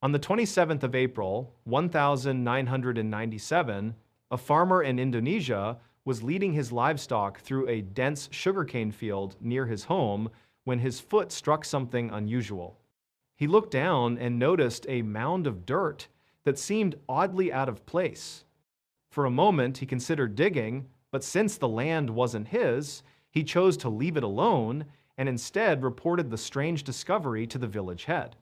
On the 27th of April, 1997, a farmer in Indonesia was leading his livestock through a dense sugarcane field near his home when his foot struck something unusual. He looked down and noticed a mound of dirt that seemed oddly out of place. For a moment, he considered digging, but since the land wasn't his, he chose to leave it alone and instead reported the strange discovery to the village head.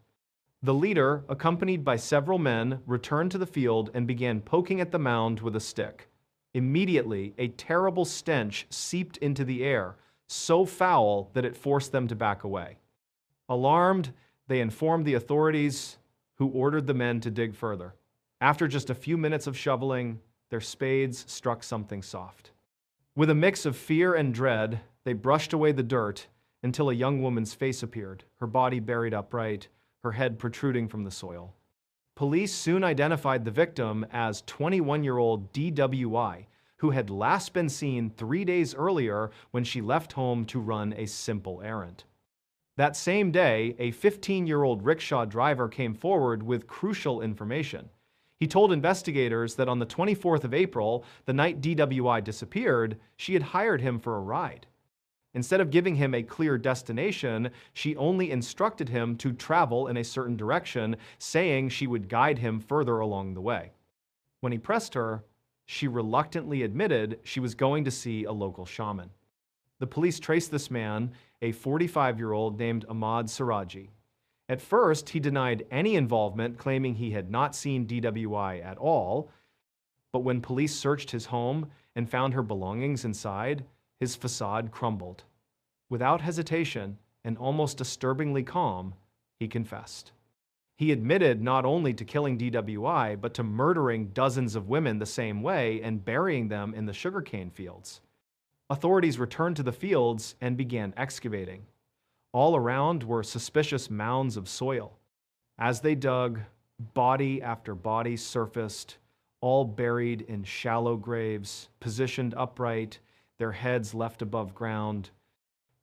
The leader, accompanied by several men, returned to the field and began poking at the mound with a stick. Immediately, a terrible stench seeped into the air, so foul that it forced them to back away. Alarmed, they informed the authorities, who ordered the men to dig further. After just a few minutes of shoveling, their spades struck something soft. With a mix of fear and dread, they brushed away the dirt until a young woman's face appeared, her body buried upright, her head protruding from the soil. Police soon identified the victim as 21-year-old DWI, who had last been seen 3 days earlier when she left home to run a simple errand. That same day, a 15-year-old rickshaw driver came forward with crucial information. He told investigators that on the 24th of April, the night DWI disappeared, she had hired him for a ride. Instead of giving him a clear destination, she only instructed him to travel in a certain direction, saying she would guide him further along the way. When he pressed her, she reluctantly admitted she was going to see a local shaman. The police traced this man, a 45-year-old named Ahmad Siraji. At first, he denied any involvement, claiming he had not seen DWI at all. But when police searched his home and found her belongings inside, his facade crumbled. Without hesitation and almost disturbingly calm, he confessed. He admitted not only to killing DWI, but to murdering dozens of women the same way and burying them in the sugarcane fields. Authorities returned to the fields and began excavating. All around were suspicious mounds of soil. As they dug, body after body surfaced, all buried in shallow graves, positioned upright, their heads left above ground.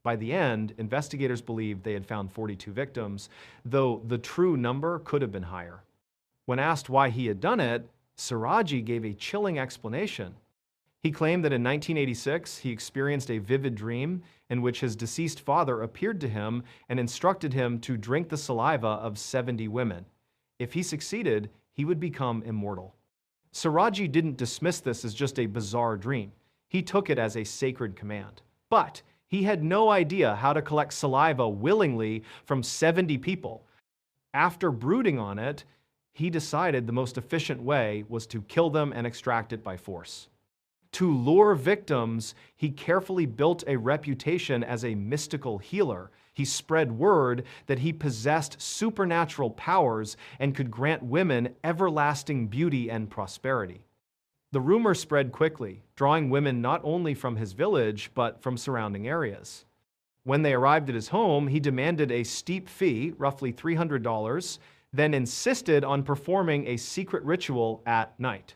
By the end, investigators believed they had found 42 victims, though the true number could have been higher. When asked why he had done it, Siraji gave a chilling explanation. He claimed that in 1986, he experienced a vivid dream in which his deceased father appeared to him and instructed him to drink the saliva of 70 women. If he succeeded, he would become immortal. Siraji didn't dismiss this as just a bizarre dream. He took it as a sacred command. But he had no idea how to collect saliva willingly from 70 people. After brooding on it, he decided the most efficient way was to kill them and extract it by force. To lure victims, he carefully built a reputation as a mystical healer. He spread word that he possessed supernatural powers and could grant women everlasting beauty and prosperity. The rumor spread quickly, drawing women not only from his village, but from surrounding areas. When they arrived at his home, he demanded a steep fee, roughly $300, then insisted on performing a secret ritual at night.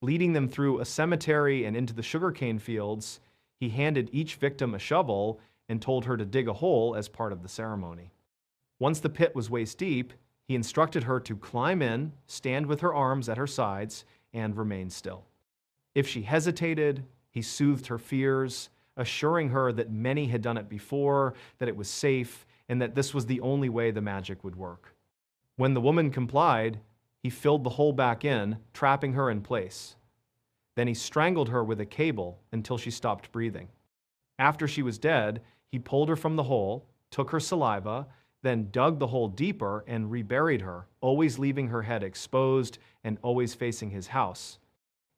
Leading them through a cemetery and into the sugarcane fields, he handed each victim a shovel and told her to dig a hole as part of the ceremony. Once the pit was waist deep, he instructed her to climb in, stand with her arms at her sides, and remain still. If she hesitated, he soothed her fears, assuring her that many had done it before, that it was safe, and that this was the only way the magic would work. When the woman complied, he filled the hole back in, trapping her in place. Then he strangled her with a cable until she stopped breathing. After she was dead, he pulled her from the hole, took her saliva, then dug the hole deeper and reburied her, always leaving her head exposed and always facing his house.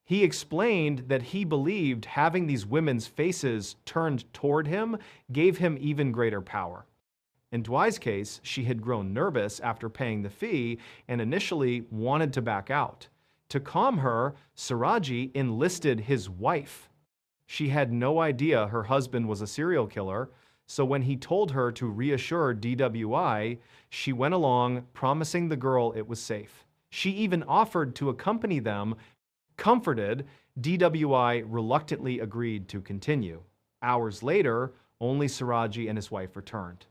He explained that he believed having these women's faces turned toward him gave him even greater power. In Dwight's case, she had grown nervous after paying the fee and initially wanted to back out. To calm her, Siraji enlisted his wife. She had no idea her husband was a serial killer, so when he told her to reassure DWI, she went along, promising the girl it was safe. She even offered to accompany them. Comforted, DWI reluctantly agreed to continue. Hours later, only Siraji and his wife returned.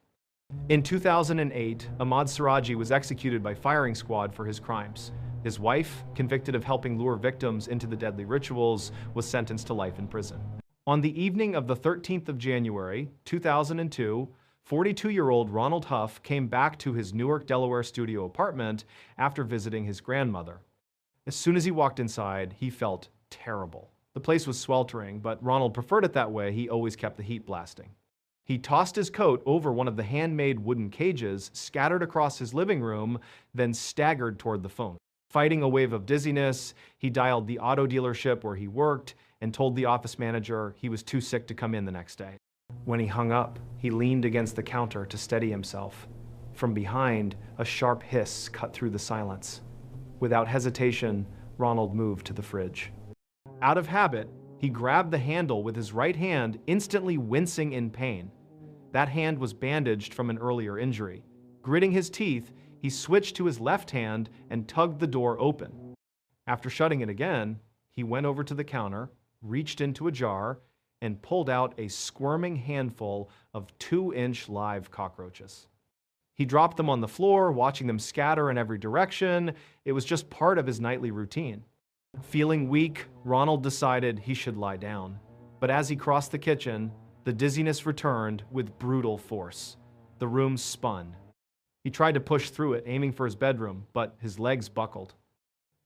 In 2008, Ahmad Siraji was executed by firing squad for his crimes. His wife, convicted of helping lure victims into the deadly rituals, was sentenced to life in prison. On the evening of the 13th of January, 2002, 42-year-old Ronald Huff came back to his Newark, Delaware studio apartment after visiting his grandmother. As soon as he walked inside, he felt terrible. The place was sweltering, but Ronald preferred it that way. He always kept the heat blasting. He tossed his coat over one of the handmade wooden cages scattered across his living room, then staggered toward the phone. Fighting a wave of dizziness, he dialed the auto dealership where he worked and told the office manager he was too sick to come in the next day. When he hung up, he leaned against the counter to steady himself. From behind, a sharp hiss cut through the silence. Without hesitation, Ronald moved to the fridge. Out of habit, he grabbed the handle with his right hand, instantly wincing in pain. That hand was bandaged from an earlier injury. Gritting his teeth, he switched to his left hand and tugged the door open. After shutting it again, he went over to the counter, reached into a jar, and pulled out a squirming handful of 2-inch live cockroaches. He dropped them on the floor, watching them scatter in every direction. It was just part of his nightly routine. Feeling weak, Ronald decided he should lie down. But as he crossed the kitchen, the dizziness returned with brutal force. The room spun. He tried to push through it, aiming for his bedroom, but his legs buckled.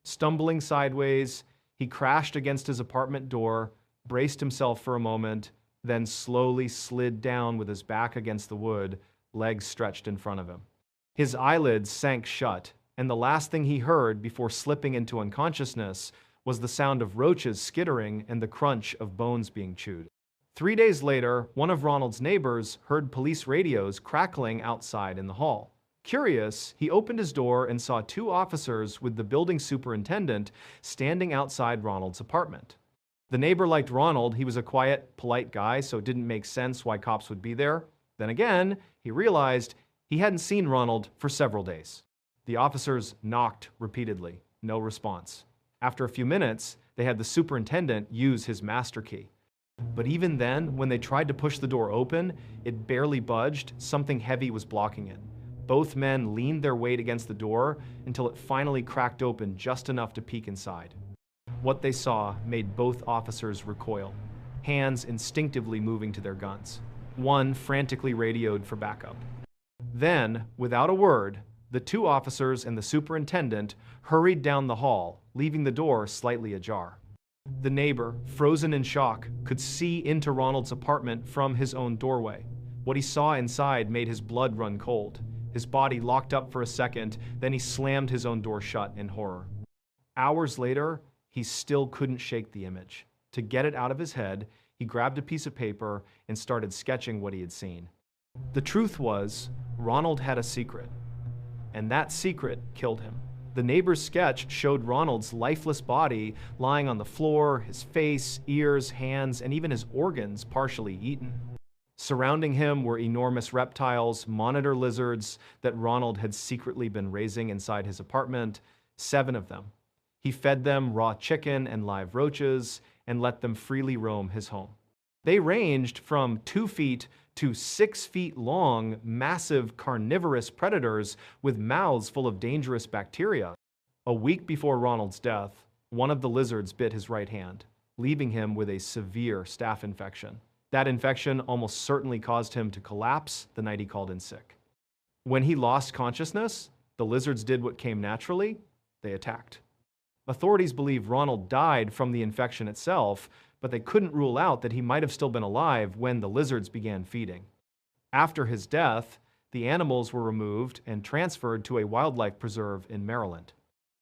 Stumbling sideways, he crashed against his apartment door, braced himself for a moment, then slowly slid down with his back against the wood, legs stretched in front of him. His eyelids sank shut, and the last thing he heard before slipping into unconsciousness was the sound of roaches skittering and the crunch of bones being chewed. 3 days later, one of Ronald's neighbors heard police radios crackling outside in the hall. Curious, he opened his door and saw 2 officers with the building superintendent standing outside Ronald's apartment. The neighbor liked Ronald. He was a quiet, polite guy, so it didn't make sense why cops would be there. Then again, he realized he hadn't seen Ronald for several days. The officers knocked repeatedly. No response. After a few minutes, they had the superintendent use his master key. But even then, when they tried to push the door open, it barely budged. Something heavy was blocking it. Both men leaned their weight against the door until it finally cracked open just enough to peek inside. What they saw made both officers recoil, hands instinctively moving to their guns. One frantically radioed for backup. Then, without a word, the 2 officers and the superintendent hurried down the hall, leaving the door slightly ajar. The neighbor, frozen in shock, could see into Ronald's apartment from his own doorway. What he saw inside made his blood run cold. His body locked up for a second, then he slammed his own door shut in horror. Hours later, he still couldn't shake the image. To get it out of his head, he grabbed a piece of paper and started sketching what he had seen. The truth was, Ronald had a secret, and that secret killed him. The neighbor's sketch showed Ronald's lifeless body lying on the floor, his face, ears, hands, and even his organs partially eaten. Surrounding him were enormous reptiles, monitor lizards that Ronald had secretly been raising inside his apartment, 7 of them. He fed them raw chicken and live roaches and let them freely roam his home. They ranged from 2 feet to 6 feet long, massive carnivorous predators with mouths full of dangerous bacteria. A week before Ronald's death, one of the lizards bit his right hand, leaving him with a severe staph infection. That infection almost certainly caused him to collapse the night he called in sick. When he lost consciousness, the lizards did what came naturally. They attacked. Authorities believe Ronald died from the infection itself, but they couldn't rule out that he might have still been alive when the lizards began feeding. After his death, the animals were removed and transferred to a wildlife preserve in Maryland.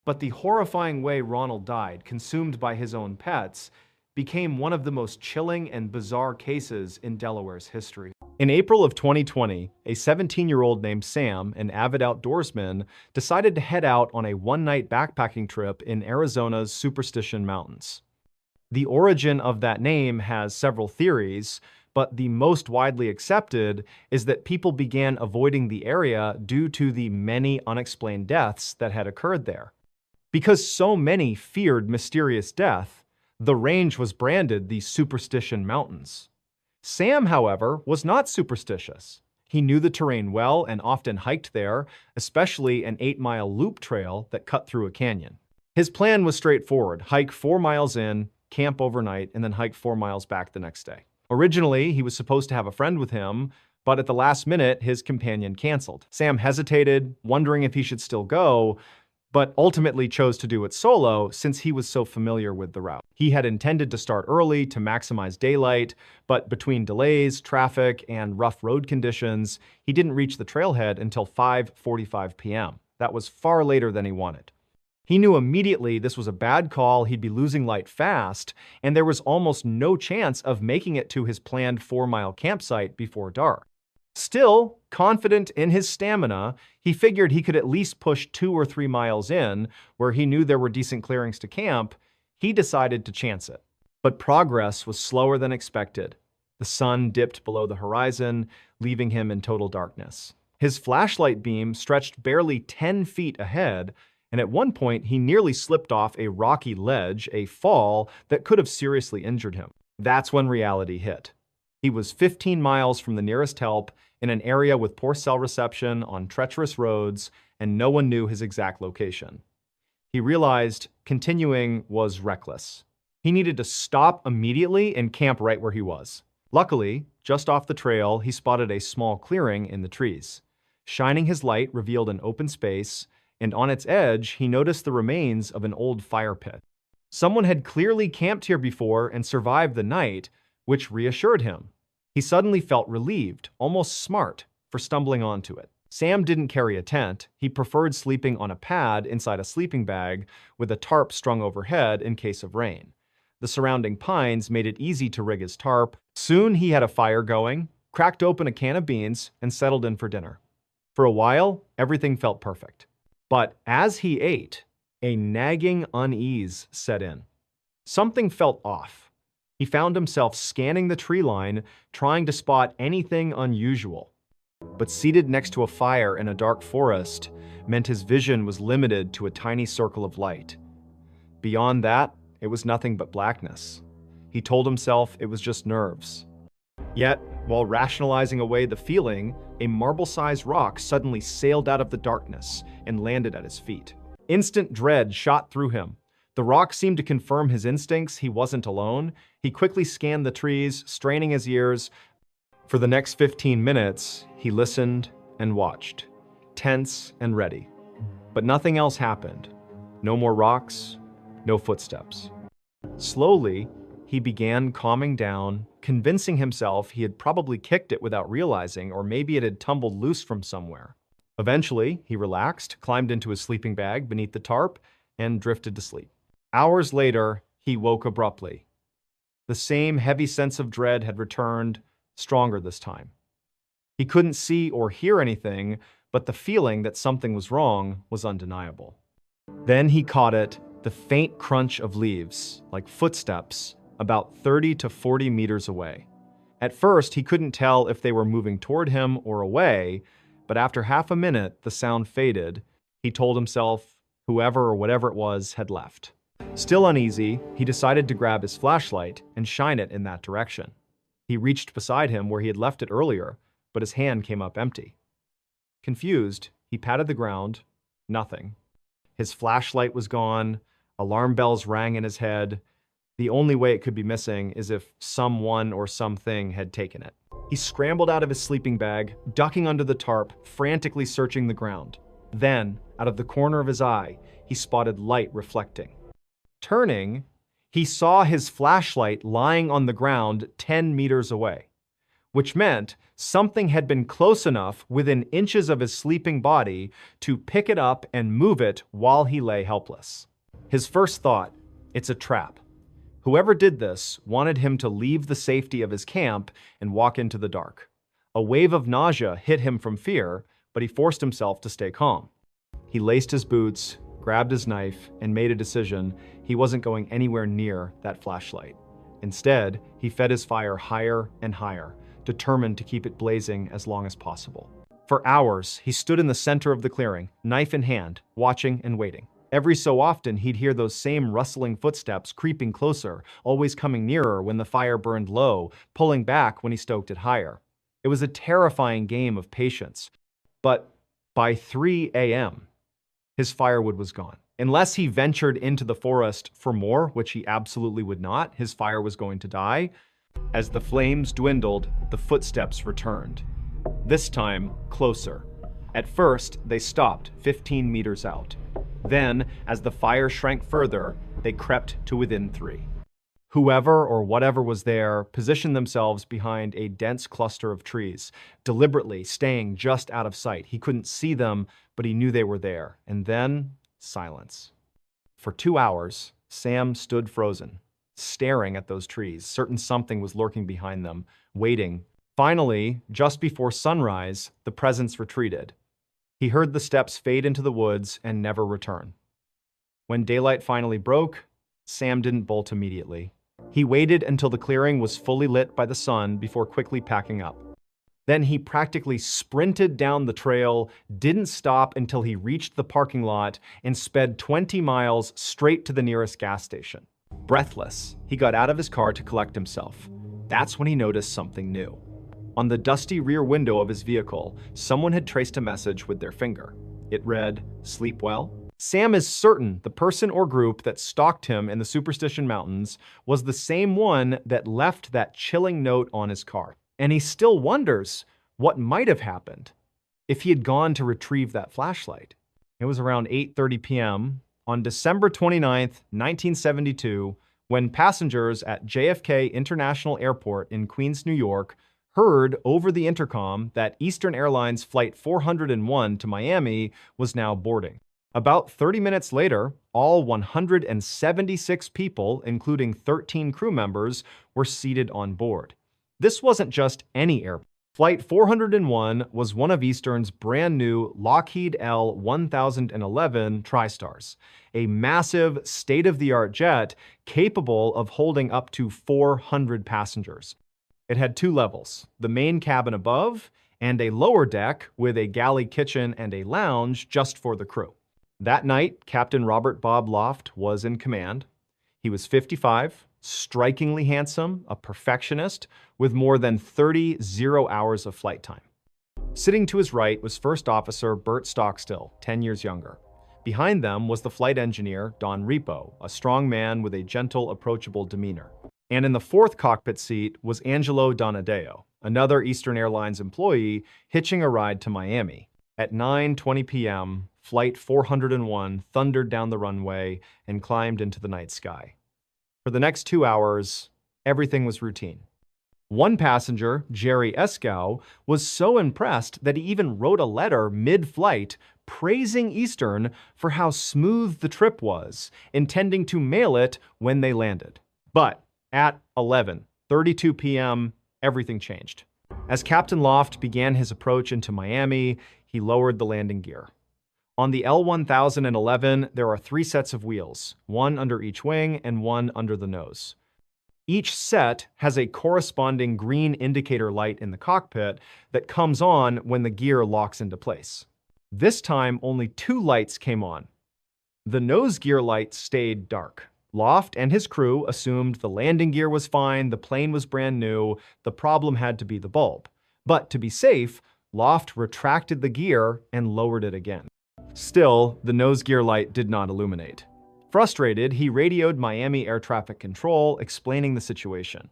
But the horrifying way Ronald died, consumed by his own pets, became one of the most chilling and bizarre cases in Delaware's history. In April of 2020, a 17-year-old named Sam, an avid outdoorsman, decided to head out on a one-night backpacking trip in Arizona's Superstition Mountains. The origin of that name has several theories, but the most widely accepted is that people began avoiding the area due to the many unexplained deaths that had occurred there. Because so many feared mysterious death, the range was branded the Superstition Mountains. Sam, however, was not superstitious. He knew the terrain well and often hiked there, especially an 8-mile loop trail that cut through a canyon. His plan was straightforward: hike 4 miles in, camp overnight, and then hike 4 miles back the next day. Originally, he was supposed to have a friend with him, but at the last minute, his companion canceled. Sam hesitated, wondering if he should still go, but ultimately chose to do it solo since he was so familiar with the route. He had intended to start early to maximize daylight, but between delays, traffic, and rough road conditions, he didn't reach the trailhead until 5:45 p.m. That was far later than he wanted. He knew immediately this was a bad call, he'd be losing light fast, and there was almost no chance of making it to his planned 4-mile campsite before dark. Still, confident in his stamina, he figured he could at least push 2 or 3 miles in, where he knew there were decent clearings to camp. He decided to chance it. But progress was slower than expected. The sun dipped below the horizon, leaving him in total darkness. His flashlight beam stretched barely 10 feet ahead, and at one point he nearly slipped off a rocky ledge, a fall that could have seriously injured him. That's when reality hit. He was 15 miles from the nearest help, in an area with poor cell reception, on treacherous roads, and no one knew his exact location. He realized continuing was reckless. He needed to stop immediately and camp right where he was. Luckily, just off the trail, he spotted a small clearing in the trees. Shining his light revealed an open space, and on its edge, he noticed the remains of an old fire pit. Someone had clearly camped here before and survived the night, which reassured him. He suddenly felt relieved, almost smart, for stumbling onto it. Sam didn't carry a tent. He preferred sleeping on a pad inside a sleeping bag with a tarp strung overhead in case of rain. The surrounding pines made it easy to rig his tarp. Soon he had a fire going, cracked open a can of beans, and settled in for dinner. For a while, everything felt perfect. But as he ate, a nagging unease set in. Something felt off. He found himself scanning the tree line, trying to spot anything unusual. But seated next to a fire in a dark forest meant his vision was limited to a tiny circle of light. Beyond that, it was nothing but blackness. He told himself it was just nerves. Yet, while rationalizing away the feeling, a marble-sized rock suddenly sailed out of the darkness and landed at his feet. Instant dread shot through him. The rock seemed to confirm his instincts he wasn't alone. He quickly scanned the trees, straining his ears. For the next 15 minutes, he listened and watched, tense and ready. But nothing else happened. No more rocks, no footsteps. Slowly, he began calming down, convincing himself he had probably kicked it without realizing, or maybe it had tumbled loose from somewhere. Eventually, he relaxed, climbed into his sleeping bag beneath the tarp, and drifted to sleep. Hours later, he woke abruptly. The same heavy sense of dread had returned, stronger this time. He couldn't see or hear anything, but the feeling that something was wrong was undeniable. Then he caught it, the faint crunch of leaves, like footsteps, about 30 to 40 meters away. At first, he couldn't tell if they were moving toward him or away, but after half a minute, the sound faded. He told himself whoever or whatever it was had left. Still uneasy, he decided to grab his flashlight and shine it in that direction. He reached beside him where he had left it earlier, but his hand came up empty. Confused, he patted the ground. Nothing. His flashlight was gone. Alarm bells rang in his head. The only way it could be missing is if someone or something had taken it. He scrambled out of his sleeping bag, ducking under the tarp, frantically searching the ground. Then, out of the corner of his eye, he spotted light reflecting. Turning, he saw his flashlight lying on the ground 10 meters away, which meant something had been close enough within inches of his sleeping body to pick it up and move it while he lay helpless. His first thought, it's a trap. Whoever did this wanted him to leave the safety of his camp and walk into the dark. A wave of nausea hit him from fear, but he forced himself to stay calm. He laced his boots, grabbed his knife, and made a decision he wasn't going anywhere near that flashlight. Instead, he fed his fire higher and higher, determined to keep it blazing as long as possible. For hours, he stood in the center of the clearing, knife in hand, watching and waiting. Every so often, he'd hear those same rustling footsteps creeping closer, always coming nearer when the fire burned low, pulling back when he stoked it higher. It was a terrifying game of patience. But by 3 a.m., his firewood was gone. Unless he ventured into the forest for more, which he absolutely would not, his fire was going to die. As the flames dwindled, the footsteps returned. This time, closer. At first, they stopped 15 meters out. Then, as the fire shrank further, they crept to within 3. Whoever or whatever was there positioned themselves behind a dense cluster of trees, deliberately staying just out of sight. He couldn't see them, but he knew they were there. And then, silence. For 2 hours, Sam stood frozen, staring at those trees, certain something was lurking behind them, waiting. Finally, just before sunrise, the presence retreated. He heard the steps fade into the woods and never return. When daylight finally broke, Sam didn't bolt immediately. He waited until the clearing was fully lit by the sun before quickly packing up. Then he practically sprinted down the trail, didn't stop until he reached the parking lot, and sped 20 miles straight to the nearest gas station. Breathless, he got out of his car to collect himself. That's when he noticed something new. On the dusty rear window of his vehicle, someone had traced a message with their finger. It read, "Sleep well?" Sam is certain the person or group that stalked him in the Superstition Mountains was the same one that left that chilling note on his car. And he still wonders what might have happened if he had gone to retrieve that flashlight. It was around 8:30 p.m. on December 29th, 1972, when passengers at JFK International Airport in Queens, New York, heard over the intercom that Eastern Airlines Flight 401 to Miami was now boarding. About 30 minutes later, all 176 people, including 13 crew members, were seated on board. This wasn't just any airplane. Flight 401 was one of Eastern's brand new Lockheed L-1011 TriStars, a massive, state-of-the-art jet capable of holding up to 400 passengers. It had 2 levels, the main cabin above and a lower deck with a galley kitchen and a lounge just for the crew. That night, Captain Robert Bob Loft was in command. He was 55, strikingly handsome, a perfectionist, with more than 30 zero-hours of flight time. Sitting to his right was First Officer Bert Stockstill, 10 years younger. Behind them was the flight engineer, Don Repo, a strong man with a gentle, approachable demeanor. And in the 4th cockpit seat was Angelo Donadeo, another Eastern Airlines employee hitching a ride to Miami. At 9:20 p.m., Flight 401 thundered down the runway and climbed into the night sky. For the next 2 hours, everything was routine. One passenger, Jerry Escow, was so impressed that he even wrote a letter mid-flight praising Eastern for how smooth the trip was, intending to mail it when they landed. But at 11:32 p.m., everything changed. As Captain Loft began his approach into Miami, he lowered the landing gear. On the L-1011, there are 3 sets of wheels, one under each wing and one under the nose. Each set has a corresponding green indicator light in the cockpit that comes on when the gear locks into place. This time, only 2 lights came on. The nose gear light stayed dark. Loft and his crew assumed the landing gear was fine, the plane was brand new, the problem had to be the bulb. But to be safe, Loft retracted the gear and lowered it again. Still, the nose gear light did not illuminate. Frustrated, he radioed Miami Air Traffic Control, explaining the situation.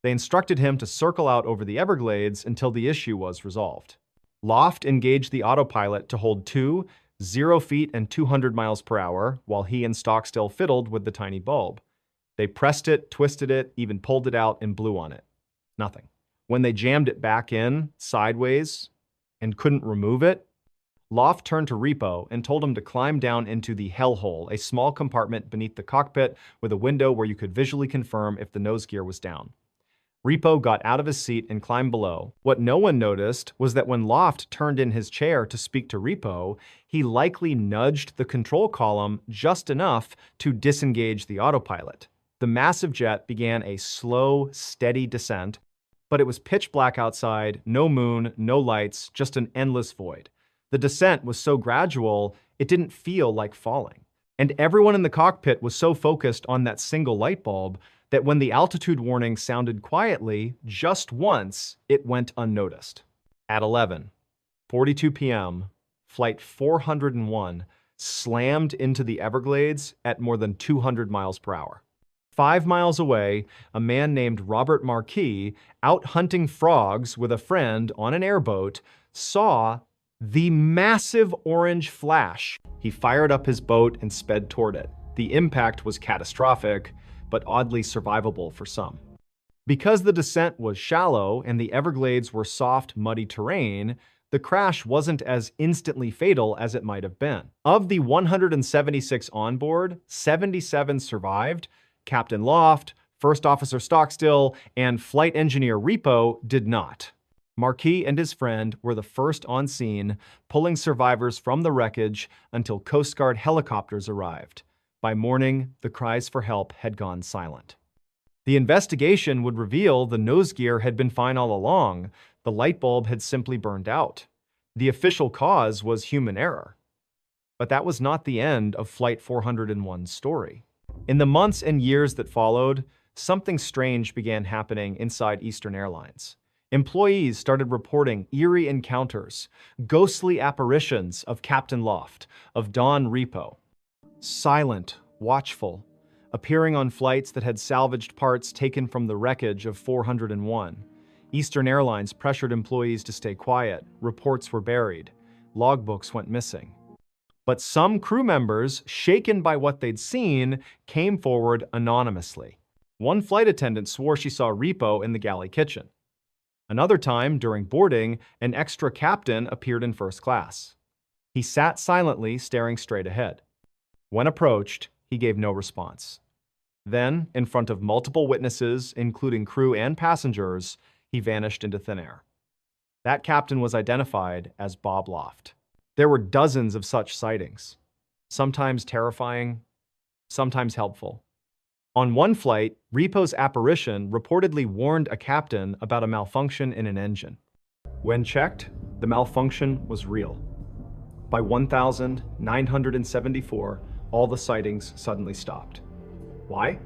They instructed him to circle out over the Everglades until the issue was resolved. Loft engaged the autopilot to hold 0 feet and 200 miles per hour, while he and Stockstill fiddled with the tiny bulb. They pressed it, twisted it, even pulled it out and blew on it. Nothing. When they jammed it back in, sideways, and couldn't remove it, Loft turned to Repo and told him to climb down into the hellhole, a small compartment beneath the cockpit with a window where you could visually confirm if the nose gear was down. Repo got out of his seat and climbed below. What no one noticed was that when Loft turned in his chair to speak to Repo, he likely nudged the control column just enough to disengage the autopilot. The massive jet began a slow, steady descent, but it was pitch black outside, no moon, no lights, just an endless void. The descent was so gradual, it didn't feel like falling. And everyone in the cockpit was so focused on that single light bulb that when the altitude warning sounded quietly, just once, it went unnoticed. At 11:42 p.m., Flight 401 slammed into the Everglades at more than 200 miles per hour. 5 miles away, a man named Robert Marquis, out hunting frogs with a friend on an airboat, saw the massive orange flash. He fired up his boat and sped toward it. The impact was catastrophic, but oddly survivable for some. Because the descent was shallow and the Everglades were soft, muddy terrain, the crash wasn't as instantly fatal as it might have been. Of the 176 on board, 77 survived. Captain Loft, First Officer Stockstill, and Flight Engineer Repo did not. Marquis and his friend were the first on scene, pulling survivors from the wreckage until Coast Guard helicopters arrived. By morning, the cries for help had gone silent. The investigation would reveal the nose gear had been fine all along. The light bulb had simply burned out. The official cause was human error. But that was not the end of Flight 401's story. In the months and years that followed, something strange began happening inside Eastern Airlines. Employees started reporting eerie encounters, ghostly apparitions of Captain Loft, of Don Repo. Silent, watchful, appearing on flights that had salvaged parts taken from the wreckage of 401. Eastern Airlines pressured employees to stay quiet. Reports were buried. Logbooks went missing. But some crew members, shaken by what they'd seen, came forward anonymously. One flight attendant swore she saw Repo in the galley kitchen. Another time, during boarding, an extra captain appeared in first class. He sat silently, staring straight ahead. When approached, he gave no response. Then, in front of multiple witnesses, including crew and passengers, he vanished into thin air. That captain was identified as Bob Loft. There were dozens of such sightings, sometimes terrifying, sometimes helpful. On one flight, Repo's apparition reportedly warned a captain about a malfunction in an engine. When checked, the malfunction was real. By 1974, all the sightings suddenly stopped. Why?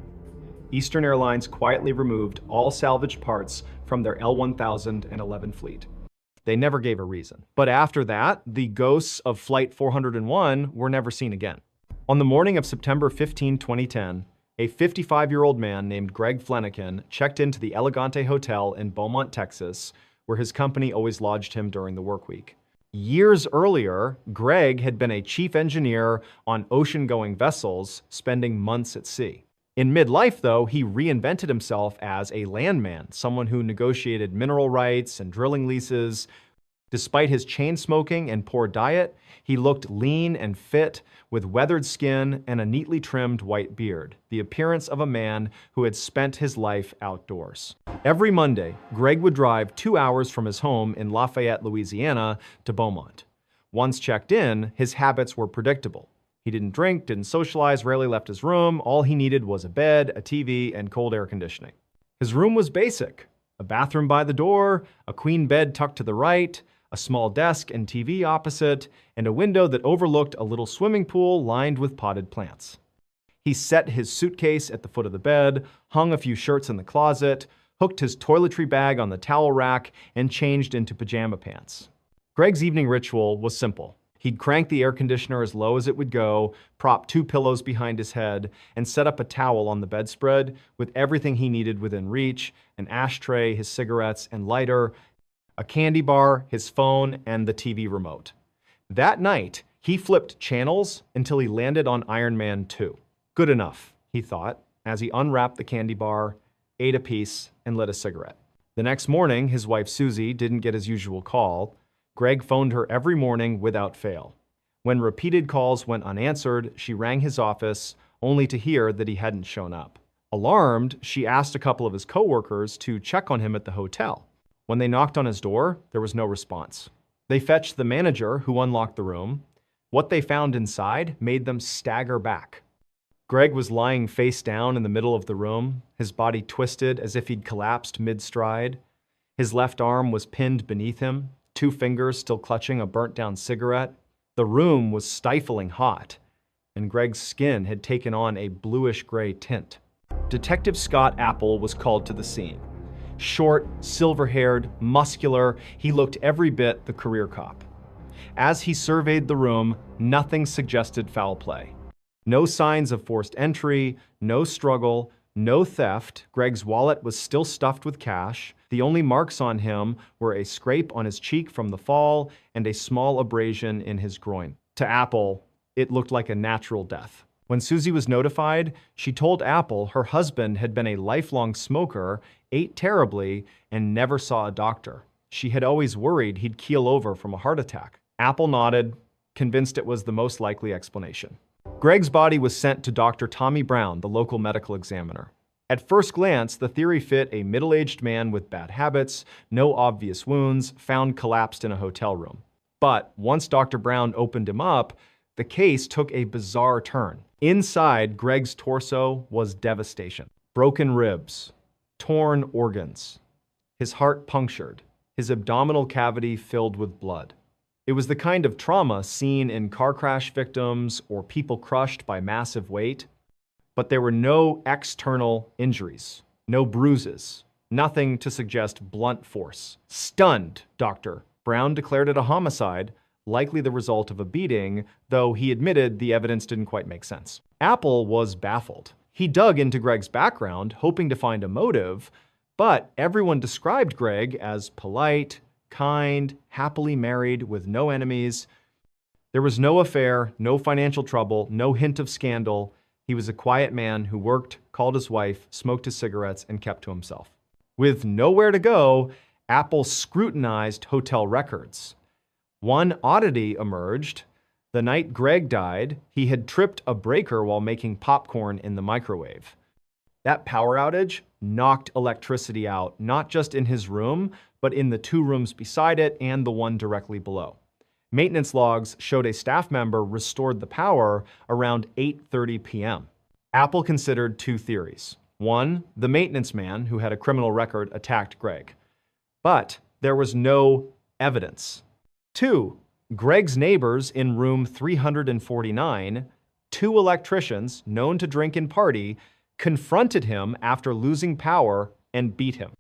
Eastern Airlines quietly removed all salvaged parts from their L-1011 fleet. They never gave a reason. But after that, the ghosts of Flight 401 were never seen again. On the morning of September 15, 2010, a 55-year-old man named Greg Flanagan checked into the Elegante Hotel in Beaumont, Texas, where his company always lodged him during the work week. Years earlier, Greg had been a chief engineer on ocean-going vessels, spending months at sea. In midlife, though, he reinvented himself as a landman, someone who negotiated mineral rights and drilling leases. Despite his chain smoking and poor diet, he looked lean and fit, with weathered skin and a neatly trimmed white beard, the appearance of a man who had spent his life outdoors. Every Monday, Greg would drive 2 hours from his home in Lafayette, Louisiana, to Beaumont. Once checked in, his habits were predictable. He didn't drink, didn't socialize, rarely left his room. All he needed was a bed, a TV, and cold air conditioning. His room was basic: a bathroom by the door, a queen bed tucked to the right, a small desk and TV opposite, and a window that overlooked a little swimming pool lined with potted plants. He set his suitcase at the foot of the bed, hung a few shirts in the closet, hooked his toiletry bag on the towel rack, and changed into pajama pants. Greg's evening ritual was simple. He'd crank the air conditioner as low as it would go, prop 2 pillows behind his head, and set up a towel on the bedspread with everything he needed within reach: an ashtray, his cigarettes and lighter, a candy bar, his phone, and the TV remote. That night, he flipped channels until he landed on Iron Man 2. Good enough, he thought, as he unwrapped the candy bar, ate a piece, and lit a cigarette. The next morning, his wife Susie didn't get his usual call. Greg phoned her every morning without fail. When repeated calls went unanswered, she rang his office, only to hear that he hadn't shown up. Alarmed, she asked a couple of his coworkers to check on him at the hotel. When they knocked on his door, there was no response. They fetched the manager, who unlocked the room. What they found inside made them stagger back. Greg was lying face down in the middle of the room, his body twisted as if he'd collapsed mid-stride. His left arm was pinned beneath him, 2 fingers still clutching a burnt-down cigarette. The room was stifling hot, and Greg's skin had taken on a bluish-gray tint. Detective Scott Apple was called to the scene. Short, silver-haired, muscular, he looked every bit the career cop. As he surveyed the room, nothing suggested foul play. No signs of forced entry, no struggle, no theft. Greg's wallet was still stuffed with cash. The only marks on him were a scrape on his cheek from the fall and a small abrasion in his groin. To Apple, it looked like a natural death. When Susie was notified, she told Apple her husband had been a lifelong smoker, ate terribly, and never saw a doctor. She had always worried he'd keel over from a heart attack. Apple nodded, convinced it was the most likely explanation. Greg's body was sent to Dr. Tommy Brown, the local medical examiner. At first glance, the theory fit a middle-aged man with bad habits, no obvious wounds, found collapsed in a hotel room. But once Dr. Brown opened him up, the case took a bizarre turn. Inside Greg's torso was devastation. Broken ribs, torn organs, his heart punctured, his abdominal cavity filled with blood. It was the kind of trauma seen in car crash victims or people crushed by massive weight. But there were no external injuries, no bruises, nothing to suggest blunt force. Stunned, Dr. Brown declared it a homicide, likely the result of a beating, though he admitted the evidence didn't quite make sense. Apple was baffled. He dug into Greg's background, hoping to find a motive, but everyone described Greg as polite, kind, happily married, with no enemies. There was no affair, no financial trouble, no hint of scandal. He was a quiet man who worked, called his wife, smoked his cigarettes, and kept to himself. With nowhere to go, Apple scrutinized hotel records. One oddity emerged. The night Greg died, he had tripped a breaker while making popcorn in the microwave. That power outage knocked electricity out, not just in his room, but in the two rooms beside it and the one directly below. Maintenance logs showed a staff member restored the power around 8:30 p.m. Apple considered two theories. One, the maintenance man who had a criminal record attacked Greg. But there was no evidence. Two, Greg's neighbors in room 349, two electricians known to drink and party, confronted him after losing power and beat him.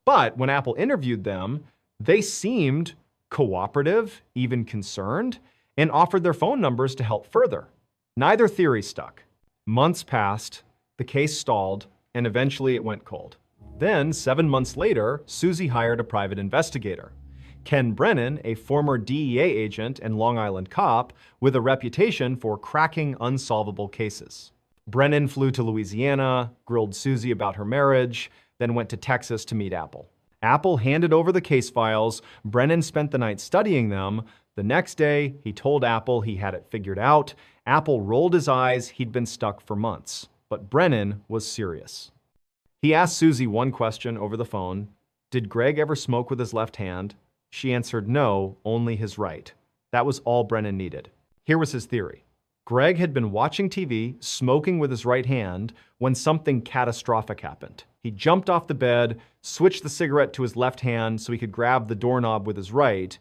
But when Apple interviewed them, they seemed cooperative, even concerned, and offered their phone numbers to help further. Neither theory stuck. Months passed, the case stalled, and eventually it went cold. Then, 7 months later, Susie hired a private investigator. Ken Brennan, a former DEA agent and Long Island cop with a reputation for cracking unsolvable cases. Brennan flew to Louisiana, grilled Susie about her marriage, then went to Texas to meet Apple. Apple handed over the case files. Brennan spent the night studying them. The next day, he told Apple he had it figured out. Apple rolled his eyes. He'd been stuck for months. But Brennan was serious. He asked Susie one question over the phone. Did Greg ever smoke with his left hand? She answered no, only his right. That was all Brennan needed. Here was his theory. Greg had been watching TV, smoking with his right hand, when something catastrophic happened. He jumped off the bed, switched the cigarette to his left hand so he could grab the doorknob with his right,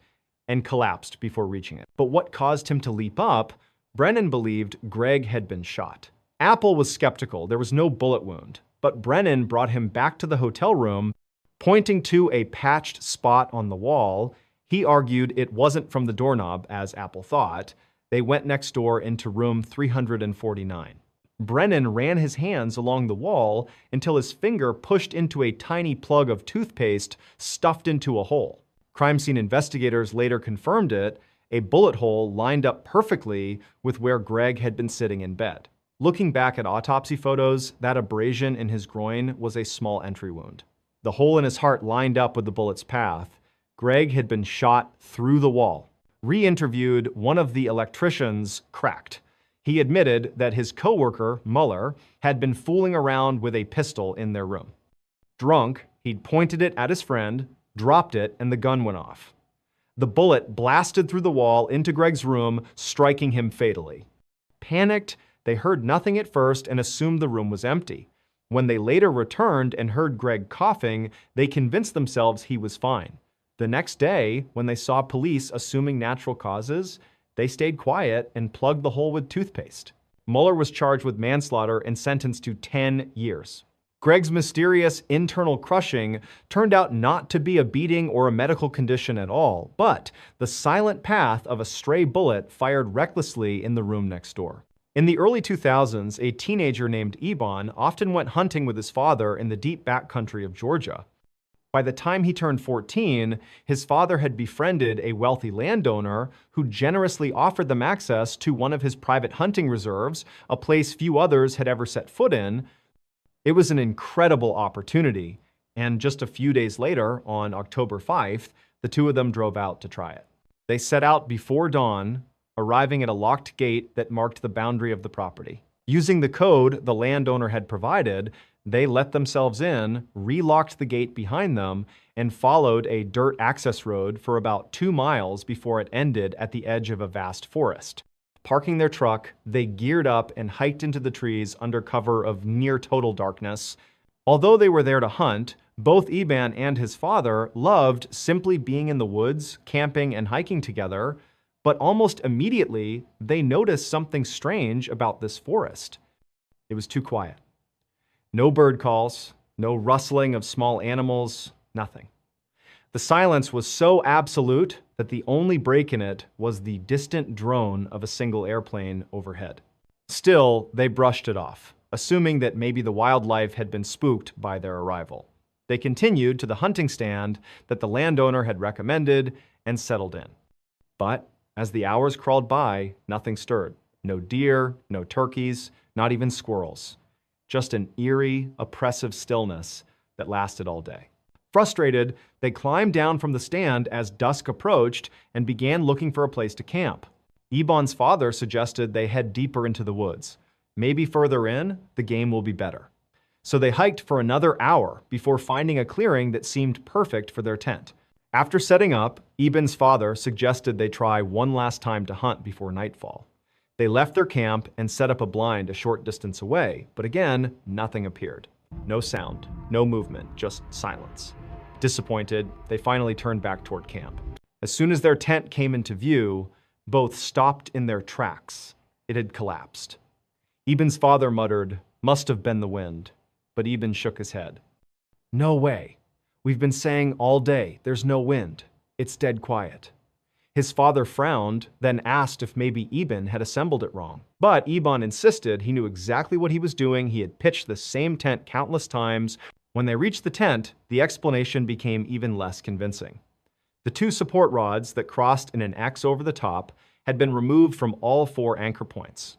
and collapsed before reaching it. But what caused him to leap up? Brennan believed Greg had been shot. Apple was skeptical. There was no bullet wound. But Brennan brought him back to the hotel room, pointing to a patched spot on the wall. He argued it wasn't from the doorknob, as Apple thought. They went next door into room 349. Brennan ran his hands along the wall until his finger pushed into a tiny plug of toothpaste stuffed into a hole. Crime scene investigators later confirmed it, a bullet hole lined up perfectly with where Greg had been sitting in bed. Looking back at autopsy photos, that abrasion in his groin was a small entry wound. The hole in his heart lined up with the bullet's path. Greg had been shot through the wall. Re-interviewed, one of the electricians cracked. He admitted that his coworker, Mueller, had been fooling around with a pistol in their room. Drunk, he'd pointed it at his friend, dropped it, and the gun went off. The bullet blasted through the wall into Greg's room, striking him fatally. Panicked, they heard nothing at first and assumed the room was empty. When they later returned and heard Greg coughing, they convinced themselves he was fine. The next day, when they saw police assuming natural causes, they stayed quiet and plugged the hole with toothpaste. Mueller was charged with manslaughter and sentenced to 10 years. Greg's mysterious internal crushing turned out not to be a beating or a medical condition at all, but the silent path of a stray bullet fired recklessly in the room next door. In the early 2000s, a teenager named Ebon often went hunting with his father in the deep backcountry of Georgia. By the time he turned 14, his father had befriended a wealthy landowner who generously offered them access to one of his private hunting reserves, a place few others had ever set foot in. It was an incredible opportunity, and just a few days later, on October 5th, the two of them drove out to try it. They set out before dawn, arriving at a locked gate that marked the boundary of the property. Using the code the landowner had provided, they let themselves in, relocked the gate behind them, and followed a dirt access road for about 2 miles before it ended at the edge of a vast forest. Parking their truck, they geared up and hiked into the trees under cover of near total darkness. Although they were there to hunt, both Eban and his father loved simply being in the woods, camping and hiking together, but almost immediately they noticed something strange about this forest. It was too quiet. No bird calls, no rustling of small animals, nothing. The silence was so absolute that the only break in it was the distant drone of a single airplane overhead. Still, they brushed it off, assuming that maybe the wildlife had been spooked by their arrival. They continued to the hunting stand that the landowner had recommended and settled in. But as the hours crawled by, nothing stirred. No deer, no turkeys, not even squirrels. Just an eerie, oppressive stillness that lasted all day. Frustrated, they climbed down from the stand as dusk approached and began looking for a place to camp. Ebon's father suggested they head deeper into the woods. Maybe further in, the game will be better. So they hiked for another hour before finding a clearing that seemed perfect for their tent. After setting up, Eban's father suggested they try one last time to hunt before nightfall. They left their camp and set up a blind a short distance away, but again, nothing appeared. No sound, no movement, just silence. Disappointed, they finally turned back toward camp. As soon as their tent came into view, both stopped in their tracks. It had collapsed. Eban's father muttered, "Must have been the wind," but Eban shook his head. "No way. We've been saying all day, there's no wind. It's dead quiet." His father frowned, then asked if maybe Eban had assembled it wrong. But Eban insisted he knew exactly what he was doing. He had pitched the same tent countless times. When they reached the tent, the explanation became even less convincing. The 2 support rods that crossed in an X over the top had been removed from all 4 anchor points.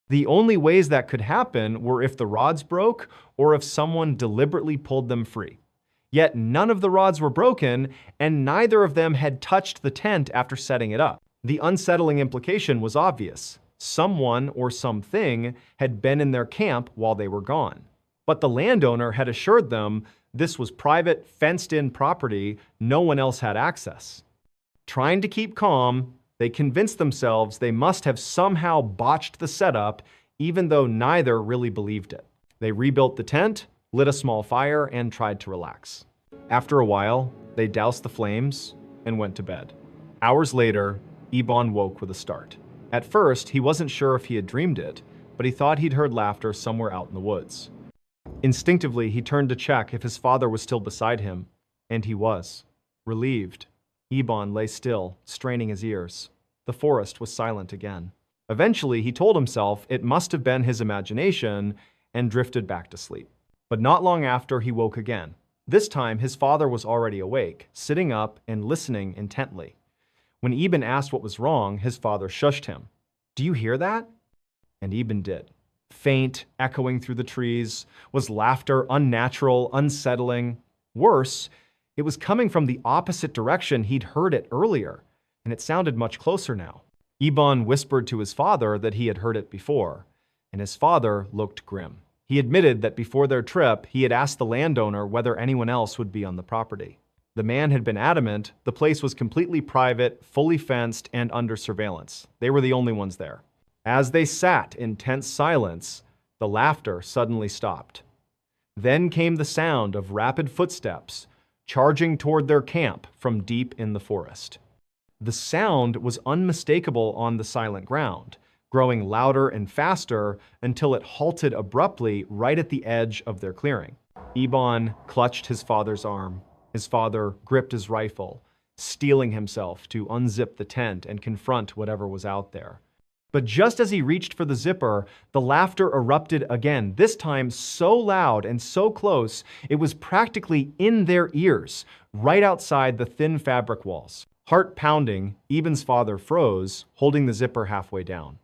The only ways that could happen were if the rods broke or if someone deliberately pulled them free. Yet none of the rods were broken, and neither of them had touched the tent after setting it up. The unsettling implication was obvious. Someone or something had been in their camp while they were gone. But the landowner had assured them this was private, fenced-in property. No one else had access. Trying to keep calm, they convinced themselves they must have somehow botched the setup, even though neither really believed it. They rebuilt the tent, lit a small fire, and tried to relax. After a while, they doused the flames and went to bed. Hours later, Eban woke with a start. At first, he wasn't sure if he had dreamed it, but he thought he'd heard laughter somewhere out in the woods. Instinctively, he turned to check if his father was still beside him, and he was. Relieved, Eban lay still, straining his ears. The forest was silent again. Eventually, he told himself it must have been his imagination and drifted back to sleep. But not long after, he woke again. This time, his father was already awake, sitting up and listening intently. When Eban asked what was wrong, his father shushed him. "Do you hear that?" And Eban did. Faint, echoing through the trees, was laughter, unnatural, unsettling. Worse, it was coming from the opposite direction he'd heard it earlier, and it sounded much closer now. Eban whispered to his father that he had heard it before, and his father looked grim. He admitted that before their trip, he had asked the landowner whether anyone else would be on the property. The man had been adamant the place was completely private, fully fenced, and under surveillance. They were the only ones there. As they sat in tense silence, the laughter suddenly stopped. Then came the sound of rapid footsteps charging toward their camp from deep in the forest. The sound was unmistakable on the silent ground, growing louder and faster until it halted abruptly right at the edge of their clearing. Iban clutched his father's arm. His father gripped his rifle, steeling himself to unzip the tent and confront whatever was out there. But just as he reached for the zipper, the laughter erupted again, this time so loud and so close, it was practically in their ears, right outside the thin fabric walls. Heart pounding, Eben's father froze, holding the zipper halfway down.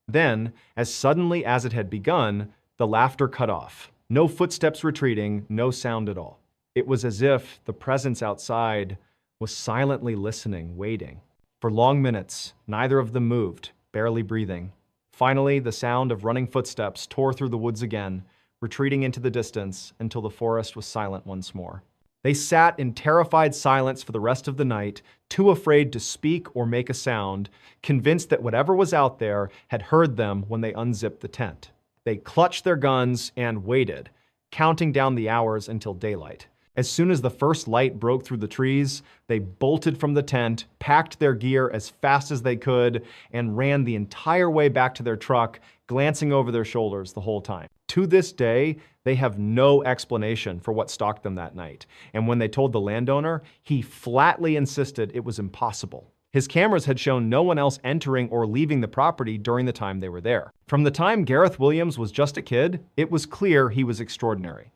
Then, as suddenly as it had begun, the laughter cut off. No footsteps retreating, no sound at all. It was as if the presence outside was silently listening, waiting. For long minutes, neither of them moved, barely breathing. Finally, the sound of running footsteps tore through the woods again, retreating into the distance until the forest was silent once more. They sat in terrified silence for the rest of the night, too afraid to speak or make a sound, convinced that whatever was out there had heard them when they unzipped the tent. They clutched their guns and waited, counting down the hours until daylight. As soon as the first light broke through the trees, they bolted from the tent, packed their gear as fast as they could, and ran the entire way back to their truck, glancing over their shoulders the whole time. To this day, they have no explanation for what stalked them that night. And when they told the landowner, he flatly insisted it was impossible. His cameras had shown no one else entering or leaving the property during the time they were there. From the time Gareth Williams was just a kid, it was clear he was extraordinary.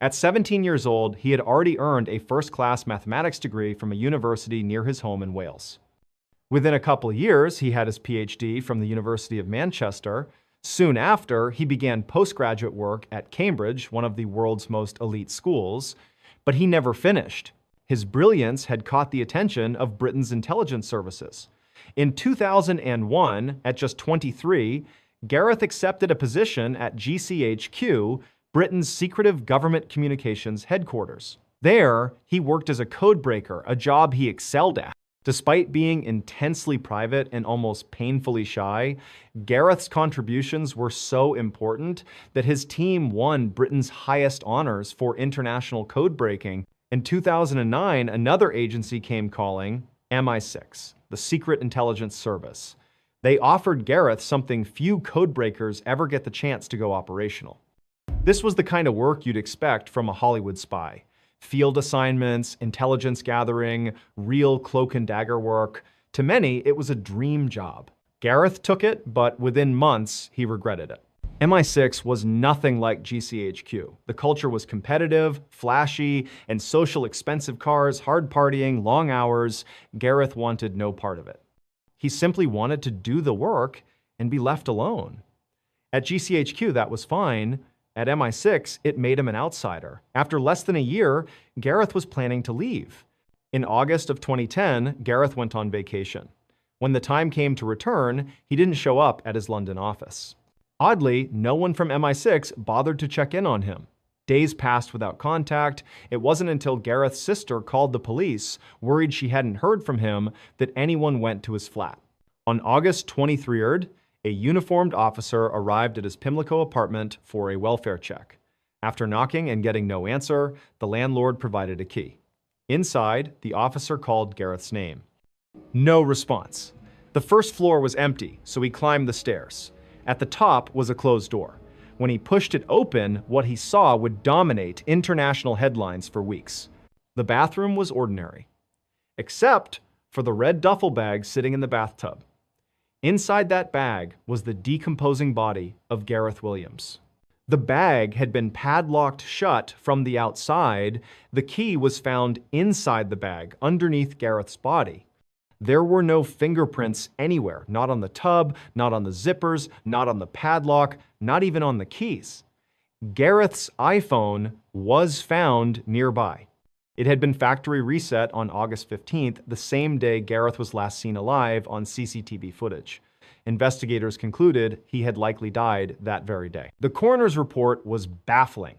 At 17 years old, he had already earned a first-class mathematics degree from a university near his home in Wales. Within a couple of years, he had his PhD from the University of Manchester. Soon after, he began postgraduate work at Cambridge, one of the world's most elite schools, but he never finished. His brilliance had caught the attention of Britain's intelligence services. In 2001, at just 23, Gareth accepted a position at GCHQ, Britain's secretive government communications headquarters. There, he worked as a codebreaker, a job he excelled at. Despite being intensely private and almost painfully shy, Gareth's contributions were so important that his team won Britain's highest honors for international codebreaking. In 2009, another agency came calling, MI6, the Secret Intelligence Service. They offered Gareth something few codebreakers ever get the chance to go operational. This was the kind of work you'd expect from a Hollywood spy. Field assignments, intelligence gathering, real cloak and dagger work. To many, it was a dream job. Gareth took it, but within months, he regretted it. MI6 was nothing like GCHQ. The culture was competitive, flashy, and social expensive cars, hard partying, long hours. Gareth wanted no part of it. He simply wanted to do the work and be left alone. At GCHQ, that was fine. At MI6, it made him an outsider. After less than a year, Gareth was planning to leave. In August of 2010, Gareth went on vacation. When the time came to return, he didn't show up at his London office. Oddly, no one from MI6 bothered to check in on him. Days passed without contact. It wasn't until Gareth's sister called the police, worried she hadn't heard from him, that anyone went to his flat. On August 23rd, a uniformed officer arrived at his Pimlico apartment for a welfare check. After knocking and getting no answer, the landlord provided a key. Inside, the officer called Gareth's name. No response. The first floor was empty, so he climbed the stairs. At the top was a closed door. When he pushed it open, what he saw would dominate international headlines for weeks. The bathroom was ordinary, except for the red duffel bag sitting in the bathtub. Inside that bag was the decomposing body of Gareth Williams. The bag had been padlocked shut from the outside. The key was found inside the bag, underneath Gareth's body. There were no fingerprints anywhere, not on the tub, not on the zippers, not on the padlock, not even on the keys. Gareth's iPhone was found nearby. It had been factory reset on August 15th, the same day Gareth was last seen alive on CCTV footage. Investigators concluded he had likely died that very day. The coroner's report was baffling.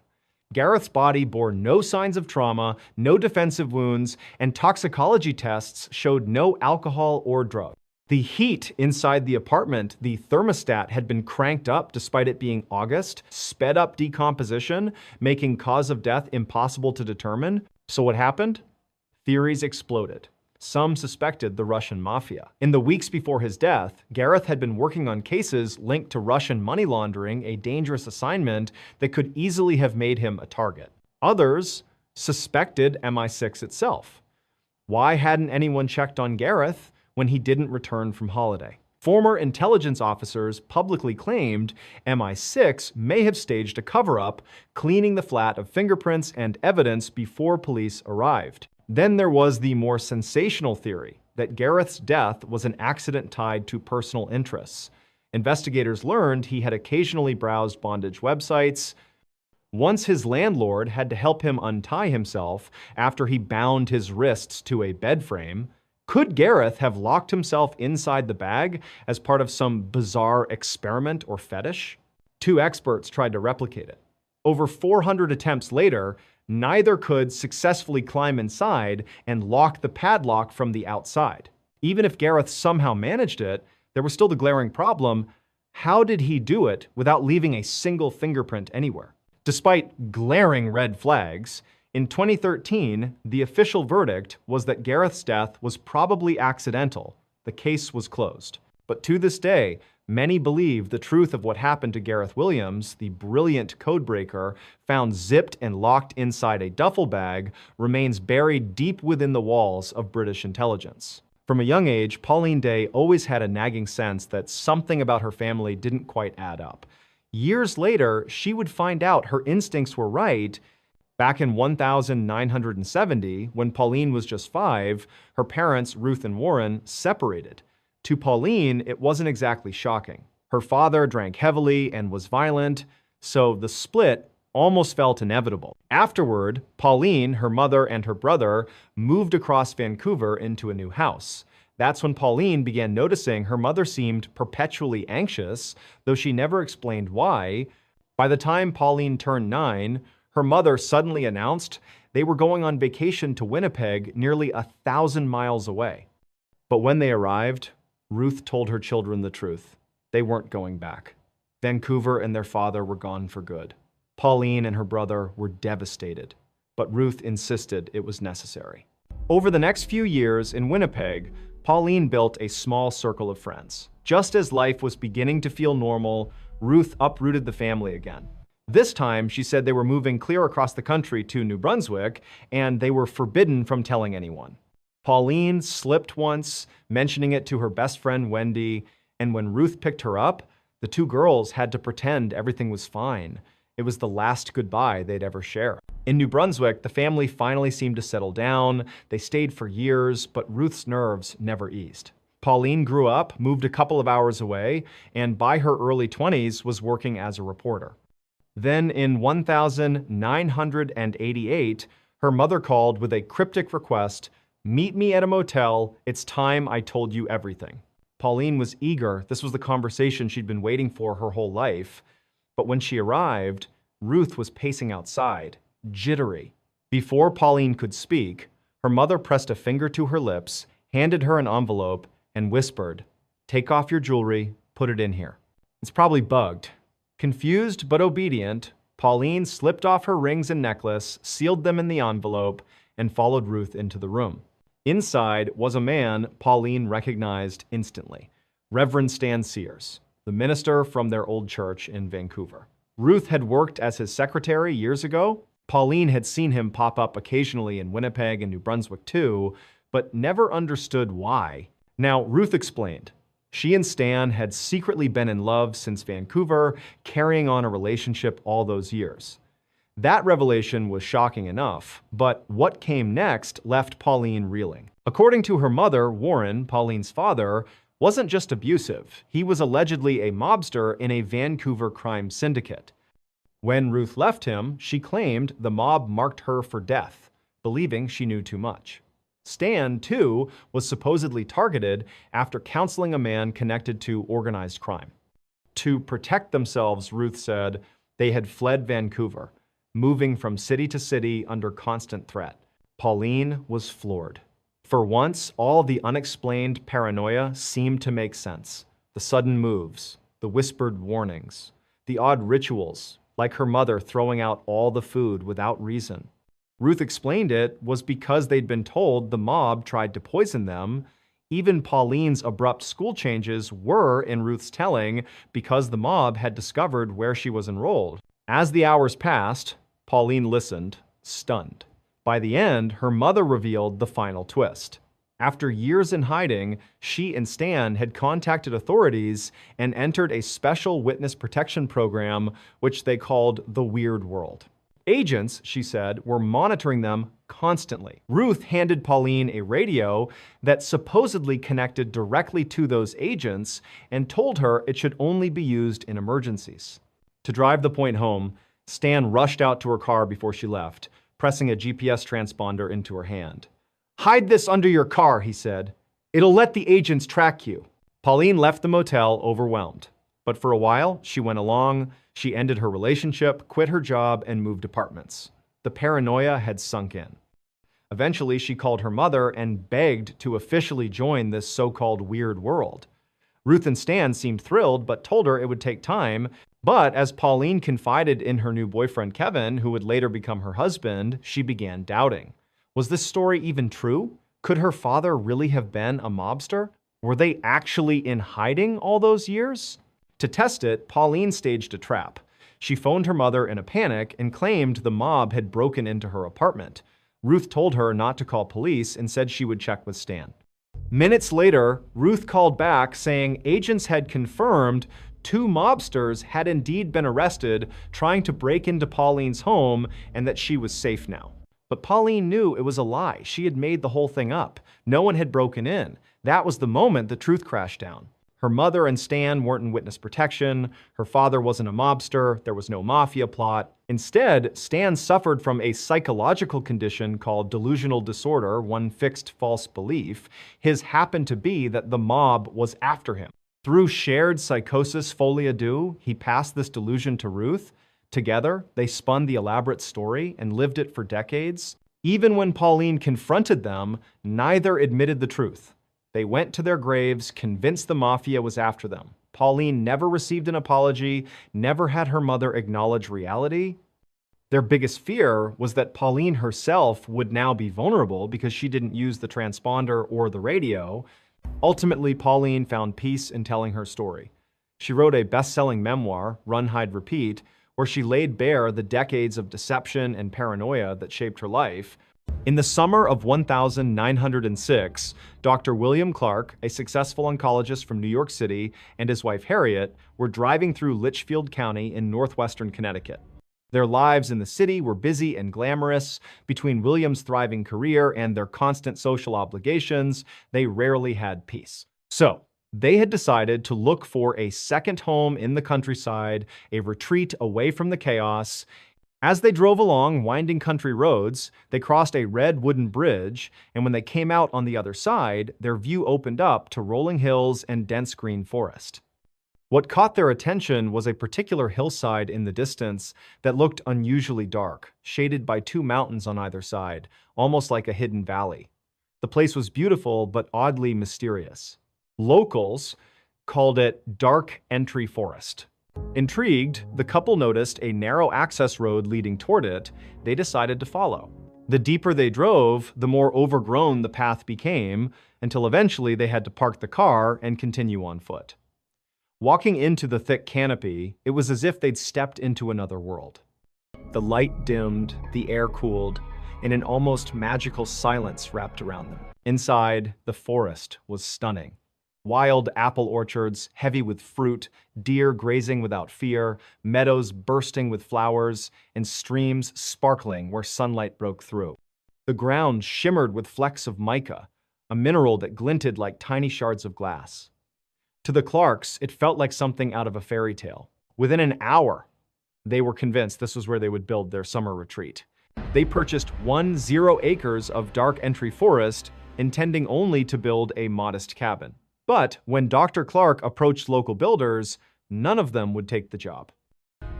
Gareth's body bore no signs of trauma, no defensive wounds, and toxicology tests showed no alcohol or drug. The heat inside the apartment, the thermostat, had been cranked up despite it being August, sped up decomposition, making cause of death impossible to determine. So what happened? Theories exploded. Some suspected the Russian mafia. In the weeks before his death, Gareth had been working on cases linked to Russian money laundering, a dangerous assignment that could easily have made him a target. Others suspected MI6 itself. Why hadn't anyone checked on Gareth when he didn't return from holiday? Former intelligence officers publicly claimed MI6 may have staged a cover-up, cleaning the flat of fingerprints and evidence before police arrived. Then there was the more sensational theory that Gareth's death was an accident tied to personal interests. Investigators learned he had occasionally browsed bondage websites. Once his landlord had to help him untie himself after he bound his wrists to a bed frame. Could Gareth have locked himself inside the bag as part of some bizarre experiment or fetish? Two experts tried to replicate it. Over 400 attempts later, neither could successfully climb inside and lock the padlock from the outside. Even if Gareth somehow managed it, there was still the glaring problem: how did he do it without leaving a single fingerprint anywhere? Despite glaring red flags, in 2013, the official verdict was that Gareth's death was probably accidental. The case was closed. But to this day, many believe the truth of what happened to Gareth Williams, the brilliant codebreaker found zipped and locked inside a duffel bag, remains buried deep within the walls of British intelligence. From a young age, Pauline Day always had a nagging sense that something about her family didn't quite add up. Years later, she would find out her instincts were right. Back in 1970, when Pauline was just 5, her parents, Ruth and Warren, separated. To Pauline, it wasn't exactly shocking. Her father drank heavily and was violent, so the split almost felt inevitable. Afterward, Pauline, her mother, and her brother moved across Vancouver into a new house. That's when Pauline began noticing her mother seemed perpetually anxious, though she never explained why. By the time Pauline turned 9, her mother suddenly announced they were going on vacation to Winnipeg, nearly 1,000 miles away. But when they arrived, Ruth told her children the truth. They weren't going back. Vancouver and their father were gone for good. Pauline and her brother were devastated, but Ruth insisted it was necessary. Over the next few years in Winnipeg, Pauline built a small circle of friends. Just as life was beginning to feel normal, Ruth uprooted the family again. This time, she said they were moving clear across the country to New Brunswick, and they were forbidden from telling anyone. Pauline slipped once, mentioning it to her best friend Wendy, and when Ruth picked her up, the two girls had to pretend everything was fine. It was the last goodbye they'd ever share. In New Brunswick, the family finally seemed to settle down. They stayed for years, but Ruth's nerves never eased. Pauline grew up, moved a couple of hours away, and by her early 20s was working as a reporter. Then in 1988, her mother called with a cryptic request: "Meet me at a motel. It's time I told you everything." Pauline was eager. This was the conversation she'd been waiting for her whole life. But when she arrived, Ruth was pacing outside, jittery. Before Pauline could speak, her mother pressed a finger to her lips, handed her an envelope, and whispered, "Take off your jewelry, put it in here." It's probably bugged. Confused but obedient, Pauline slipped off her rings and necklace, sealed them in the envelope, and followed Ruth into the room. Inside was a man Pauline recognized instantly: Reverend Stan Sears, the minister from their old church in Vancouver. Ruth had worked as his secretary years ago. Pauline had seen him pop up occasionally in Winnipeg and New Brunswick too, but never understood why. Now, Ruth explained. She and Stan had secretly been in love since Vancouver, carrying on a relationship all those years. That revelation was shocking enough, but what came next left Pauline reeling. According to her mother, Warren, Pauline's father, wasn't just abusive. He was allegedly a mobster in a Vancouver crime syndicate. When Ruth left him, she claimed the mob marked her for death, believing she knew too much. Stan, too, was supposedly targeted after counseling a man connected to organized crime. To protect themselves, Ruth said, they had fled Vancouver, moving from city to city under constant threat. Pauline was floored. For once, all the unexplained paranoia seemed to make sense. The sudden moves, the whispered warnings, the odd rituals, like her mother throwing out all the food without reason. Ruth explained it was because they'd been told the mob tried to poison them. Even Pauline's abrupt school changes were, in Ruth's telling, because the mob had discovered where she was enrolled. As the hours passed, Pauline listened, stunned. By the end, her mother revealed the final twist. After years in hiding, she and Stan had contacted authorities and entered a special witness protection program, which they called the Weird World. Agents, she said, were monitoring them constantly. Ruth handed Pauline a radio that supposedly connected directly to those agents and told her it should only be used in emergencies. To drive the point home, Stan rushed out to her car before she left, pressing a GPS transponder into her hand. "Hide this under your car," he said. "It'll let the agents track you." Pauline left the motel overwhelmed. But for a while, she went along. She ended her relationship, quit her job, and moved apartments. The paranoia had sunk in. Eventually, she called her mother and begged to officially join this so-called weird world. Ruth and Stan seemed thrilled, but told her it would take time. But as Pauline confided in her new boyfriend Kevin, who would later become her husband, she began doubting. Was this story even true? Could her father really have been a mobster? Were they actually in hiding all those years? To test it, Pauline staged a trap. She phoned her mother in a panic and claimed the mob had broken into her apartment. Ruth told her not to call police and said she would check with Stan. Minutes later, Ruth called back saying agents had confirmed 2 mobsters had indeed been arrested trying to break into Pauline's home and that she was safe now. But Pauline knew it was a lie. She had made the whole thing up. No one had broken in. That was the moment the truth crashed down. Her mother and Stan weren't in witness protection. Her father wasn't a mobster. There was no mafia plot. Instead, Stan suffered from a psychological condition called delusional disorder, one fixed false belief. His happened to be that the mob was after him. Through shared psychosis folie à deux, he passed this delusion to Ruth. Together, they spun the elaborate story and lived it for decades. Even when Pauline confronted them, neither admitted the truth. They went to their graves, convinced the mafia was after them. Pauline never received an apology, never had her mother acknowledge reality. Their biggest fear was that Pauline herself would now be vulnerable because she didn't use the transponder or the radio. Ultimately, Pauline found peace in telling her story. She wrote a best-selling memoir, Run, Hide, Repeat, where she laid bare the decades of deception and paranoia that shaped her life. In the summer of 1906, Dr. William Clark, a successful oncologist from New York City, and his wife Harriet were driving through Litchfield County in northwestern Connecticut. Their lives in the city were busy and glamorous. Between William's thriving career and their constant social obligations, they rarely had peace. So, they had decided to look for a second home in the countryside, a retreat away from the chaos. As they drove along winding country roads, they crossed a red wooden bridge, and when they came out on the other side, their view opened up to rolling hills and dense green forest. What caught their attention was a particular hillside in the distance that looked unusually dark, shaded by 2 mountains on either side, almost like a hidden valley. The place was beautiful but oddly mysterious. Locals called it Dark Entry Forest. Intrigued, the couple noticed a narrow access road leading toward it. They decided to follow. The deeper they drove, the more overgrown the path became, until eventually they had to park the car and continue on foot. Walking into the thick canopy, it was as if they'd stepped into another world. The light dimmed, the air cooled, and an almost magical silence wrapped around them. Inside, the forest was stunning. Wild apple orchards, heavy with fruit, deer grazing without fear, meadows bursting with flowers, and streams sparkling where sunlight broke through. The ground shimmered with flecks of mica, a mineral that glinted like tiny shards of glass. To the Clarks, it felt like something out of a fairy tale. Within an hour, they were convinced this was where they would build their summer retreat. They purchased 10 acres of dark entry forest, intending only to build a modest cabin. But when Dr. Clark approached local builders, none of them would take the job.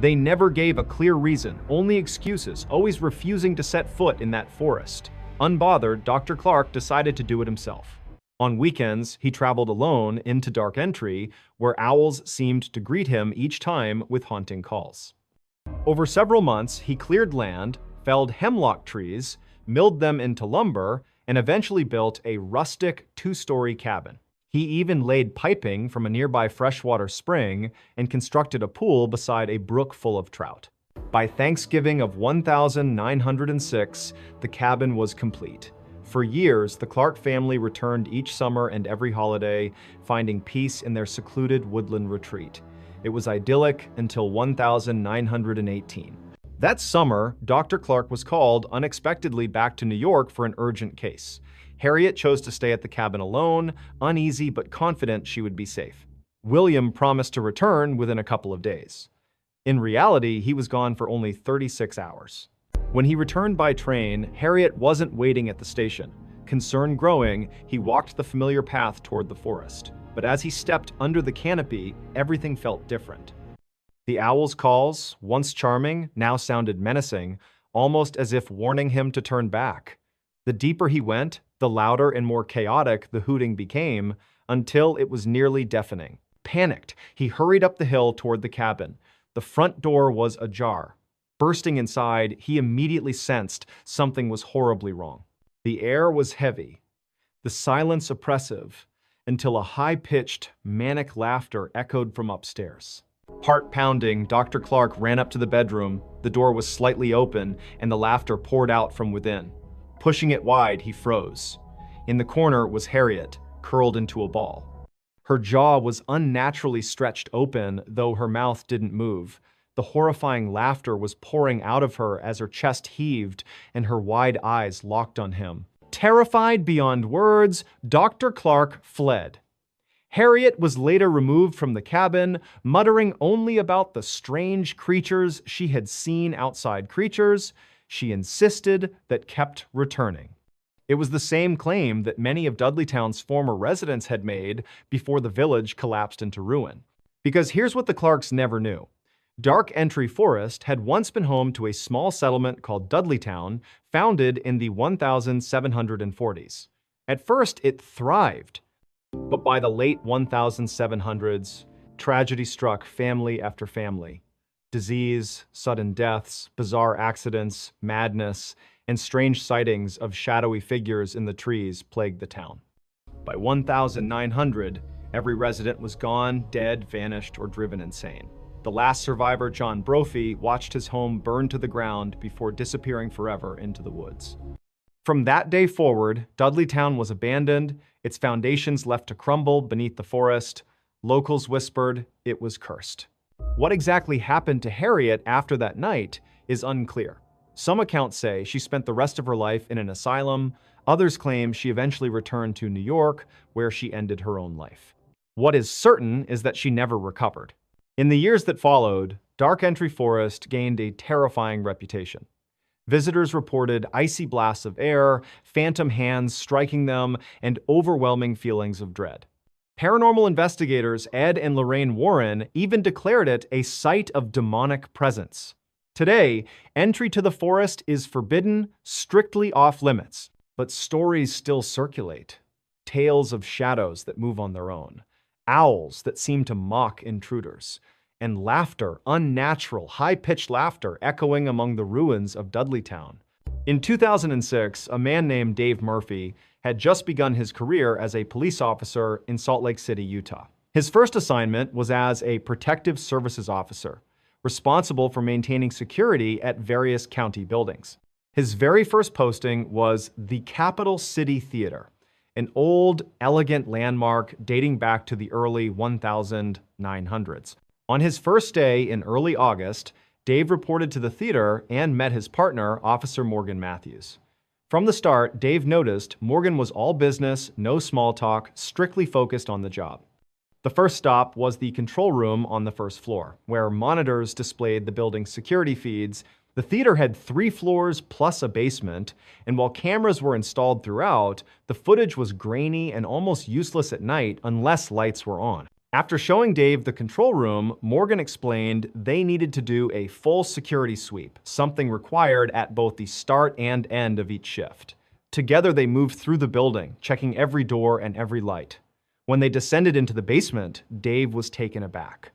They never gave a clear reason, only excuses, always refusing to set foot in that forest. Unbothered, Dr. Clark decided to do it himself. On weekends, he traveled alone into Dark Entry, where owls seemed to greet him each time with haunting calls. Over several months, he cleared land, felled hemlock trees, milled them into lumber, and eventually built a rustic 2-story cabin. He even laid piping from a nearby freshwater spring and constructed a pool beside a brook full of trout. By Thanksgiving of 1906, the cabin was complete. For years, the Clark family returned each summer and every holiday, finding peace in their secluded woodland retreat. It was idyllic until 1918. That summer, Dr. Clark was called unexpectedly back to New York for an urgent case. Harriet chose to stay at the cabin alone, uneasy but confident she would be safe. William promised to return within a couple of days. In reality, he was gone for only 36 hours. When he returned by train, Harriet wasn't waiting at the station. Concern growing, he walked the familiar path toward the forest. But as he stepped under the canopy, everything felt different. The owl's calls, once charming, now sounded menacing, almost as if warning him to turn back. The deeper he went, the louder and more chaotic the hooting became, until it was nearly deafening. Panicked, he hurried up the hill toward the cabin. The front door was ajar. Bursting inside, he immediately sensed something was horribly wrong. The air was heavy, the silence oppressive, until a high-pitched, manic laughter echoed from upstairs. Heart pounding, Dr. Clark ran up to the bedroom. The door was slightly open, and the laughter poured out from within. Pushing it wide, he froze. In the corner was Harriet, curled into a ball. Her jaw was unnaturally stretched open, though her mouth didn't move. The horrifying laughter was pouring out of her as her chest heaved and her wide eyes locked on him. Terrified beyond words, Dr. Clark fled. Harriet was later removed from the cabin, muttering only about the strange creatures she had seen outside creatures she insisted that kept returning. It was the same claim that many of Dudleytown's former residents had made before the village collapsed into ruin. Because here's what the Clarks never knew. Dark Entry Forest had once been home to a small settlement called Dudleytown, founded in the 1740s. At first, it thrived. But by the late 1700s, tragedy struck family after family. Disease, sudden deaths, bizarre accidents, madness, and strange sightings of shadowy figures in the trees plagued the town. By 1900, every resident was gone, dead, vanished, or driven insane. The last survivor, John Brophy, watched his home burn to the ground before disappearing forever into the woods. From that day forward, Dudleytown was abandoned, its foundations left to crumble beneath the forest. Locals whispered it was cursed. What exactly happened to Harriet after that night is unclear. Some accounts say she spent the rest of her life in an asylum. Others claim she eventually returned to New York, where she ended her own life. What is certain is that she never recovered. In the years that followed, Dark Entry Forest gained a terrifying reputation. Visitors reported icy blasts of air, phantom hands striking them, and overwhelming feelings of dread. Paranormal investigators Ed and Lorraine Warren even declared it a site of demonic presence. Today, entry to the forest is forbidden, strictly off-limits, but stories still circulate. Tales of shadows that move on their own, owls that seem to mock intruders, and laughter, unnatural, high-pitched laughter echoing among the ruins of Dudleytown. In 2006, a man named Dave Murphy had just begun his career as a police officer in Salt Lake City, Utah. His first assignment was as a protective services officer, responsible for maintaining security at various county buildings. His very first posting was the Capitol City Theater, an old, elegant landmark dating back to the early 1900s. On his first day in early August, Dave reported to the theater and met his partner, Officer Morgan Matthews. From the start, Dave noticed Morgan was all business, no small talk, strictly focused on the job. The first stop was the control room on the first floor, where monitors displayed the building's security feeds. The theater had 3 floors plus a basement, and while cameras were installed throughout, the footage was grainy and almost useless at night unless lights were on. After showing Dave the control room, Morgan explained they needed to do a full security sweep, something required at both the start and end of each shift. Together they moved through the building, checking every door and every light. When they descended into the basement, Dave was taken aback.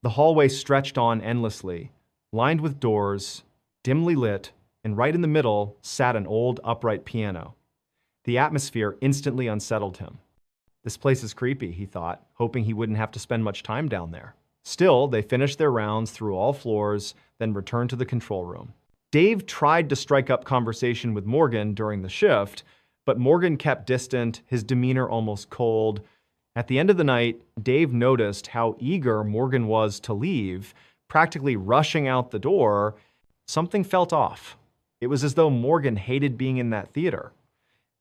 The hallway stretched on endlessly, lined with doors, dimly lit, and right in the middle sat an old upright piano. The atmosphere instantly unsettled him. This place is creepy, he thought, hoping he wouldn't have to spend much time down there. Still, they finished their rounds through all floors, then returned to the control room. Dave tried to strike up conversation with Morgan during the shift, but Morgan kept distant, his demeanor almost cold. At the end of the night, Dave noticed how eager Morgan was to leave, practically rushing out the door. Something felt off. It was as though Morgan hated being in that theater.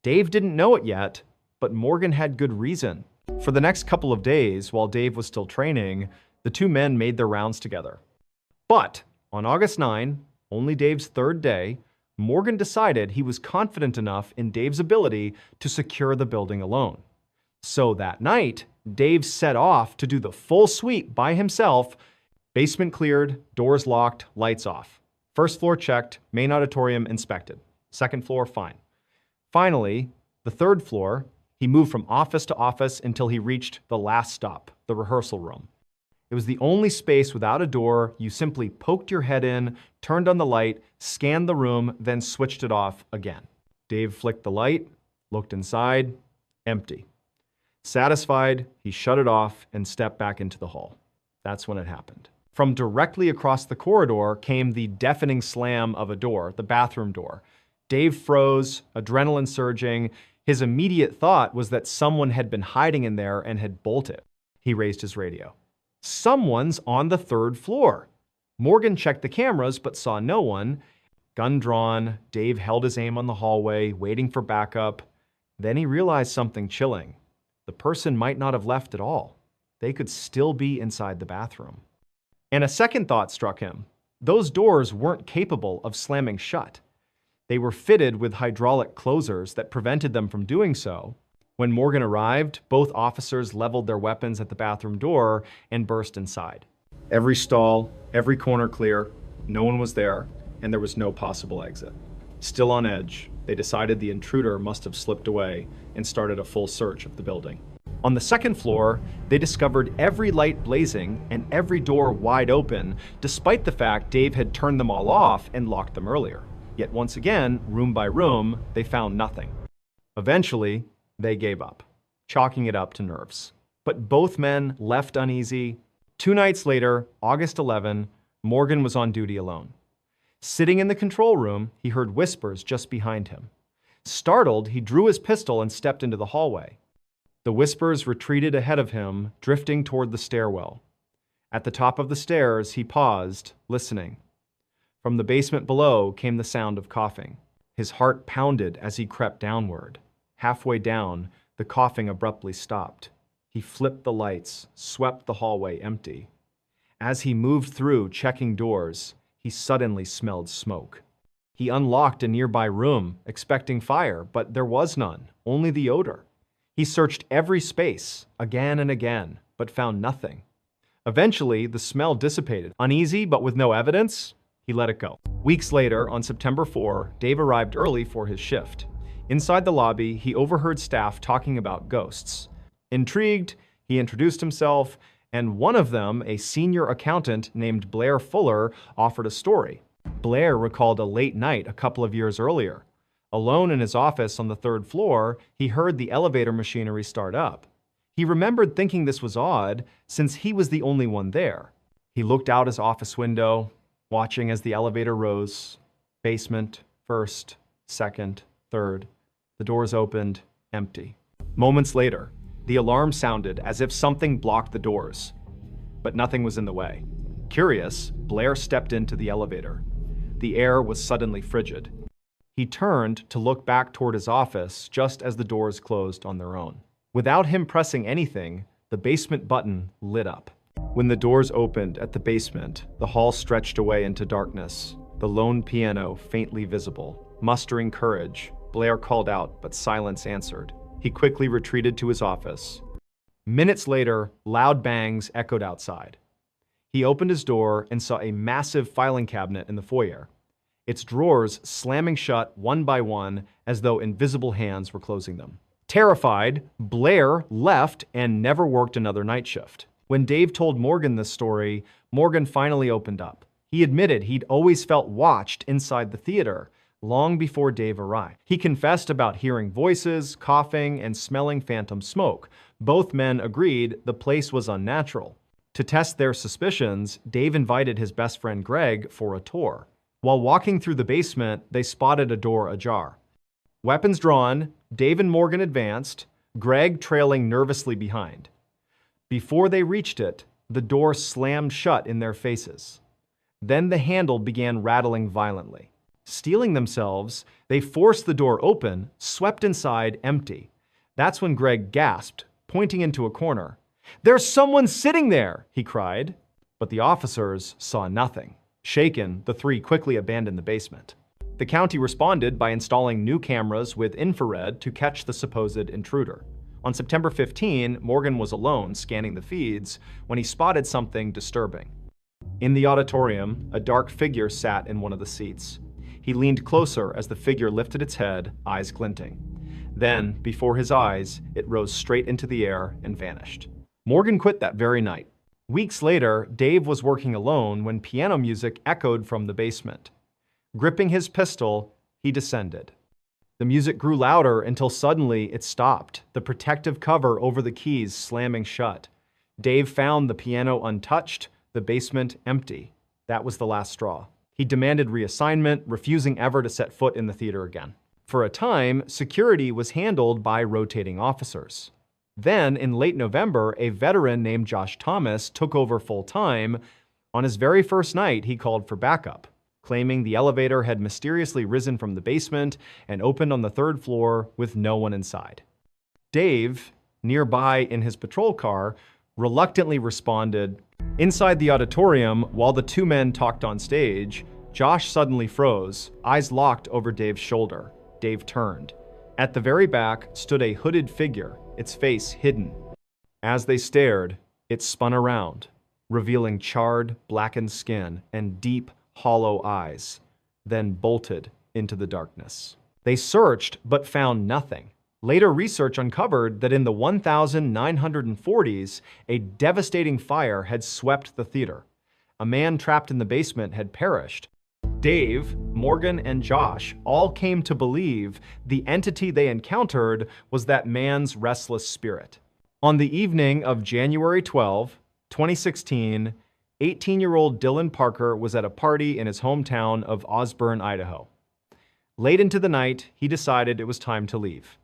Dave didn't know it yet, but Morgan had good reason. For the next couple of days, while Dave was still training, the two men made their rounds together. But on August 9, only Dave's third day, Morgan decided he was confident enough in Dave's ability to secure the building alone. So that night, Dave set off to do the full sweep by himself. Basement cleared, doors locked, lights off. First floor checked, main auditorium inspected. Second floor, fine. Finally, the third floor, he moved from office to office until he reached the last stop, the rehearsal room. It was the only space without a door. You simply poked your head in, turned on the light, scanned the room, then switched it off again. Dave flicked the light, looked inside, empty. Satisfied, he shut it off and stepped back into the hall. That's when it happened. From directly across the corridor came the deafening slam of a door, the bathroom door. Dave froze, adrenaline surging. His immediate thought was that someone had been hiding in there and had bolted. He raised his radio. Someone's on the third floor. Morgan checked the cameras but saw no one. Gun drawn, Dave held his aim on the hallway, waiting for backup. Then he realized something chilling. The person might not have left at all. They could still be inside the bathroom. And a second thought struck him. Those doors weren't capable of slamming shut. They were fitted with hydraulic closers that prevented them from doing so. When Morgan arrived, both officers leveled their weapons at the bathroom door and burst inside. Every stall, every corner clear, no one was there, and there was no possible exit. Still on edge, they decided the intruder must have slipped away and started a full search of the building. On the second floor, they discovered every light blazing and every door wide open, despite the fact Dave had turned them all off and locked them earlier. Yet once again, room by room, they found nothing. Eventually, they gave up, chalking it up to nerves. But both men left uneasy. 2 nights later, August 11, Morgan was on duty alone. Sitting in the control room, he heard whispers just behind him. Startled, he drew his pistol and stepped into the hallway. The whispers retreated ahead of him, drifting toward the stairwell. At the top of the stairs, he paused, listening. From the basement below came the sound of coughing. His heart pounded as he crept downward. Halfway down, the coughing abruptly stopped. He flipped the lights, swept the hallway empty. As he moved through, checking doors, he suddenly smelled smoke. He unlocked a nearby room, expecting fire, but there was none, only the odor. He searched every space, again and again, but found nothing. Eventually, the smell dissipated. Uneasy, but with no evidence, he let it go. Weeks later, on September 4, Dave arrived early for his shift. Inside the lobby, he overheard staff talking about ghosts. Intrigued, he introduced himself, and one of them, a senior accountant named Blair Fuller, offered a story. Blair recalled a late night a couple of years earlier. Alone in his office on the 3rd floor, he heard the elevator machinery start up. He remembered thinking this was odd, since he was the only one there. He looked out his office window, watching as the elevator rose. Basement, 1st, 2nd, 3rd. The doors opened, empty. Moments later, the alarm sounded as if something blocked the doors, but nothing was in the way. Curious, Blair stepped into the elevator. The air was suddenly frigid. He turned to look back toward his office just as the doors closed on their own. Without him pressing anything, the basement button lit up. When the doors opened at the basement, the hall stretched away into darkness, the lone piano faintly visible. Mustering courage, Blair called out, but silence answered. He quickly retreated to his office. Minutes later, loud bangs echoed outside. He opened his door and saw a massive filing cabinet in the foyer, its drawers slamming shut one by one as though invisible hands were closing them. Terrified, Blair left and never worked another night shift. When Dave told Morgan this story, Morgan finally opened up. He admitted he'd always felt watched inside the theater, long before Dave arrived. He confessed about hearing voices, coughing, and smelling phantom smoke. Both men agreed the place was unnatural. To test their suspicions, Dave invited his best friend Greg for a tour. While walking through the basement, they spotted a door ajar. Weapons drawn, Dave and Morgan advanced, Greg trailing nervously behind. Before they reached it, the door slammed shut in their faces. Then the handle began rattling violently. Steeling themselves, they forced the door open, swept inside empty. That's when Greg gasped, pointing into a corner. "There's someone sitting there!" he cried. But the officers saw nothing. Shaken, the three quickly abandoned the basement. The county responded by installing new cameras with infrared to catch the supposed intruder. On September 15, Morgan was alone scanning the feeds when he spotted something disturbing. In the auditorium, a dark figure sat in one of the seats. He leaned closer as the figure lifted its head, eyes glinting. Then, before his eyes, it rose straight into the air and vanished. Morgan quit that very night. Weeks later, Dave was working alone when piano music echoed from the basement. Gripping his pistol, he descended. The music grew louder until suddenly it stopped, the protective cover over the keys slamming shut. Dave found the piano untouched, the basement empty. That was the last straw. He demanded reassignment, refusing ever to set foot in the theater again. For a time, security was handled by rotating officers. Then, in late November, a veteran named Josh Thomas took over full-time. On his very first night, he called for backup, claiming the elevator had mysteriously risen from the basement and opened on the third floor with no one inside. Dave, nearby in his patrol car, reluctantly responded. Inside the auditorium, while the two men talked on stage, Josh suddenly froze, eyes locked over Dave's shoulder. Dave turned. At the very back stood a hooded figure, its face hidden. As they stared, it spun around, revealing charred, blackened skin and deep, hollow eyes, then bolted into the darkness. They searched but found nothing. Later research uncovered that in the 1940s, a devastating fire had swept the theater. A man trapped in the basement had perished. Dave, Morgan, and Josh all came to believe the entity they encountered was that man's restless spirit. On the evening of January 12, 2016, 18-year-old Dylan Parker was at a party in his hometown of Osburn, Idaho. Late into the night, he decided it was time to leave.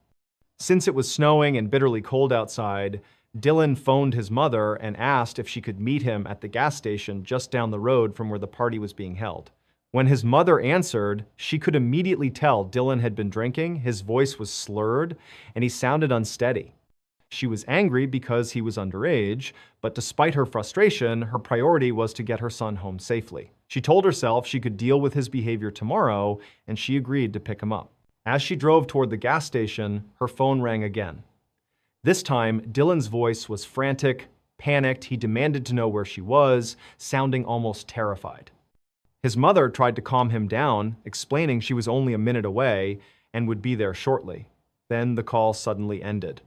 Since it was snowing and bitterly cold outside, Dylan phoned his mother and asked if she could meet him at the gas station just down the road from where the party was being held. When his mother answered, she could immediately tell Dylan had been drinking, his voice was slurred, and he sounded unsteady. She was angry because he was underage, but despite her frustration, her priority was to get her son home safely. She told herself she could deal with his behavior tomorrow, and she agreed to pick him up. As she drove toward the gas station, her phone rang again. This time, Dylan's voice was frantic, panicked. He demanded to know where she was, sounding almost terrified. His mother tried to calm him down, explaining she was only a minute away and would be there shortly. Then the call suddenly ended.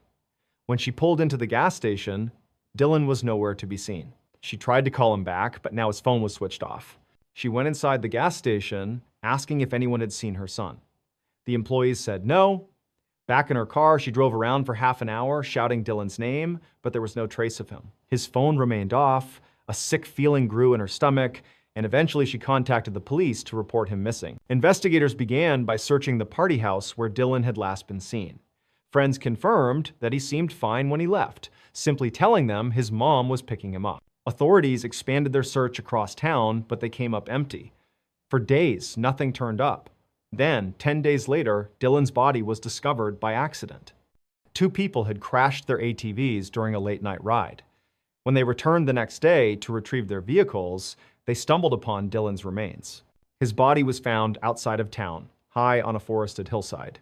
When she pulled into the gas station, Dylan was nowhere to be seen. She tried to call him back, but now his phone was switched off. She went inside the gas station, asking if anyone had seen her son. The employees said no. Back in her car, she drove around for half an hour, shouting Dylan's name, but there was no trace of him. His phone remained off, a sick feeling grew in her stomach, and eventually she contacted the police to report him missing. Investigators began by searching the party house where Dylan had last been seen. Friends confirmed that he seemed fine when he left, simply telling them his mom was picking him up. Authorities expanded their search across town, but they came up empty. For days, nothing turned up. Then, 10 days later, Dylan's body was discovered by accident. Two people had crashed their ATVs during a late-night ride. When they returned the next day to retrieve their vehicles, they stumbled upon Dylan's remains. His body was found outside of town, high on a forested hillside.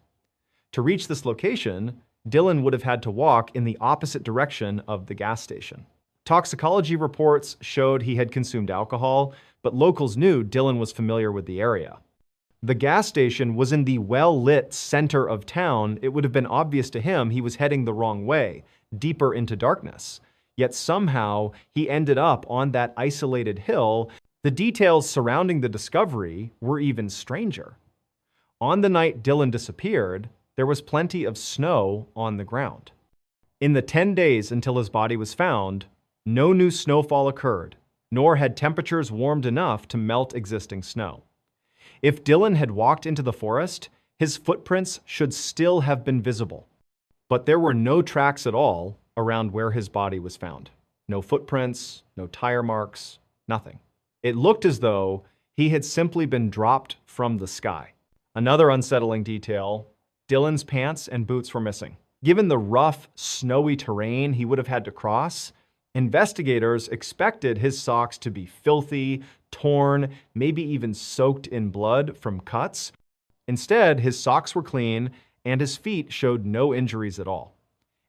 To reach this location, Dylan would have had to walk in the opposite direction of the gas station. Toxicology reports showed he had consumed alcohol, but locals knew Dylan was familiar with the area. The gas station was in the well-lit center of town. It would have been obvious to him he was heading the wrong way, deeper into darkness. Yet somehow, he ended up on that isolated hill. The details surrounding the discovery were even stranger. On the night Dylan disappeared, there was plenty of snow on the ground. In the 10 days until his body was found, No new snowfall occurred, nor had temperatures warmed enough to melt existing snow. If Dylan had walked into the forest, his footprints should still have been visible. But there were no tracks at all around where his body was found. No footprints, no tire marks, nothing. It looked as though he had simply been dropped from the sky. Another unsettling detail, Dylan's pants and boots were missing. Given the rough, snowy terrain he would have had to cross, investigators expected his socks to be filthy, torn, maybe even soaked in blood from cuts. Instead, his socks were clean and his feet showed no injuries at all.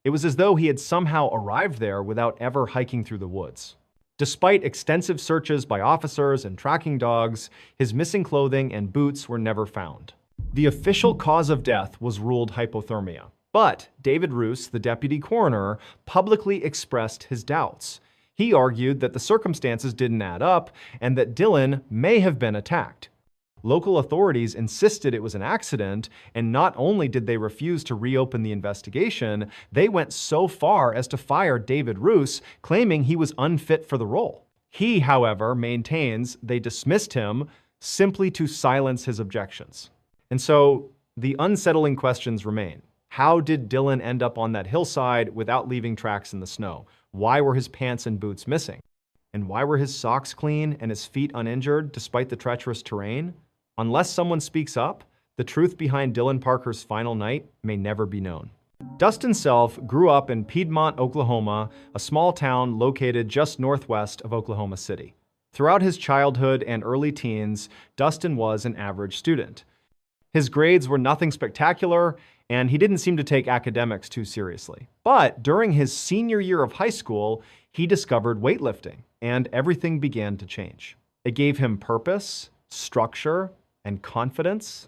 It was as though he had somehow arrived there without ever hiking through the woods. Despite extensive searches by officers and tracking dogs, his missing clothing and boots were never found. The official cause of death was ruled hypothermia. But David Roos, the deputy coroner, publicly expressed his doubts. He argued that the circumstances didn't add up and that Dylan may have been attacked. Local authorities insisted it was an accident, and not only did they refuse to reopen the investigation, they went so far as to fire David Roos, claiming he was unfit for the role. He, however, maintains they dismissed him simply to silence his objections. And so the unsettling questions remain. How did Dylan end up on that hillside without leaving tracks in the snow? Why were his pants and boots missing? And why were his socks clean and his feet uninjured despite the treacherous terrain? Unless someone speaks up, the truth behind Dylan Parker's final night may never be known. Dustin Self grew up in Piedmont, Oklahoma, a small town located just northwest of Oklahoma City. Throughout his childhood and early teens, Dustin was an average student. His grades were nothing spectacular, and he didn't seem to take academics too seriously. But during his senior year of high school, he discovered weightlifting, and everything began to change. It gave him purpose, structure, and confidence.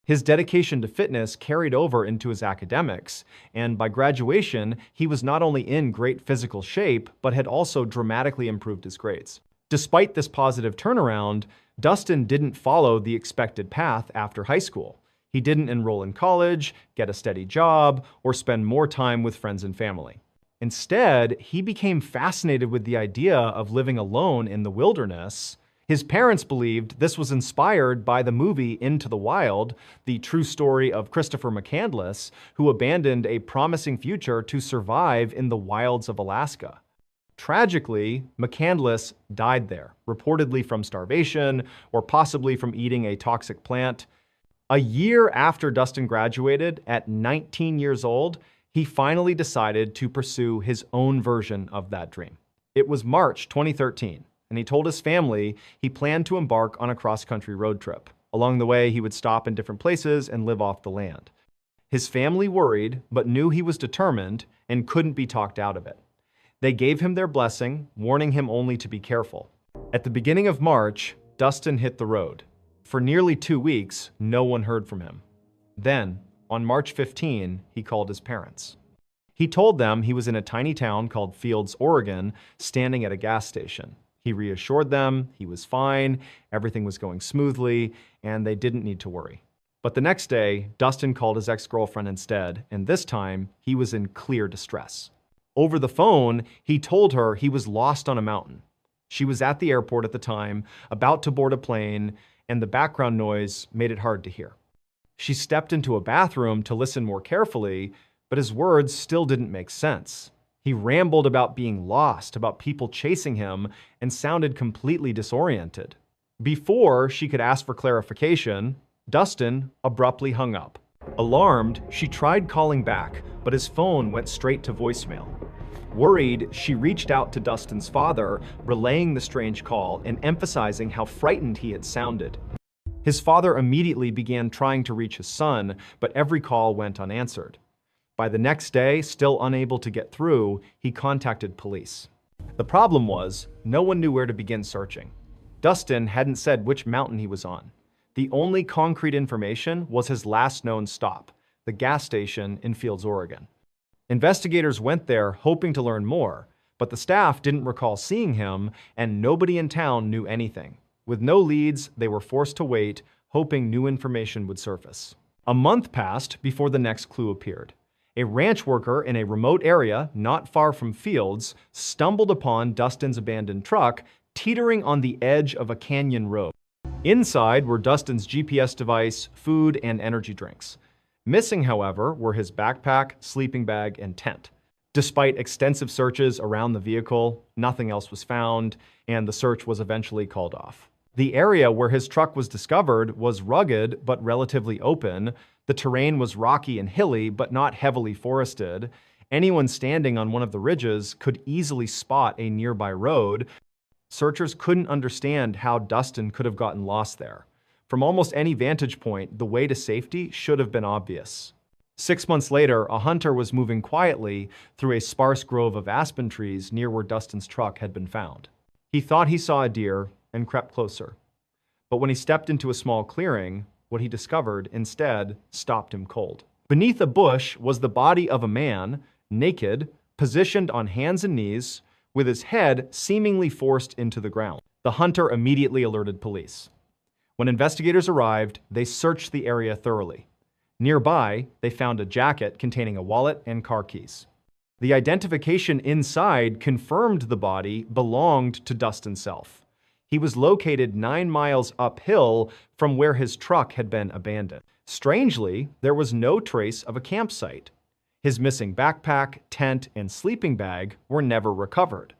His dedication to fitness carried over into his academics, and by graduation, he was not only in great physical shape, but had also dramatically improved his grades. Despite this positive turnaround, Dustin didn't follow the expected path after high school. He didn't enroll in college, get a steady job, or spend more time with friends and family. Instead, he became fascinated with the idea of living alone in the wilderness. His parents believed this was inspired by the movie Into the Wild, the true story of Christopher McCandless, who abandoned a promising future to survive in the wilds of Alaska. Tragically, McCandless died there, reportedly from starvation or possibly from eating a toxic plant. A year after Dustin graduated, at 19 years old, he finally decided to pursue his own version of that dream. It was March 2013. And he told his family he planned to embark on a cross-country road trip. Along the way, he would stop in different places and live off the land. His family worried, but knew he was determined and couldn't be talked out of it. They gave him their blessing, warning him only to be careful. At the beginning of March, Dustin hit the road. For nearly 2 weeks, no one heard from him. Then, on March 15, he called his parents. He told them he was in a tiny town called Fields, Oregon, standing at a gas station. He reassured them he was fine, everything was going smoothly, and they didn't need to worry. But the next day, Dustin called his ex-girlfriend instead, and this time, he was in clear distress. Over the phone, he told her he was lost on a mountain. She was at the airport at the time, about to board a plane, and the background noise made it hard to hear. She stepped into a bathroom to listen more carefully, but his words still didn't make sense. He rambled about being lost, about people chasing him, and sounded completely disoriented. Before she could ask for clarification, Dustin abruptly hung up. Alarmed, she tried calling back, but his phone went straight to voicemail. Worried, she reached out to Dustin's father, relaying the strange call and emphasizing how frightened he had sounded. His father immediately began trying to reach his son, but every call went unanswered. By the next day, still unable to get through, he contacted police. The problem was, no one knew where to begin searching. Dustin hadn't said which mountain he was on. The only concrete information was his last known stop, the gas station in Fields, Oregon. Investigators went there hoping to learn more, but the staff didn't recall seeing him, and nobody in town knew anything. With no leads, they were forced to wait, hoping new information would surface. A month passed before the next clue appeared. A ranch worker in a remote area, not far from fields, stumbled upon Dustin's abandoned truck, teetering on the edge of a canyon road. Inside were Dustin's GPS device, food, and energy drinks. Missing, however, were his backpack, sleeping bag, and tent. Despite extensive searches around the vehicle, nothing else was found, and the search was eventually called off. The area where his truck was discovered was rugged but relatively open. The terrain was rocky and hilly but not heavily forested. Anyone standing on one of the ridges could easily spot a nearby road. Searchers couldn't understand how Dustin could have gotten lost there. From almost any vantage point, the way to safety should have been obvious. 6 months later, a hunter was moving quietly through a sparse grove of aspen trees near where Dustin's truck had been found. He thought he saw a deer and crept closer. But when he stepped into a small clearing, what he discovered instead stopped him cold. Beneath a bush was the body of a man, naked, positioned on hands and knees, with his head seemingly forced into the ground. The hunter immediately alerted police. When investigators arrived, they searched the area thoroughly. Nearby, they found a jacket containing a wallet and car keys. The identification inside confirmed the body belonged to Dustin Self. He was located 9 miles uphill from where his truck had been abandoned. Strangely, there was no trace of a campsite. His missing backpack, tent, and sleeping bag were never recovered.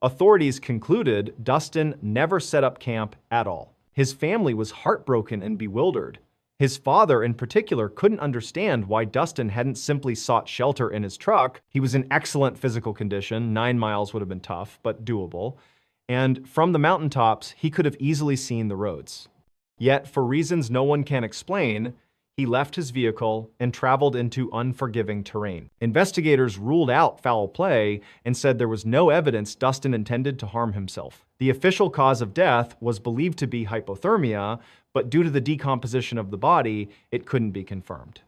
Authorities concluded Dustin never set up camp at all. His family was heartbroken and bewildered. His father, in particular, couldn't understand why Dustin hadn't simply sought shelter in his truck. He was in excellent physical condition. 9 miles would have been tough, but doable. And from the mountaintops, he could have easily seen the roads. Yet, for reasons no one can explain, he left his vehicle and traveled into unforgiving terrain. Investigators ruled out foul play and said there was no evidence Dustin intended to harm himself. The official cause of death was believed to be hypothermia, but due to the decomposition of the body, it couldn't be confirmed.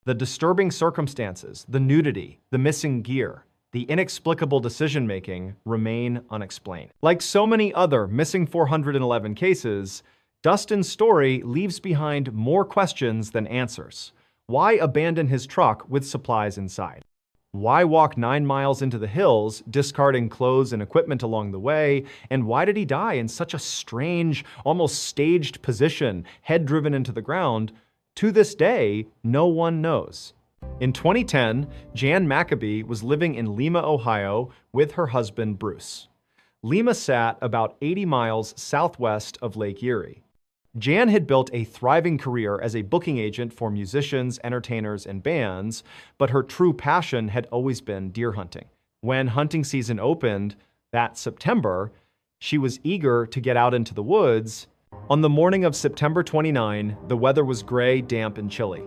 The disturbing circumstances, the nudity, the missing gear, the inexplicable decision-making remain unexplained. Like so many other missing 411 cases, Dustin's story leaves behind more questions than answers. Why abandon his truck with supplies inside? Why walk 9 miles into the hills, discarding clothes and equipment along the way? And why did he die in such a strange, almost staged position, head driven into the ground? To this day, no one knows. In 2010, Jan Maccabee was living in Lima, Ohio, with her husband, Bruce. Lima sat about 80 miles southwest of Lake Erie. Jan had built a thriving career as a booking agent for musicians, entertainers, and bands, but her true passion had always been deer hunting. When hunting season opened that September, she was eager to get out into the woods. On the morning of September 29, the weather was gray, damp, and chilly.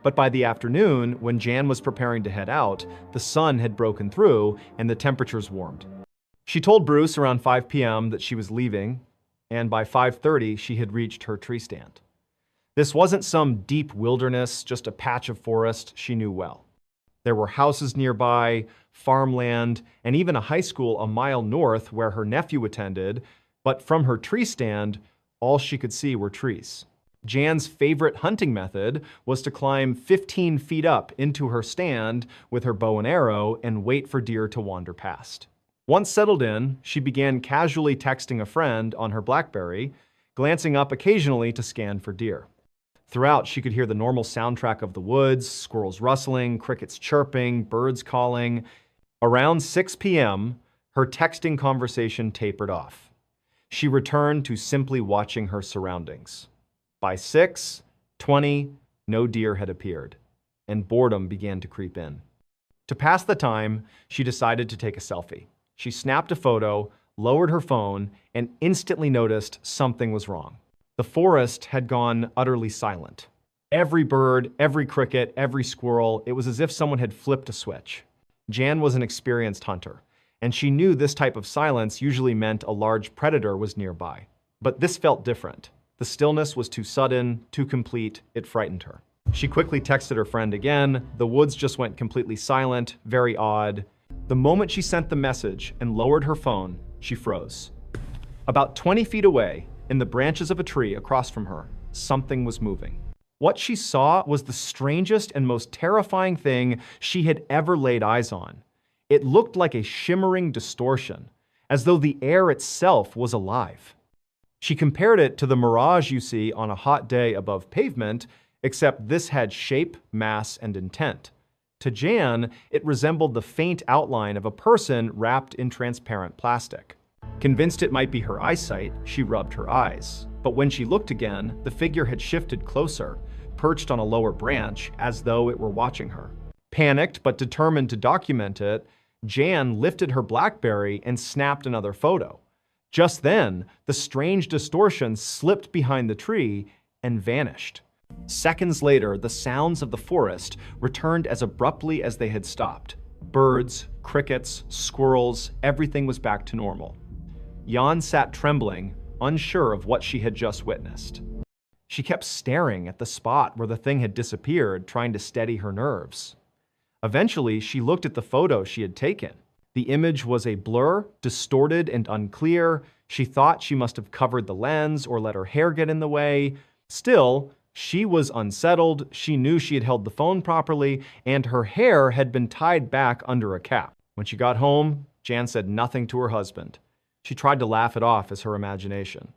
But by the afternoon, when Jan was preparing to head out, the sun had broken through and the temperatures warmed. She told Bruce around 5 p.m. that she was leaving, and by 5:30, she had reached her tree stand. This wasn't some deep wilderness, just a patch of forest she knew well. There were houses nearby, farmland, and even a high school a mile north where her nephew attended, but from her tree stand, all she could see were trees. Jan's favorite hunting method was to climb 15 feet up into her stand with her bow and arrow and wait for deer to wander past. Once settled in, she began casually texting a friend on her BlackBerry, glancing up occasionally to scan for deer. Throughout, she could hear the normal soundtrack of the woods, squirrels rustling, crickets chirping, birds calling. Around 6 p.m., her texting conversation tapered off. She returned to simply watching her surroundings. By 6:20, no deer had appeared, and boredom began to creep in. To pass the time, she decided to take a selfie. She snapped a photo, lowered her phone, and instantly noticed something was wrong. The forest had gone utterly silent. Every bird, every cricket, every squirrel, it was as if someone had flipped a switch. Jan was an experienced hunter, and she knew this type of silence usually meant a large predator was nearby. But this felt different. The stillness was too sudden, too complete, it frightened her. She quickly texted her friend again. The woods just went completely silent, very odd. The moment she sent the message and lowered her phone, she froze. About 20 feet away, in the branches of a tree across from her, something was moving. What she saw was the strangest and most terrifying thing she had ever laid eyes on. It looked like a shimmering distortion, as though the air itself was alive. She compared it to the mirage you see on a hot day above pavement, except this had shape, mass, and intent. To Jan, it resembled the faint outline of a person wrapped in transparent plastic. Convinced it might be her eyesight, she rubbed her eyes. But when she looked again, the figure had shifted closer, perched on a lower branch, as though it were watching her. Panicked but determined to document it, Jan lifted her BlackBerry and snapped another photo. Just then, the strange distortion slipped behind the tree and vanished. Seconds later, the sounds of the forest returned as abruptly as they had stopped. Birds, crickets, squirrels, everything was back to normal. Jan sat trembling, unsure of what she had just witnessed. She kept staring at the spot where the thing had disappeared, trying to steady her nerves. Eventually, she looked at the photo she had taken. The image was a blur, distorted and unclear. She thought she must have covered the lens or let her hair get in the way. Still, she was unsettled. She knew she had held the phone properly, and her hair had been tied back under a cap. When she got home, Jan said nothing to her husband. She tried to laugh it off as her imagination.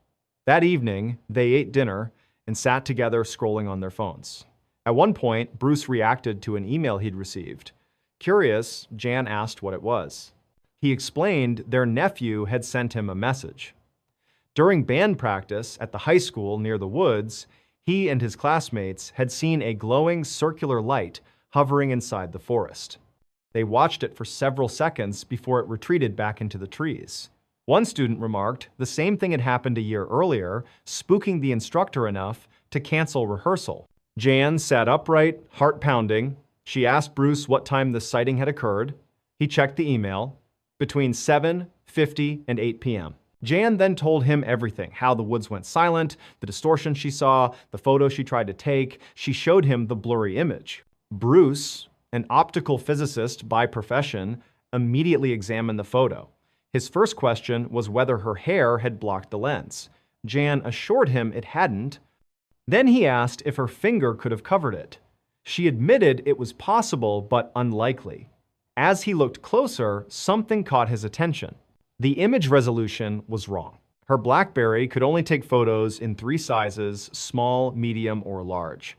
That evening, they ate dinner and sat together scrolling on their phones. At one point, Bruce reacted to an email he'd received. Curious, Jan asked what it was. He explained their nephew had sent him a message. During band practice at the high school near the woods, he and his classmates had seen a glowing circular light hovering inside the forest. They watched it for several seconds before it retreated back into the trees. One student remarked the same thing had happened a year earlier, spooking the instructor enough to cancel rehearsal. Jan sat upright, heart pounding. She asked Bruce what time the sighting had occurred. He checked the email. Between 7:50 and 8 p.m. Jan then told him everything, how the woods went silent, the distortion she saw, the photo she tried to take. She showed him the blurry image. Bruce, an optical physicist by profession, immediately examined the photo. His first question was whether her hair had blocked the lens. Jan assured him it hadn't. Then he asked if her finger could have covered it. She admitted it was possible, but unlikely. As he looked closer, something caught his attention. The image resolution was wrong. Her BlackBerry could only take photos in 3 sizes, small, medium, or large.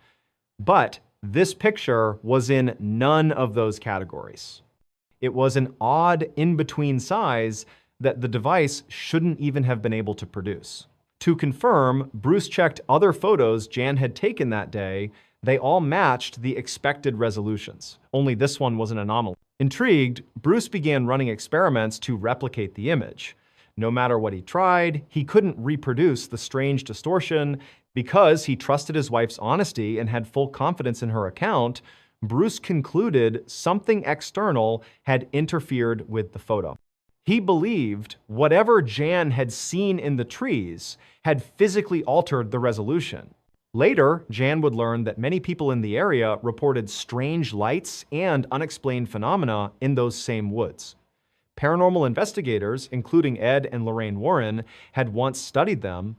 But this picture was in none of those categories. It was an odd in-between size that the device shouldn't even have been able to produce. To confirm, Bruce checked other photos Jan had taken that day. They all matched the expected resolutions. Only this one was an anomaly. Intrigued, Bruce began running experiments to replicate the image. No matter what he tried, he couldn't reproduce the strange distortion. Because he trusted his wife's honesty and had full confidence in her account, Bruce concluded something external had interfered with the photo. He believed whatever Jan had seen in the trees had physically altered the resolution. Later, Jan would learn that many people in the area reported strange lights and unexplained phenomena in those same woods. Paranormal investigators, including Ed and Lorraine Warren, had once studied them.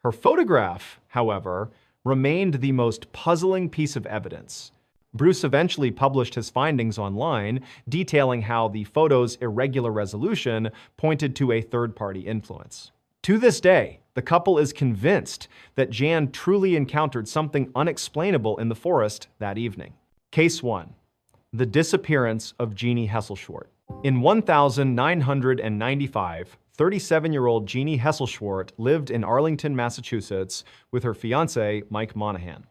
Her photograph, however, remained the most puzzling piece of evidence. Bruce eventually published his findings online, detailing how the photo's irregular resolution pointed to a third-party influence. To this day, the couple is convinced that Jan truly encountered something unexplainable in the forest that evening. Case 1. The disappearance of Jeannie Hesselschwart. In 1995, 37-year-old Jeannie Hesselschwart lived in Arlington, Massachusetts with her fiancé, Mike Monahan.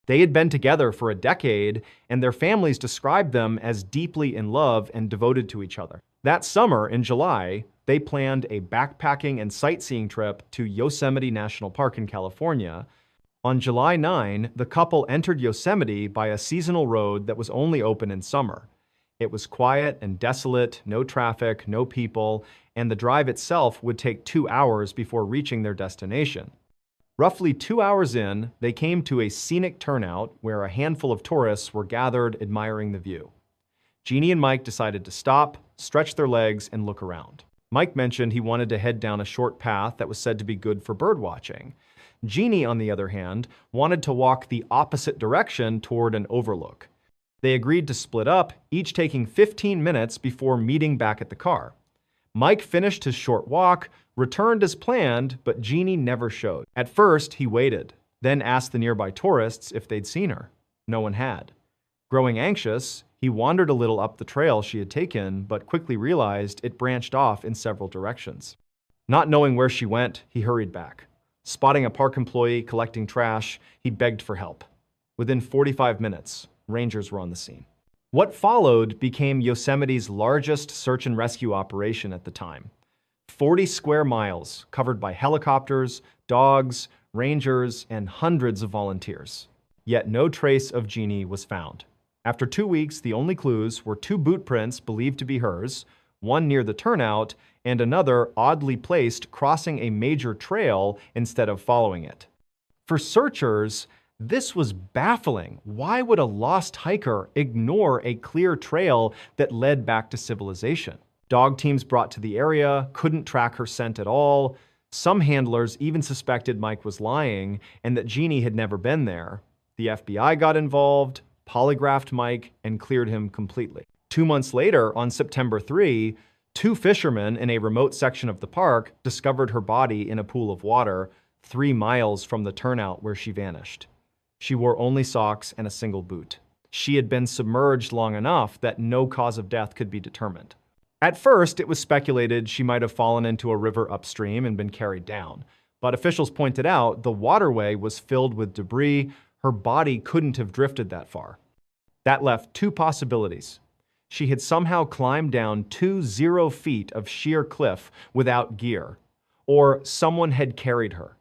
They had been together for a decade, and their families described them as deeply in love and devoted to each other. That summer, in July, they planned a backpacking and sightseeing trip to Yosemite National Park in California. On July 9, the couple entered Yosemite by a seasonal road that was only open in summer. It was quiet and desolate, no traffic, no people, and the drive itself would take 2 hours before reaching their destination. Roughly 2 hours in, they came to a scenic turnout where a handful of tourists were gathered admiring the view. Jeannie and Mike decided to stop, stretch their legs, and look around. Mike mentioned he wanted to head down a short path that was said to be good for bird watching. Jeannie, on the other hand, wanted to walk the opposite direction toward an overlook. They agreed to split up, each taking 15 minutes before meeting back at the car. Mike finished his short walk, returned as planned, but Jeannie never showed. At first, he waited, then asked the nearby tourists if they'd seen her. No one had. Growing anxious, he wandered a little up the trail she had taken, but quickly realized it branched off in several directions. Not knowing where she went, he hurried back. Spotting a park employee collecting trash, he begged for help. Within 45 minutes, rangers were on the scene. What followed became Yosemite's largest search and rescue operation at the time. 40 square miles covered by helicopters, dogs, rangers, and hundreds of volunteers. Yet no trace of Jeannie was found. After 2 weeks, the only clues were 2 boot prints believed to be hers, one near the turnout, and another oddly placed crossing a major trail instead of following it. For searchers, this was baffling. Why would a lost hiker ignore a clear trail that led back to civilization? Dog teams brought to the area couldn't track her scent at all. Some handlers even suspected Mike was lying and that Jeannie had never been there. The FBI got involved, polygraphed Mike, and cleared him completely. 2 months later, on September 3, 2 fishermen in a remote section of the park discovered her body in a pool of water 3 miles from the turnout where she vanished. She wore only socks and a single boot. She had been submerged long enough that no cause of death could be determined. At first, it was speculated she might have fallen into a river upstream and been carried down. But officials pointed out the waterway was filled with debris. Her body couldn't have drifted that far. That left 2 possibilities. She had somehow climbed down 20 feet of sheer cliff without gear, or someone had carried her.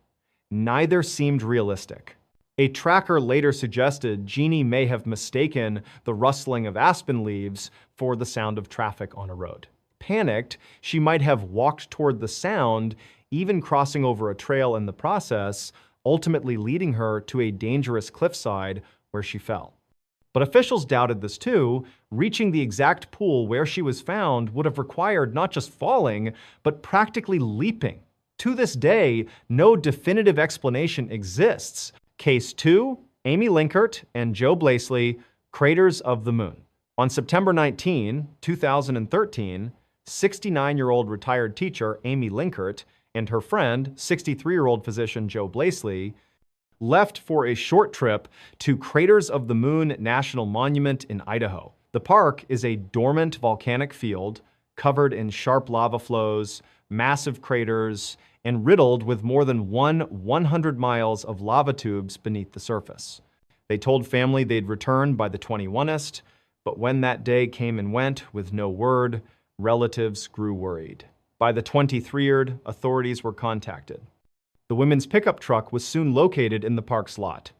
Neither seemed realistic. A tracker later suggested Jeannie may have mistaken the rustling of aspen leaves for the sound of traffic on a road. Panicked, she might have walked toward the sound, even crossing over a trail in the process, ultimately leading her to a dangerous cliffside where she fell. But officials doubted this too. Reaching the exact pool where she was found would have required not just falling, but practically leaping. To this day, no definitive explanation exists. Case 2, Amy Linkert and Joe Blaisley, Craters of the Moon. On September 19, 2013, 69-year-old retired teacher Amy Linkert and her friend, 63-year-old physician Joe Blaisley, left for a short trip to Craters of the Moon National Monument in Idaho. The park is a dormant volcanic field covered in sharp lava flows, massive craters, and riddled with more than 100 miles of lava tubes beneath the surface. They told family they'd return by the 21st, but when that day came and went with no word, relatives grew worried. By the 23rd, authorities were contacted. The women's pickup truck was soon located in the park's lot.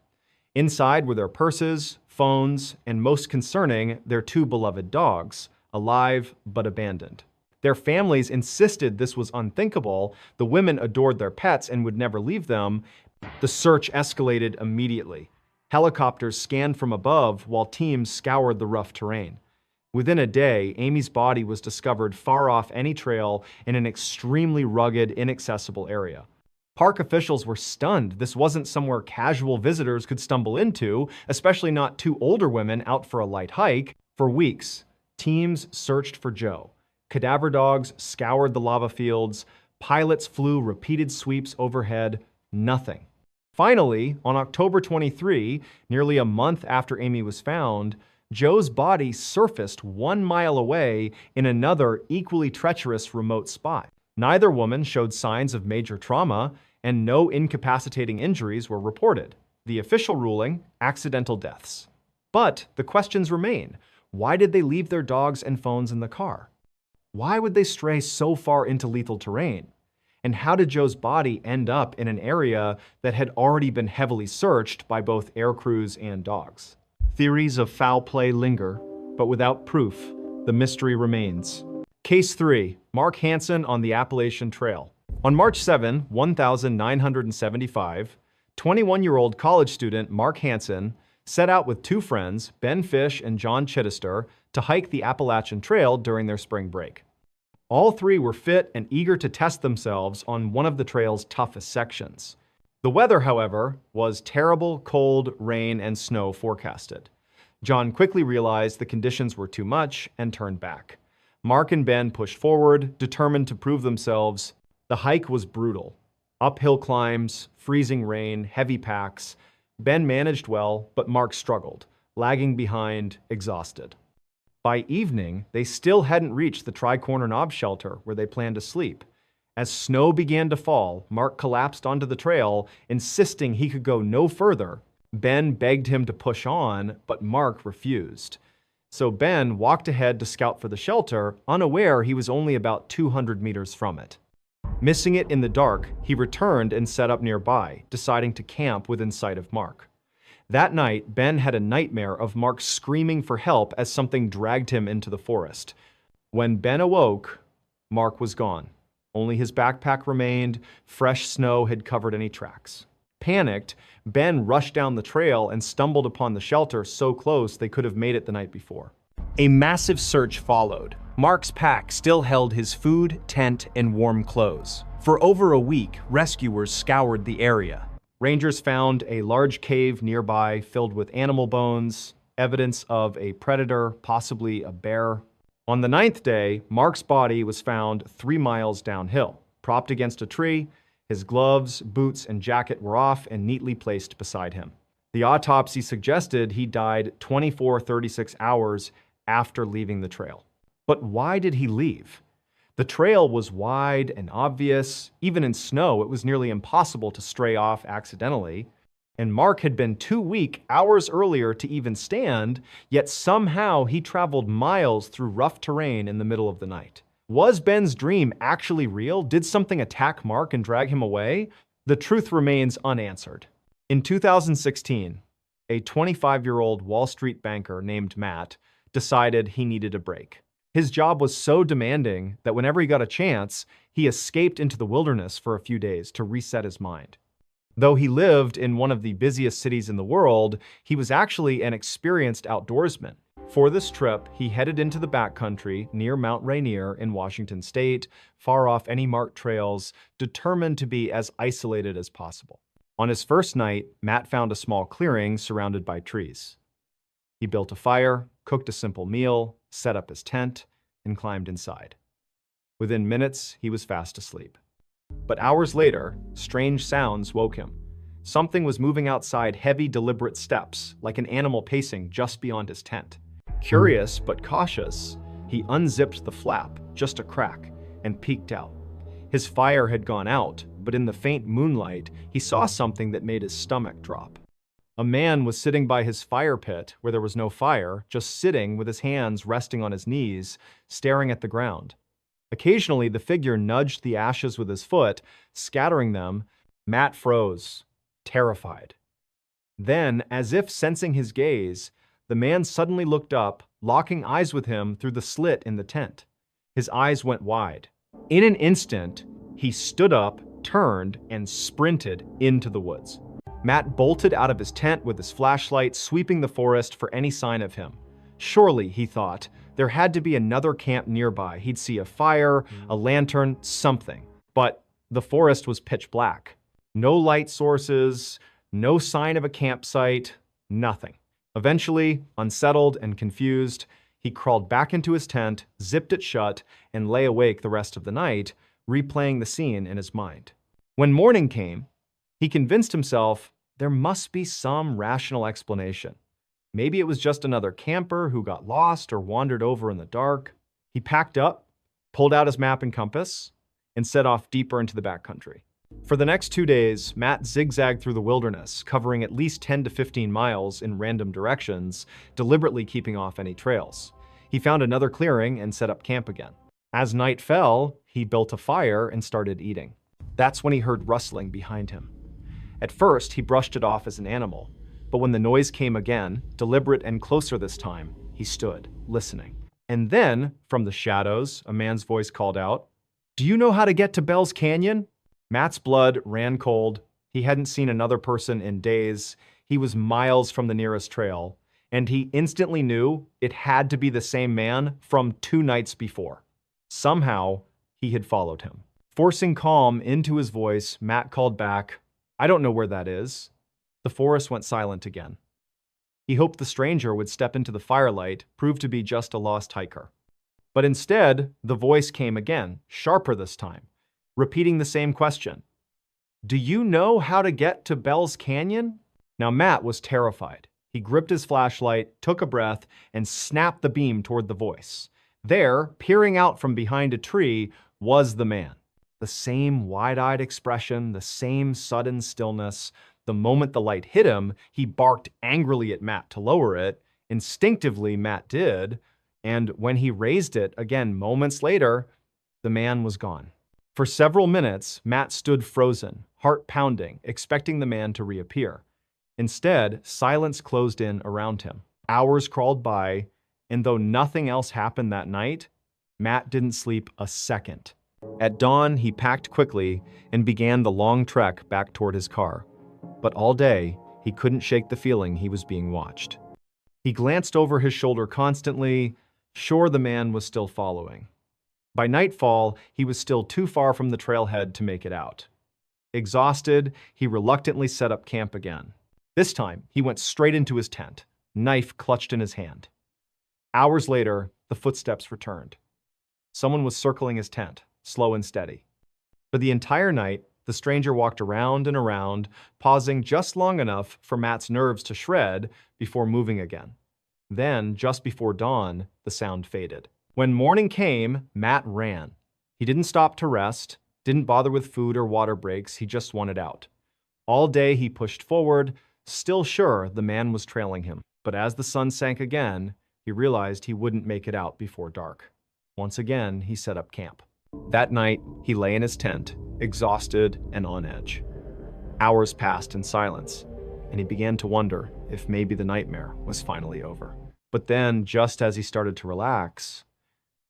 Inside were their purses, phones, and most concerning, their 2 beloved dogs, alive but abandoned. Their families insisted this was unthinkable. The women adored their pets and would never leave them. The search escalated immediately. Helicopters scanned from above while teams scoured the rough terrain. Within a day, Amy's body was discovered far off any trail in an extremely rugged, inaccessible area. Park officials were stunned. This wasn't somewhere casual visitors could stumble into, especially not 2 older women out for a light hike. For weeks, teams searched for Joe. Cadaver dogs scoured the lava fields. Pilots flew repeated sweeps overhead. Nothing. Finally, on October 23, nearly a month after Amy was found, Joe's body surfaced 1 mile away in another equally treacherous remote spot. Neither woman showed signs of major trauma, and no incapacitating injuries were reported. The official ruling, accidental deaths. But the questions remain. Why did they leave their dogs and phones in the car? Why would they stray so far into lethal terrain? And how did Joe's body end up in an area that had already been heavily searched by both air crews and dogs? Theories of foul play linger, but without proof, the mystery remains. Case 3, Mark Hansen on the Appalachian Trail. On March 7, 1975, 21-year-old college student Mark Hansen set out with 2 friends, Ben Fish and John Chittister, to hike the Appalachian Trail during their spring break. All 3 were fit and eager to test themselves on one of the trail's toughest sections. The weather, however, was terrible cold, rain, and snow forecasted. John quickly realized the conditions were too much and turned back. Mark and Ben pushed forward, determined to prove themselves. The hike was brutal. Uphill climbs, freezing rain, heavy packs. Ben managed well, but Mark struggled, lagging behind, exhausted. By evening, they still hadn't reached the Tri-Corner Knob shelter where they planned to sleep. As snow began to fall, Mark collapsed onto the trail, insisting he could go no further. Ben begged him to push on, but Mark refused. So Ben walked ahead to scout for the shelter, unaware he was only about 200 meters from it. Missing it in the dark, he returned and set up nearby, deciding to camp within sight of Mark. That night, Ben had a nightmare of Mark screaming for help as something dragged him into the forest. When Ben awoke, Mark was gone. Only his backpack remained. Fresh snow had covered any tracks. Panicked, Ben rushed down the trail and stumbled upon the shelter so close they could have made it the night before. A massive search followed. Mark's pack still held his food, tent, and warm clothes. For over a week, rescuers scoured the area. Rangers found a large cave nearby filled with animal bones, evidence of a predator, possibly a bear. On the 9th day, Mark's body was found 3 miles downhill, propped against a tree. His gloves, boots, and jacket were off and neatly placed beside him. The autopsy suggested he died 36 hours after leaving the trail. But why did he leave? The trail was wide and obvious. Even in snow, it was nearly impossible to stray off accidentally. And Mark had been too weak hours earlier to even stand, yet somehow he traveled miles through rough terrain in the middle of the night. Was Ben's dream actually real? Did something attack Mark and drag him away? The truth remains unanswered. In 2016, a 25-year-old Wall Street banker named Matt decided he needed a break. His job was so demanding that whenever he got a chance, he escaped into the wilderness for a few days to reset his mind. Though he lived in one of the busiest cities in the world, he was actually an experienced outdoorsman. For this trip, he headed into the backcountry near Mount Rainier in Washington state, far off any marked trails, determined to be as isolated as possible. On his first night, Matt found a small clearing surrounded by trees. He built a fire, cooked a simple meal, set up his tent, and climbed inside. Within minutes, he was fast asleep. But hours later, strange sounds woke him. Something was moving outside heavy, deliberate steps, like an animal pacing just beyond his tent. Curious but cautious, he unzipped the flap, just a crack, and peeked out. His fire had gone out, but in the faint moonlight, he saw something that made his stomach drop. A man was sitting by his fire pit, where there was no fire, just sitting with his hands resting on his knees, staring at the ground. Occasionally, the figure nudged the ashes with his foot, scattering them. Matt froze, terrified. Then, as if sensing his gaze, the man suddenly looked up, locking eyes with him through the slit in the tent. His eyes went wide. In an instant, he stood up, turned, and sprinted into the woods. Matt bolted out of his tent with his flashlight, sweeping the forest for any sign of him. Surely, he thought, there had to be another camp nearby. He'd see a fire, a lantern, something. But the forest was pitch black. No light sources, no sign of a campsite, nothing. Eventually, unsettled and confused, he crawled back into his tent, zipped it shut, and lay awake the rest of the night, replaying the scene in his mind. When morning came, he convinced himself there must be some rational explanation. Maybe it was just another camper who got lost or wandered over in the dark. He packed up, pulled out his map and compass, and set off deeper into the backcountry. For the next 2 days, Matt zigzagged through the wilderness, covering at least 10 to 15 miles in random directions, deliberately keeping off any trails. He found another clearing and set up camp again. As night fell, he built a fire and started eating. That's when he heard rustling behind him. At first, he brushed it off as an animal, but when the noise came again, deliberate and closer this time, he stood, listening. And then, from the shadows, a man's voice called out, "Do you know how to get to Bell's Canyon?" Matt's blood ran cold. He hadn't seen another person in days. He was miles from the nearest trail, and he instantly knew it had to be the same man from 2 nights before. Somehow, he had followed him. Forcing calm into his voice, Matt called back, I don't know where that is. The forest went silent again. He hoped the stranger would step into the firelight, prove to be just a lost hiker. But instead, the voice came again, sharper this time, repeating the same question. Do you know how to get to Bell's Canyon? Now Matt was terrified. He gripped his flashlight, took a breath, and snapped the beam toward the voice. There, peering out from behind a tree, was the man. The same wide-eyed expression, the same sudden stillness. The moment the light hit him, he barked angrily at Matt to lower it. Instinctively, Matt did, and when he raised it again moments later, the man was gone. For several minutes, Matt stood frozen, heart pounding, expecting the man to reappear. Instead, silence closed in around him. Hours crawled by, and though nothing else happened that night, Matt didn't sleep a second. At dawn, he packed quickly and began the long trek back toward his car. But all day, he couldn't shake the feeling he was being watched. He glanced over his shoulder constantly, sure the man was still following. By nightfall, he was still too far from the trailhead to make it out. Exhausted, he reluctantly set up camp again. This time, he went straight into his tent, knife clutched in his hand. Hours later, the footsteps returned. Someone was circling his tent, slow and steady. For the entire night, the stranger walked around and around, pausing just long enough for Matt's nerves to shred before moving again. Then, just before dawn, the sound faded. When morning came, Matt ran. He didn't stop to rest, didn't bother with food or water breaks, he just wanted out. All day he pushed forward, still sure the man was trailing him. But as the sun sank again, he realized he wouldn't make it out before dark. Once again, he set up camp. That night, he lay in his tent, exhausted and on edge. Hours passed in silence, and he began to wonder if maybe the nightmare was finally over. But then, just as he started to relax,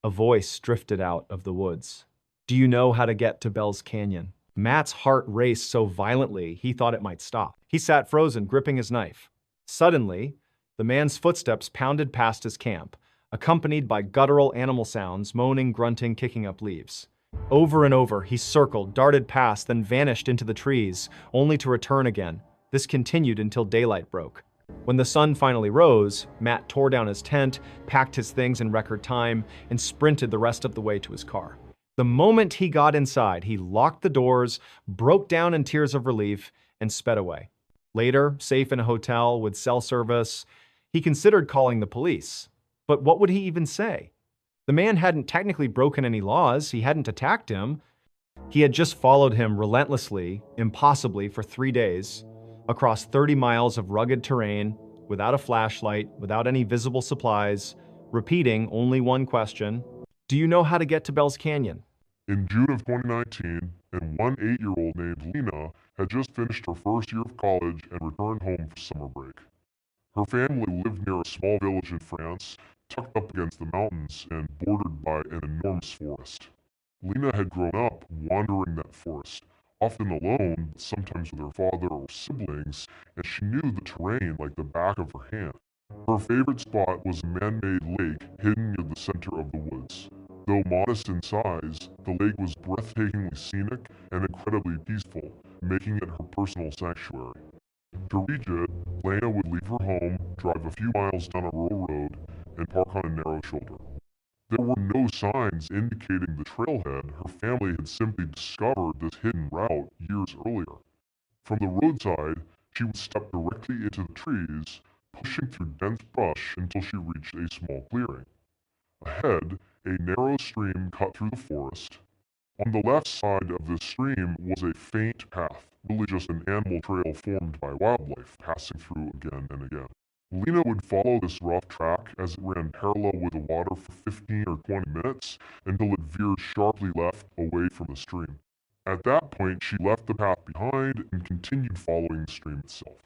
a voice drifted out of the woods. Do you know how to get to Bell's Canyon? Matt's heart raced so violently he thought it might stop. He sat frozen, gripping his knife. Suddenly, the man's footsteps pounded past his camp, accompanied by guttural animal sounds, moaning, grunting, kicking up leaves. Over and over, he circled, darted past, then vanished into the trees, only to return again. This continued until daylight broke. When the sun finally rose, Matt tore down his tent, packed his things in record time, and sprinted the rest of the way to his car. The moment he got inside, he locked the doors, broke down in tears of relief, and sped away. Later, safe in a hotel with cell service, he considered calling the police. But what would he even say? The man hadn't technically broken any laws, he hadn't attacked him. He had just followed him relentlessly, impossibly, for 3 days, across 30 miles of rugged terrain, without a flashlight, without any visible supplies, repeating only one question: do you know how to get to Bell's Canyon? In June of 2019, and one 8-year-old named Lena had just finished her first year of college and returned home for summer break. Her family lived near a small village in France, tucked up against the mountains and bordered by an enormous forest. Lena had grown up wandering that forest, often alone, but sometimes with her father or siblings, and she knew the terrain like the back of her hand. Her favorite spot was a man-made lake hidden near the center of the woods. Though modest in size, the lake was breathtakingly scenic and incredibly peaceful, making it her personal sanctuary. To reach it, Lena would leave her home, drive a few miles down a rural road, and park on a narrow shoulder. There were no signs indicating the trailhead. Her family had simply discovered this hidden route years earlier. From the roadside, she would step directly into the trees, pushing through dense brush until she reached a small clearing. Ahead, a narrow stream cut through the forest. On the left side of the stream was a faint path, really just an animal trail formed by wildlife passing through again and again. Lena would follow this rough track as it ran parallel with the water for 15 or 20 minutes until it veered sharply left away from the stream. At that point, she left the path behind and continued following the stream itself.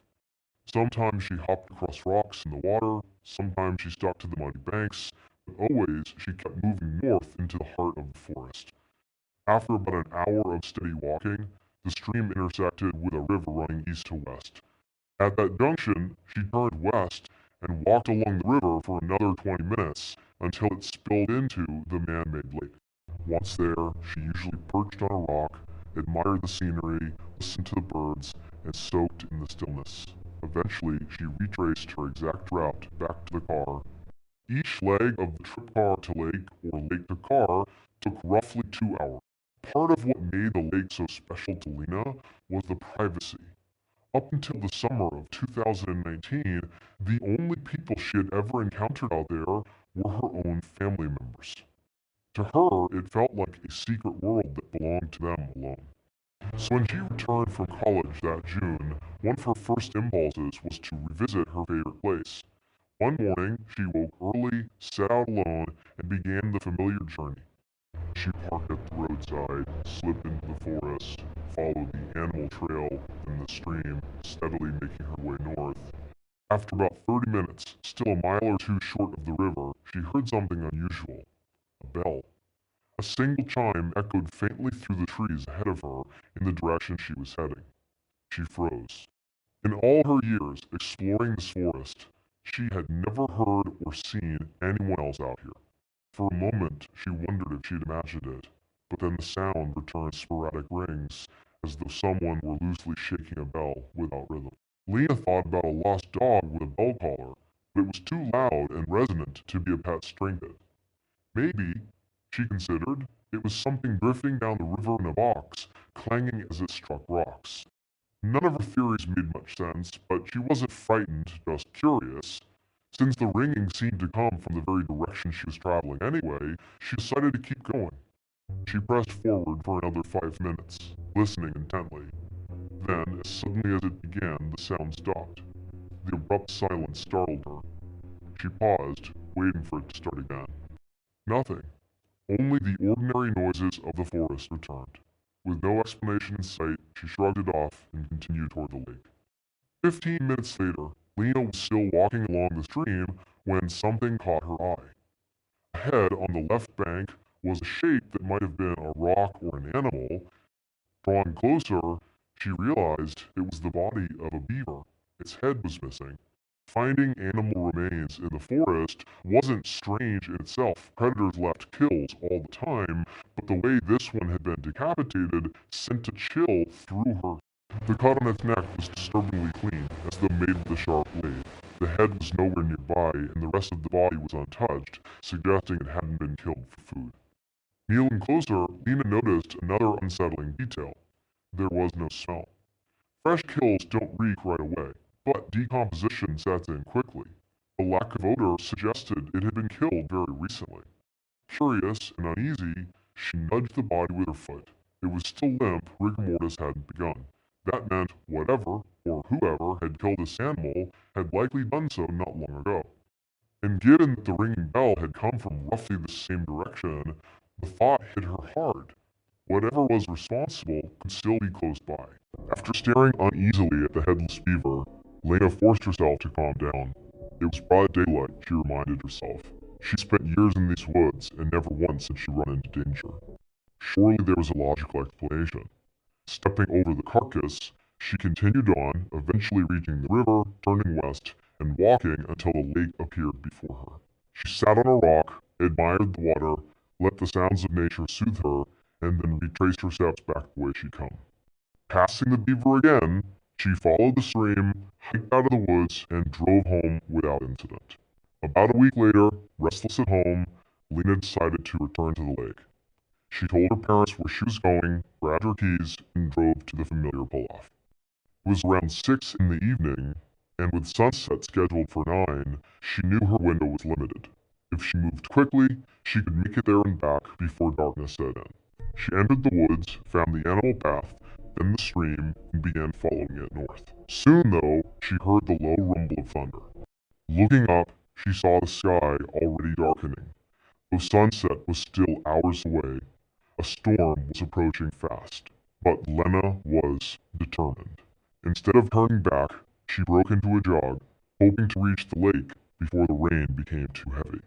Sometimes she hopped across rocks in the water, sometimes she stuck to the muddy banks, but always she kept moving north into the heart of the forest. After about an hour of steady walking, the stream intersected with a river running east to west. At that junction, she turned west and walked along the river for another 20 minutes until it spilled into the man-made lake. Once there, she usually perched on a rock, admired the scenery, listened to the birds, and soaked in the stillness. Eventually, she retraced her exact route back to the car. Each leg of the trip car to lake or lake to car took roughly 2 hours. Part of what made the lake so special to Lena was the privacy. Up until the summer of 2019, the only people she had ever encountered out there were her own family members. To her, it felt like a secret world that belonged to them alone. So when she returned from college that June, one of her first impulses was to revisit her favorite place. One morning, she woke early, set out alone, and began the familiar journey. She parked at the roadside, slipped into the forest, followed the animal trail and the stream, steadily making her way north. After about 30 minutes, still a mile or two short of the river, she heard something unusual. A bell. A single chime echoed faintly through the trees ahead of her in the direction she was heading. She froze. In all her years exploring this forest, she had never heard or seen anyone else out here. For a moment, she wondered if she'd imagined it, but then the sound returned sporadic rings, as though someone were loosely shaking a bell without rhythm. Lena thought about a lost dog with a bell collar, but it was too loud and resonant to be a pet trinket. Maybe, she considered, it was something drifting down the river in a box, clanging as it struck rocks. None of her theories made much sense, but she wasn't frightened, just curious. Since the ringing seemed to come from the very direction she was traveling anyway, she decided to keep going. She pressed forward for another 5 minutes, listening intently. Then, as suddenly as it began, the sound stopped. The abrupt silence startled her. She paused, waiting for it to start again. Nothing. Only the ordinary noises of the forest returned. With no explanation in sight, she shrugged it off and continued toward the lake. 15 minutes later, Lena was still walking along the stream when something caught her eye. Ahead on the left bank was a shape that might have been a rock or an animal. Drawing closer, she realized it was the body of a beaver. Its head was missing. Finding animal remains in the forest wasn't strange in itself. Predators left kills all the time, but the way this one had been decapitated sent a chill through her. The cut on its neck was disturbingly clean, as though made with a sharp blade. The head was nowhere nearby, and the rest of the body was untouched, suggesting it hadn't been killed for food. Kneeling closer, Lena noticed another unsettling detail. There was no smell. Fresh kills don't reek right away, but decomposition sets in quickly. The lack of odor suggested it had been killed very recently. Curious and uneasy, she nudged the body with her foot. It was still limp, rigor mortis hadn't begun. That meant whatever, or whoever, had killed this animal had likely done so not long ago. And given that the ringing bell had come from roughly the same direction, the thought hit her hard. Whatever was responsible could still be close by. After staring uneasily at the headless beaver, Lena forced herself to calm down. It was broad daylight, she reminded herself. She spent years in these woods, and never once had she run into danger. Surely there was a logical explanation. Stepping over the carcass, she continued on, eventually reaching the river, turning west, and walking until the lake appeared before her. She sat on a rock, admired the water, let the sounds of nature soothe her, and then retraced her steps back the way she'd come. Passing the beaver again, she followed the stream, hiked out of the woods, and drove home without incident. About a week later, restless at home, Lena decided to return to the lake. She told her parents where she was going, grabbed her keys, and drove to the familiar pull-off. It was around 6 in the evening, and with sunset scheduled for 9, she knew her window was limited. If she moved quickly, she could make it there and back before darkness set in. She entered the woods, found the animal path, then the stream, and began following it north. Soon, though, she heard the low rumble of thunder. Looking up, she saw the sky already darkening. Though sunset was still hours away, a storm was approaching fast. But Lena was determined. Instead of turning back, she broke into a jog, hoping to reach the lake before the rain became too heavy.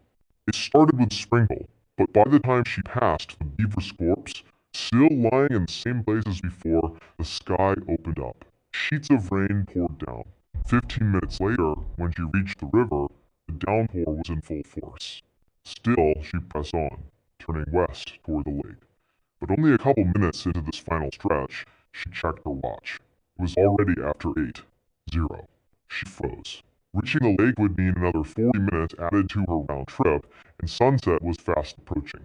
It started with a sprinkle, but by the time she passed the beaver's corpse, still lying in the same place as before, the sky opened up. Sheets of rain poured down. 15 minutes later, when she reached the river, the downpour was in full force. Still, she pressed on, turning west toward the lake. But only a couple minutes into this final stretch, she checked her watch. It It was already after 8:00. She froze. Reaching the lake would mean another 40 minutes added to her round trip, and sunset was fast approaching.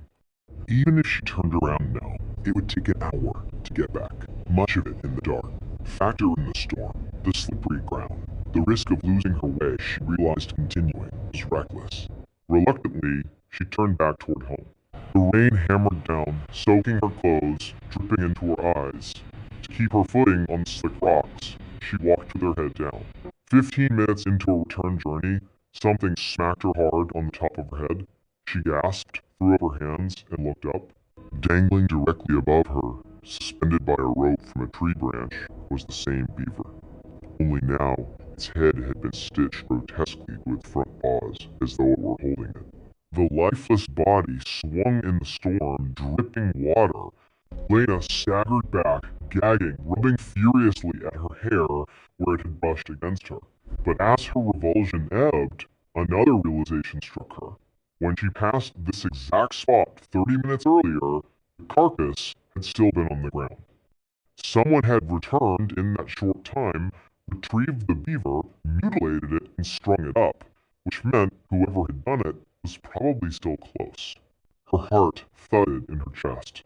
Even if she turned around now, it would take an hour to get back, much of it in the dark. Factor in the storm, the slippery ground, the risk of losing her way. She realized continuing was reckless. Reluctantly, she turned back toward home. The rain hammered down, soaking her clothes, dripping into her eyes. To keep her footing on the slick rocks, she walked with her head down. 15 minutes into a return journey, something smacked her hard on the top of her head. She gasped, threw up her hands, and looked up. Dangling directly above her, suspended by a rope from a tree branch, was the same beaver. Only now, its head had been stitched grotesquely to its front paws, as though it were holding it. The lifeless body swung in the storm, dripping water. Lena staggered back, gagging, rubbing furiously at her hair where it had brushed against her. But as her revulsion ebbed, another realization struck her. When she passed this exact spot 30 minutes earlier, the carcass had still been on the ground. Someone had returned in that short time, retrieved the beaver, mutilated it, and strung it up, which meant whoever had done it was probably still close. Her heart thudded in her chest.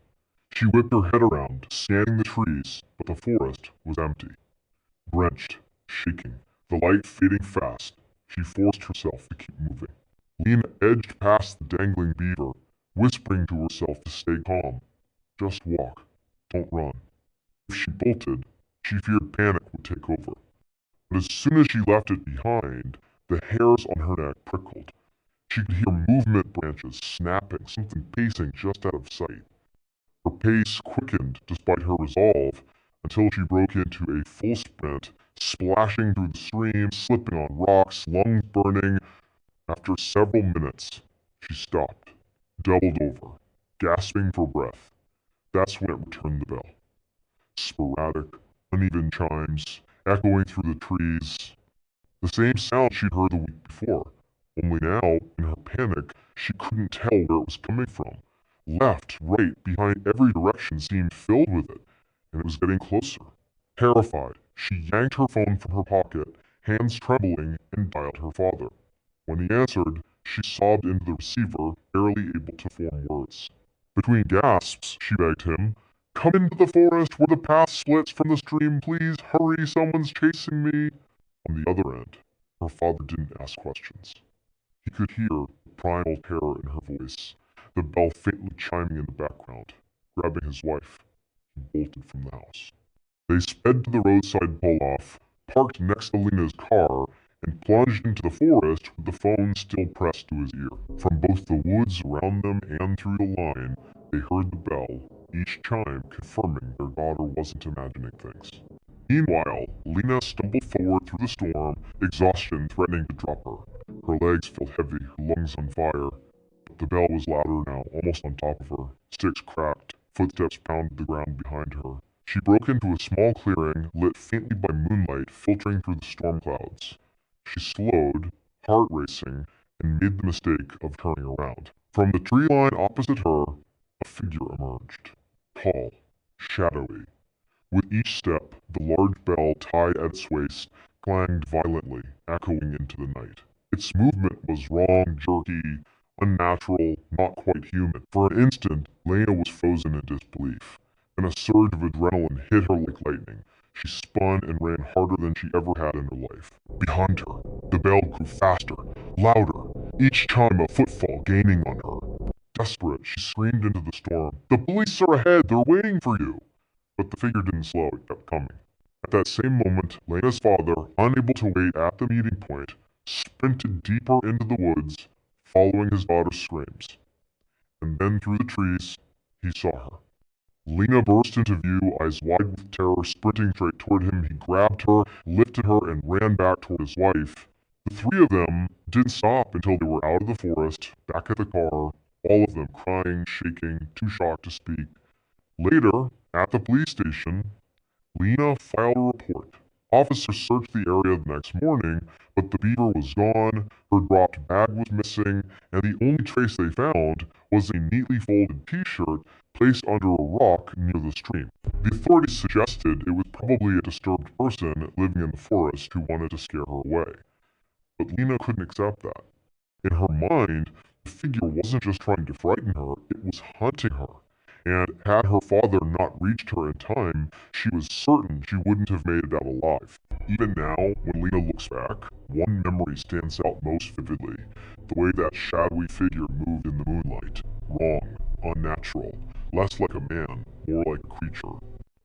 She whipped her head around, scanning the trees, but the forest was empty. Drenched, shaking, the light fading fast, she forced herself to keep moving. Lena edged past the dangling beaver, whispering to herself to stay calm. Just walk. Don't run. If she bolted, she feared panic would take over. But as soon as she left it behind, the hairs on her neck prickled. She could hear movement branches snapping, something pacing just out of sight. Her pace quickened despite her resolve until she broke into a full sprint, splashing through the stream, slipping on rocks, lungs burning. After several minutes, she stopped, doubled over, gasping for breath. That's when it returned the bell. Sporadic, uneven chimes, echoing through the trees. The same sound she'd heard the week before, only now, in her panic, she couldn't tell where it was coming from. Left, right, behind every direction seemed filled with it, and it was getting closer. Terrified, she yanked her phone from her pocket, hands trembling, and dialed her father. When he answered, she sobbed into the receiver, barely able to form words. Between gasps, she begged him, "Come into the forest where the path splits from the stream, please. Hurry, someone's chasing me." On the other end, her father didn't ask questions. He could hear the primal terror in her voice, the bell faintly chiming in the background. Grabbing his wife, he bolted from the house. They sped to the roadside pull-off, parked next to Lena's car, and plunged into the forest with the phone still pressed to his ear. From both the woods around them and through the line, they heard the bell, each chime confirming their daughter wasn't imagining things. Meanwhile, Lena stumbled forward through the storm, exhaustion threatening to drop her. Her legs felt heavy, her lungs on fire. But the bell was louder now, almost on top of her. Sticks cracked, footsteps pounded the ground behind her. She broke into a small clearing, lit faintly by moonlight filtering through the storm clouds. She slowed, heart racing, and made the mistake of turning around. From the tree line opposite her, a figure emerged. Tall, shadowy. With each step, the large bell tied at its waist clanged violently, echoing into the night. Its movement was wrong, jerky, unnatural, not quite human. For an instant, Lena was frozen in disbelief. Then a surge of adrenaline hit her like lightning. She spun and ran harder than she ever had in her life. Behind her, the bell grew faster, louder, each chime a footfall gaining on her. Desperate, she screamed into the storm, "The police are ahead! They're waiting for you!" But the figure didn't slow, it kept coming. At that same moment, Lena's father, unable to wait at the meeting point, sprinted deeper into the woods, following his daughter's screams. And then through the trees, he saw her. Lena burst into view, eyes wide with terror, sprinting straight toward him. He grabbed her, lifted her, and ran back toward his wife. The three of them didn't stop until they were out of the forest, back at the car, all of them crying, shaking, too shocked to speak. Later, at the police station, Lena filed a report. Officers searched the area the next morning, but the beaver was gone, her dropped bag was missing, and the only trace they found was a neatly folded t-shirt placed under a rock near the stream. The authorities suggested it was probably a disturbed person living in the forest who wanted to scare her away. But Lena couldn't accept that. In her mind, the figure wasn't just trying to frighten her, it was hunting her. And had her father not reached her in time, she was certain she wouldn't have made it out alive. Even now, when Lena looks back, one memory stands out most vividly: the way that shadowy figure moved in the moonlight. Wrong, unnatural, less like a man, more like a creature.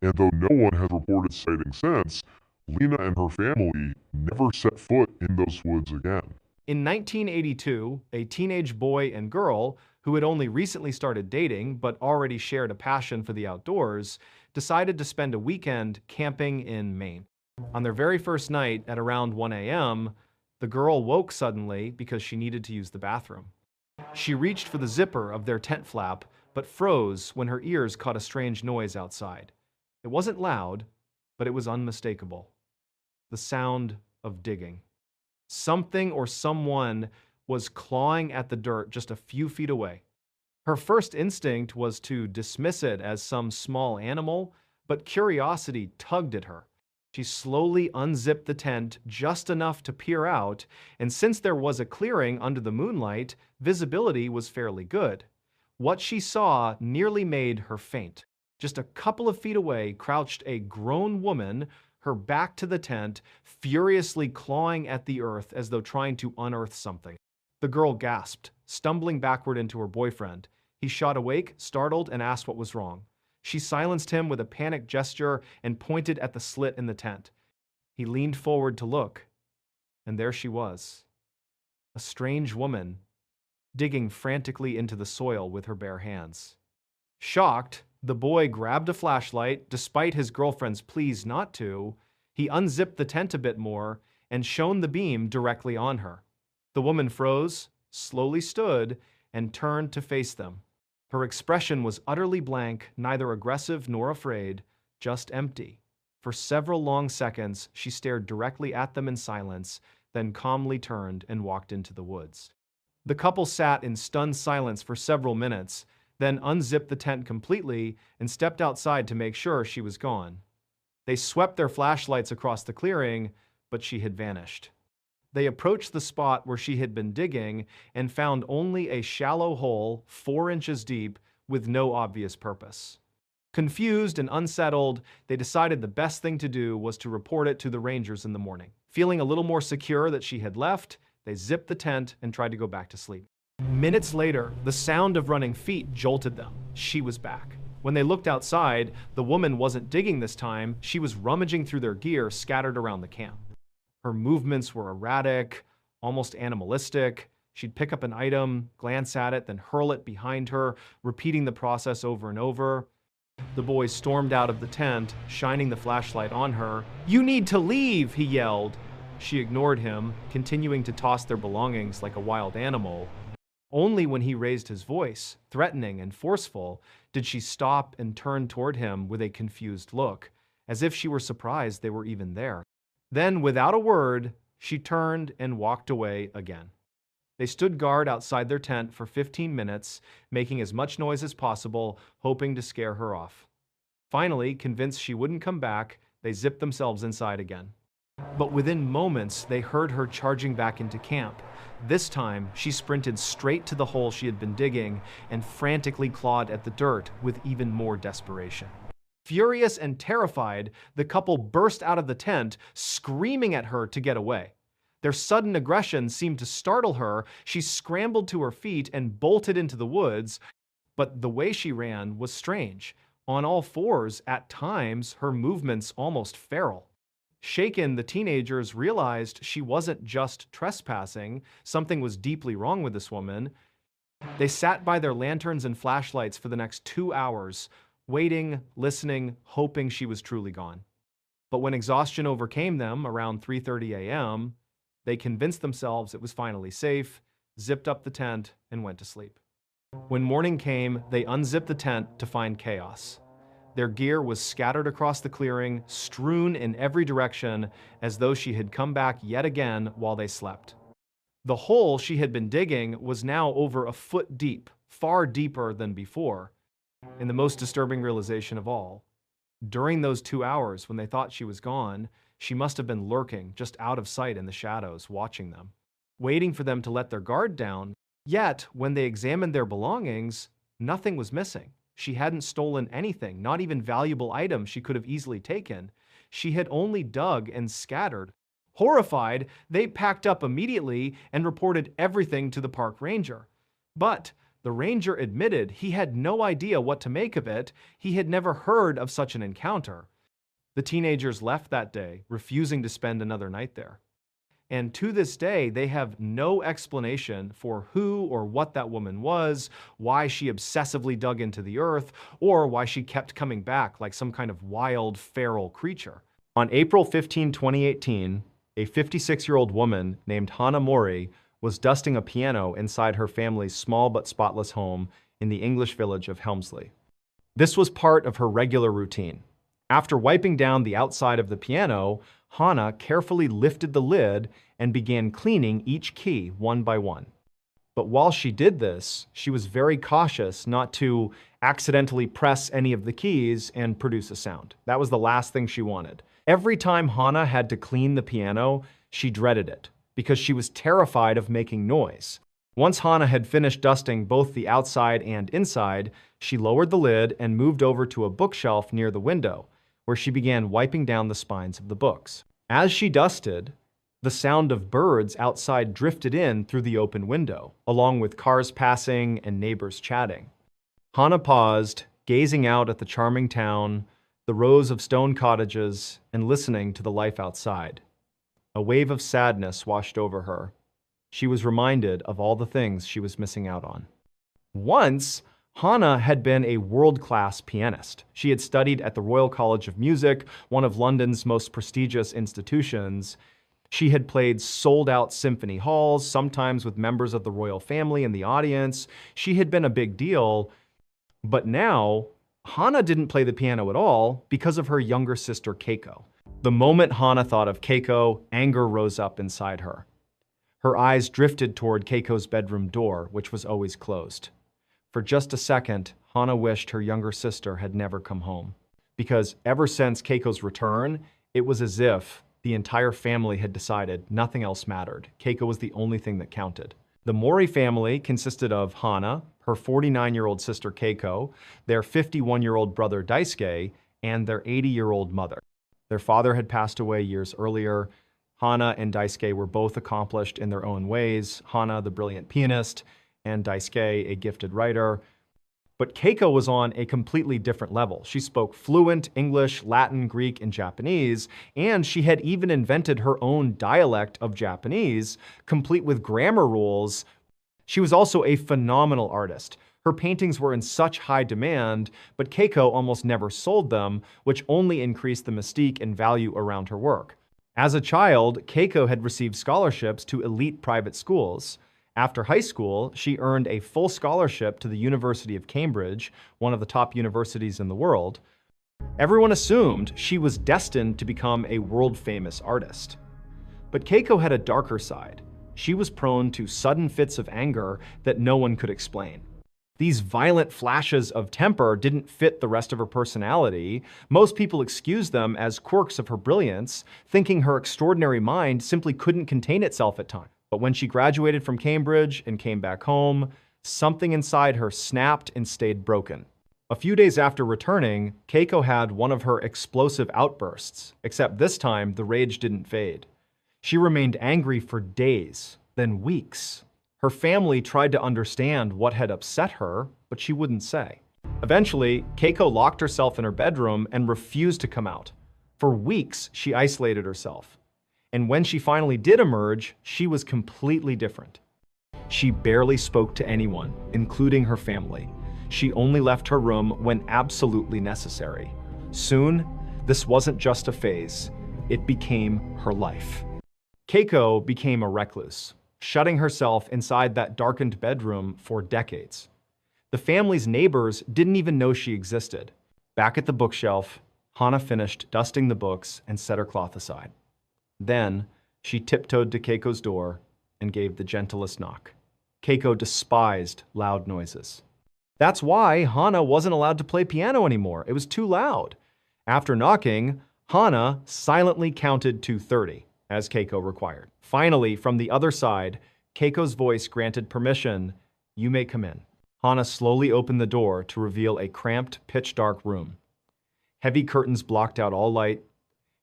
And though no one has reported sighting since, Lena and her family never set foot in those woods again. In 1982, a teenage boy and girl who had only recently started dating but already shared a passion for the outdoors decided to spend a weekend camping in Maine. On their very first night at around 1 a.m., the girl woke suddenly because she needed to use the bathroom. She reached for the zipper of their tent flap but froze when her ears caught a strange noise outside. It wasn't loud, but it was unmistakable. The sound of digging. Something or someone was clawing at the dirt just a few feet away. Her first instinct was to dismiss it as some small animal, but curiosity tugged at her. She slowly unzipped the tent just enough to peer out, and since there was a clearing under the moonlight, visibility was fairly good. What she saw nearly made her faint. Just a couple of feet away crouched a grown woman, her back to the tent, furiously clawing at the earth as though trying to unearth something. The girl gasped, stumbling backward into her boyfriend. He shot awake, startled, and asked what was wrong. She silenced him with a panicked gesture and pointed at the slit in the tent. He leaned forward to look, and there she was. A strange woman, digging frantically into the soil with her bare hands. Shocked, the boy grabbed a flashlight, despite his girlfriend's pleas not to. He unzipped the tent a bit more and shone the beam directly on her. The woman froze, slowly stood, and turned to face them. Her expression was utterly blank, neither aggressive nor afraid, just empty. For several long seconds, she stared directly at them in silence, then calmly turned and walked into the woods. The couple sat in stunned silence for several minutes, then unzipped the tent completely and stepped outside to make sure she was gone. They swept their flashlights across the clearing, but she had vanished. They approached the spot where she had been digging and found only a shallow hole 4 inches deep with no obvious purpose. Confused and unsettled, they decided the best thing to do was to report it to the rangers in the morning. Feeling a little more secure that she had left, they zipped the tent and tried to go back to sleep. Minutes later, the sound of running feet jolted them. She was back. When they looked outside, the woman wasn't digging this time, she was rummaging through their gear scattered around the camp. Her movements were erratic, almost animalistic. She'd pick up an item, glance at it, then hurl it behind her, repeating the process over and over. The boy stormed out of the tent, shining the flashlight on her. "You need to leave!" he yelled. She ignored him, continuing to toss their belongings like a wild animal. Only when he raised his voice, threatening and forceful, did she stop and turn toward him with a confused look, as if she were surprised they were even there. Then, without a word, she turned and walked away again. They stood guard outside their tent for 15 minutes, making as much noise as possible, hoping to scare her off. Finally, convinced she wouldn't come back, they zipped themselves inside again. But within moments, they heard her charging back into camp. This time, she sprinted straight to the hole she had been digging and frantically clawed at the dirt with even more desperation. Furious and terrified, the couple burst out of the tent, screaming at her to get away. Their sudden aggression seemed to startle her. She scrambled to her feet and bolted into the woods, but the way she ran was strange. On all fours, at times, her movements almost feral. Shaken, the teenagers realized she wasn't just trespassing. Something was deeply wrong with this woman. They sat by their lanterns and flashlights for the next 2 hours, waiting, listening, hoping she was truly gone. But when exhaustion overcame them around 3:30 a.m., they convinced themselves it was finally safe, zipped up the tent, and went to sleep. When morning came, they unzipped the tent to find chaos. Their gear was scattered across the clearing, strewn in every direction, as though she had come back yet again while they slept. The hole she had been digging was now over a foot deep, far deeper than before. And the most disturbing realization of all, during those 2 hours when they thought she was gone, she must have been lurking just out of sight in the shadows, watching them, waiting for them to let their guard down. Yet, when they examined their belongings, nothing was missing. She hadn't stolen anything, not even valuable items she could have easily taken. She had only dug and scattered. Horrified, they packed up immediately and reported everything to the park ranger. But the ranger admitted he had no idea what to make of it. He had never heard of such an encounter. The teenagers left that day, refusing to spend another night there. And to this day, they have no explanation for who or what that woman was, why she obsessively dug into the earth, or why she kept coming back like some kind of wild, feral creature. On April 15, 2018, a 56-year-old woman named Hana Mori was dusting a piano inside her family's small but spotless home in the English village of Helmsley. This was part of her regular routine. After wiping down the outside of the piano, Hana carefully lifted the lid and began cleaning each key one by one. But while she did this, she was very cautious not to accidentally press any of the keys and produce a sound. That was the last thing she wanted. Every time Hana had to clean the piano, she dreaded it because she was terrified of making noise. Once Hana had finished dusting both the outside and inside, she lowered the lid and moved over to a bookshelf near the window, where she began wiping down the spines of the books. As she dusted, the sound of birds outside drifted in through the open window, along with cars passing and neighbors chatting. Hana paused, gazing out at the charming town, the rows of stone cottages, and listening to the life outside. A wave of sadness washed over her. She was reminded of all the things she was missing out on. Once, Hana had been a world-class pianist. She had studied at the Royal College of Music, one of London's most prestigious institutions. She had played sold-out symphony halls, sometimes with members of the royal family in the audience. She had been a big deal, but now, Hana didn't play the piano at all because of her younger sister Keiko. The moment Hana thought of Keiko, anger rose up inside her. Her eyes drifted toward Keiko's bedroom door, which was always closed. For just a second, Hana wished her younger sister had never come home. Because ever since Keiko's return, it was as if the entire family had decided nothing else mattered. Keiko was the only thing that counted. The Mori family consisted of Hana, her 49-year-old sister Keiko, their 51-year-old brother Daisuke, and their 80-year-old mother. Their father had passed away years earlier. Hana and Daisuke were both accomplished in their own ways. Hana, the brilliant pianist, and Daisuke, a gifted writer. But Keiko was on a completely different level. She spoke fluent English, Latin, Greek, and Japanese, and she had even invented her own dialect of Japanese, complete with grammar rules. She was also a phenomenal artist. Her paintings were in such high demand, but Keiko almost never sold them, which only increased the mystique and value around her work. As a child, Keiko had received scholarships to elite private schools. After high school, she earned a full scholarship to the University of Cambridge, one of the top universities in the world. Everyone assumed she was destined to become a world-famous artist. But Keiko had a darker side. She was prone to sudden fits of anger that no one could explain. These violent flashes of temper didn't fit the rest of her personality. Most people excused them as quirks of her brilliance, thinking her extraordinary mind simply couldn't contain itself at times. But when she graduated from Cambridge and came back home, something inside her snapped and stayed broken. A few days after returning, Keiko had one of her explosive outbursts, except this time the rage didn't fade. She remained angry for days, then weeks. Her family tried to understand what had upset her, but she wouldn't say. Eventually, Keiko locked herself in her bedroom and refused to come out. For weeks, she isolated herself. And when she finally did emerge, she was completely different. She barely spoke to anyone, including her family. She only left her room when absolutely necessary. Soon, this wasn't just a phase. It became her life. Keiko became a recluse, shutting herself inside that darkened bedroom for decades. The family's neighbors didn't even know she existed. Back at the bookshelf, Hana finished dusting the books and set her cloth aside. Then, she tiptoed to Keiko's door and gave the gentlest knock. Keiko despised loud noises. That's why Hana wasn't allowed to play piano anymore. It was too loud. After knocking, Hana silently counted to 30, as Keiko required. Finally, from the other side, Keiko's voice granted permission. You may come in. Hana slowly opened the door to reveal a cramped, pitch-dark room. Heavy curtains blocked out all light.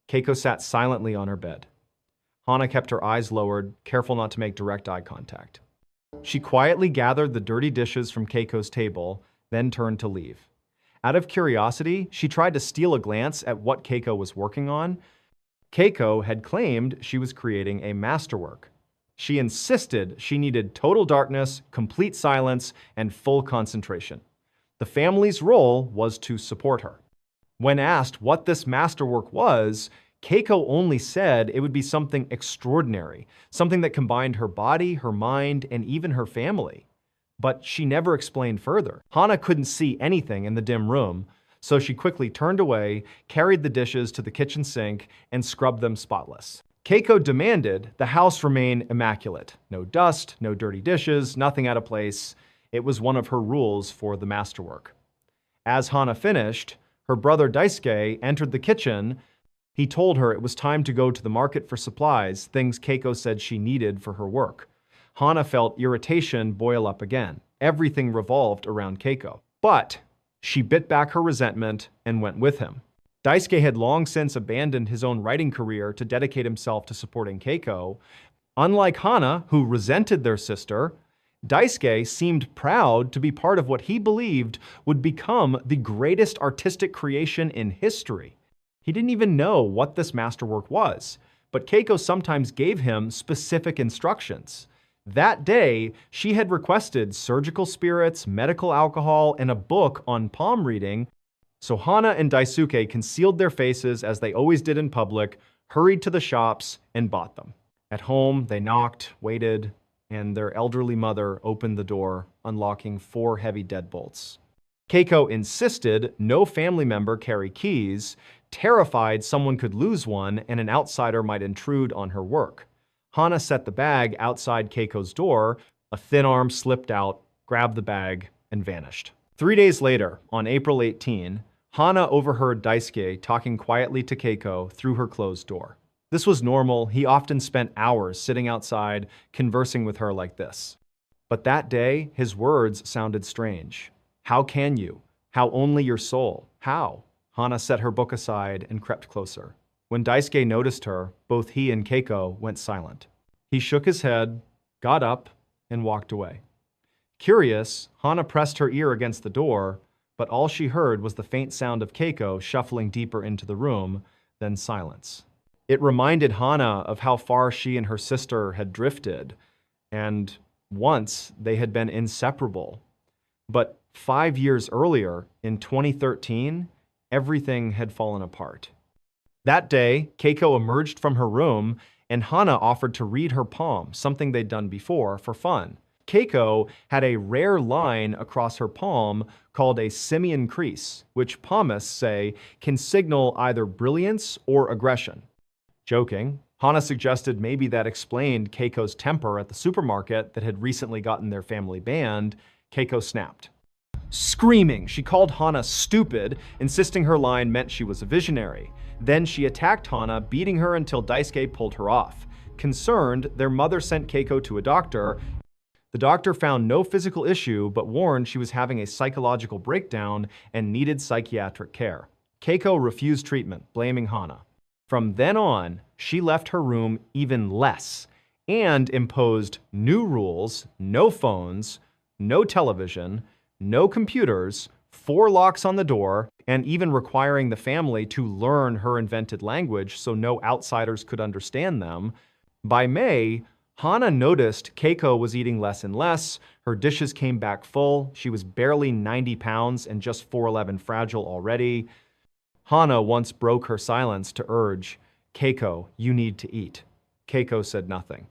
Keiko sat silently on her bed. Hana kept her eyes lowered, careful not to make direct eye contact. She quietly gathered the dirty dishes from Keiko's table, then turned to leave. Out of curiosity, she tried to steal a glance at what Keiko was working on. Keiko had claimed she was creating a masterwork. She insisted she needed total darkness, complete silence, and full concentration. The family's role was to support her. When asked what this masterwork was, Keiko only said it would be something extraordinary, something that combined her body, her mind, and even her family. But she never explained further. Hana couldn't see anything in the dim room, so she quickly turned away, carried the dishes to the kitchen sink, and scrubbed them spotless. Keiko demanded the house remain immaculate. No dust, no dirty dishes, nothing out of place. It was one of her rules for the masterwork. As Hana finished, her brother Daisuke entered the kitchen. He told her it was time to go to the market for supplies, things Keiko said she needed for her work. Hana felt irritation boil up again. Everything revolved around Keiko. But she bit back her resentment and went with him. Daisuke had long since abandoned his own writing career to dedicate himself to supporting Keiko. Unlike Hana, who resented their sister, Daisuke seemed proud to be part of what he believed would become the greatest artistic creation in history. He didn't even know what this masterwork was, but Keiko sometimes gave him specific instructions. That day, she had requested surgical spirits, medical alcohol, and a book on palm reading, so Hana and Daisuke concealed their faces as they always did in public, hurried to the shops, and bought them. At home, they knocked, waited, and their elderly mother opened the door, unlocking 4 heavy deadbolts. Keiko insisted no family member carry keys, terrified someone could lose one and an outsider might intrude on her work. Hana set the bag outside Keiko's door. A thin arm slipped out, grabbed the bag, and vanished. 3 days later, on April 18, Hana overheard Daisuke talking quietly to Keiko through her closed door. This was normal. He often spent hours sitting outside, conversing with her like this. But that day, his words sounded strange. How can you? How only your soul? How? Hana set her book aside and crept closer. When Daisuke noticed her, both he and Keiko went silent. He shook his head, got up, and walked away. Curious, Hana pressed her ear against the door, but all she heard was the faint sound of Keiko shuffling deeper into the room, then silence. It reminded Hana of how far she and her sister had drifted, and once they had been inseparable. But 5 years earlier, in 2013, everything had fallen apart. That day, Keiko emerged from her room, and Hana offered to read her palm, something they'd done before, for fun. Keiko had a rare line across her palm called a simian crease, which palmists say can signal either brilliance or aggression. Joking, Hana suggested maybe that explained Keiko's temper at the supermarket that had recently gotten their family banned. Keiko snapped. Screaming, she called Hana stupid, insisting her line meant she was a visionary. Then she attacked Hana, beating her until Daisuke pulled her off. Concerned, their mother sent Keiko to a doctor. The doctor found no physical issue, but warned she was having a psychological breakdown and needed psychiatric care. Keiko refused treatment, blaming Hana. From then on, she left her room even less and imposed new rules: no phones, no television, no computers, 4 locks on the door, and even requiring the family to learn her invented language so no outsiders could understand them. By May, Hana noticed Keiko was eating less and less. Her dishes came back full. She was barely 90 pounds and just 4'11" fragile already. Hana once broke her silence to urge, Keiko, you need to eat. Keiko said nothing.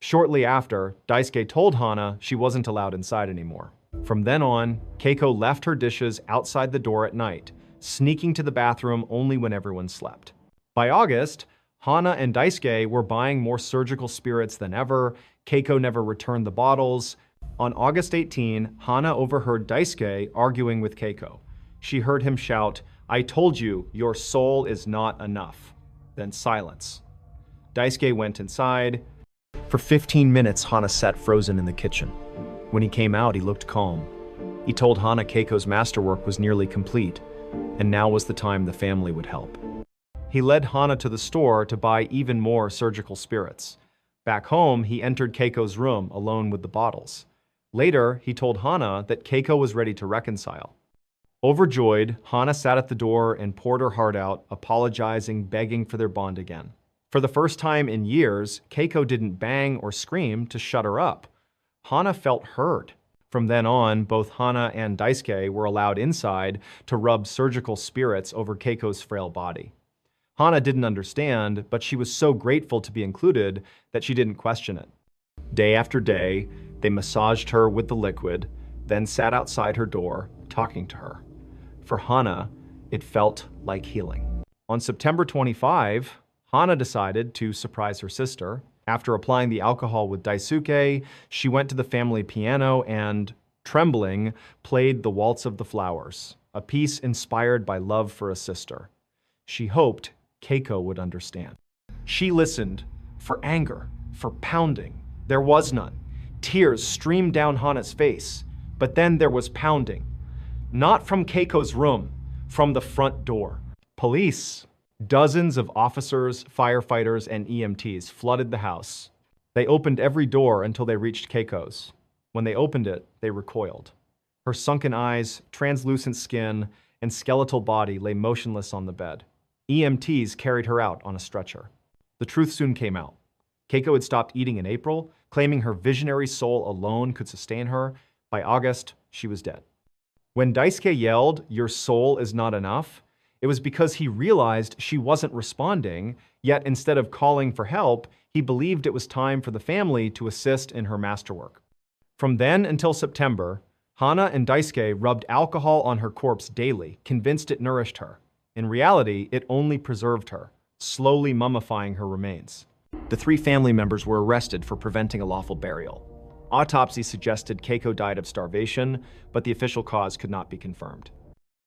Shortly after, Daisuke told Hana she wasn't allowed inside anymore. From then on, Keiko left her dishes outside the door at night, sneaking to the bathroom only when everyone slept. By August, Hana and Daisuke were buying more surgical spirits than ever. Keiko never returned the bottles. On August 18, Hana overheard Daisuke arguing with Keiko. She heard him shout, "I told you, your soul is not enough." Then silence. Daisuke went inside. For 15 minutes, Hana sat frozen in the kitchen. When he came out, he looked calm. He told Hana Keiko's masterwork was nearly complete, and now was the time the family would help. He led Hana to the store to buy even more surgical spirits. Back home, he entered Keiko's room alone with the bottles. Later, he told Hana that Keiko was ready to reconcile. Overjoyed, Hana sat at the door and poured her heart out, apologizing, begging for their bond again. For the first time in years, Keiko didn't bang or scream to shut her up. Hana felt heard. From then on, both Hana and Daisuke were allowed inside to rub surgical spirits over Keiko's frail body. Hana didn't understand, but she was so grateful to be included that she didn't question it. Day after day, they massaged her with the liquid, then sat outside her door, talking to her. For Hana, it felt like healing. On September 25, Hana decided to surprise her sister. After applying the alcohol with Daisuke, she went to the family piano and, trembling, played The Waltz of the Flowers, a piece inspired by love for a sister. She hoped Keiko would understand. She listened for anger, for pounding. There was none. Tears streamed down Hana's face, but then there was pounding. Not from Keiko's room, from the front door. Police. Dozens of officers, firefighters, and EMTs flooded the house. They opened every door until they reached Keiko's. When they opened it, they recoiled. Her sunken eyes, translucent skin, and skeletal body lay motionless on the bed. EMTs carried her out on a stretcher. The truth soon came out. Keiko had stopped eating in April, claiming her visionary soul alone could sustain her. By August, she was dead. When Daisuke yelled, "Your soul is not enough," it was because he realized she wasn't responding, yet instead of calling for help, he believed it was time for the family to assist in her masterwork. From then until September, Hana and Daisuke rubbed alcohol on her corpse daily, convinced it nourished her. In reality, it only preserved her, slowly mummifying her remains. The 3 family members were arrested for preventing a lawful burial. Autopsy suggested Keiko died of starvation, but the official cause could not be confirmed.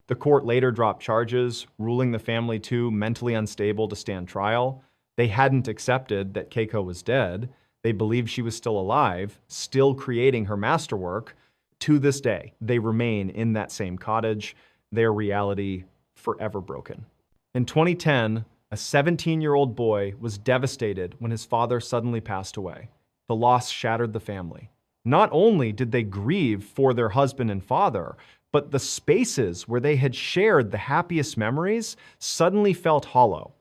The court later dropped charges, ruling the family too mentally unstable to stand trial. They hadn't accepted that Keiko was dead. They believed she was still alive, still creating her masterwork. To this day, they remain in that same cottage, their reality forever broken. In 2010, a 17-year-old boy was devastated when his father suddenly passed away. The loss shattered the family. Not only did they grieve for their husband and father, but the spaces where they had shared the happiest memories suddenly felt hollow.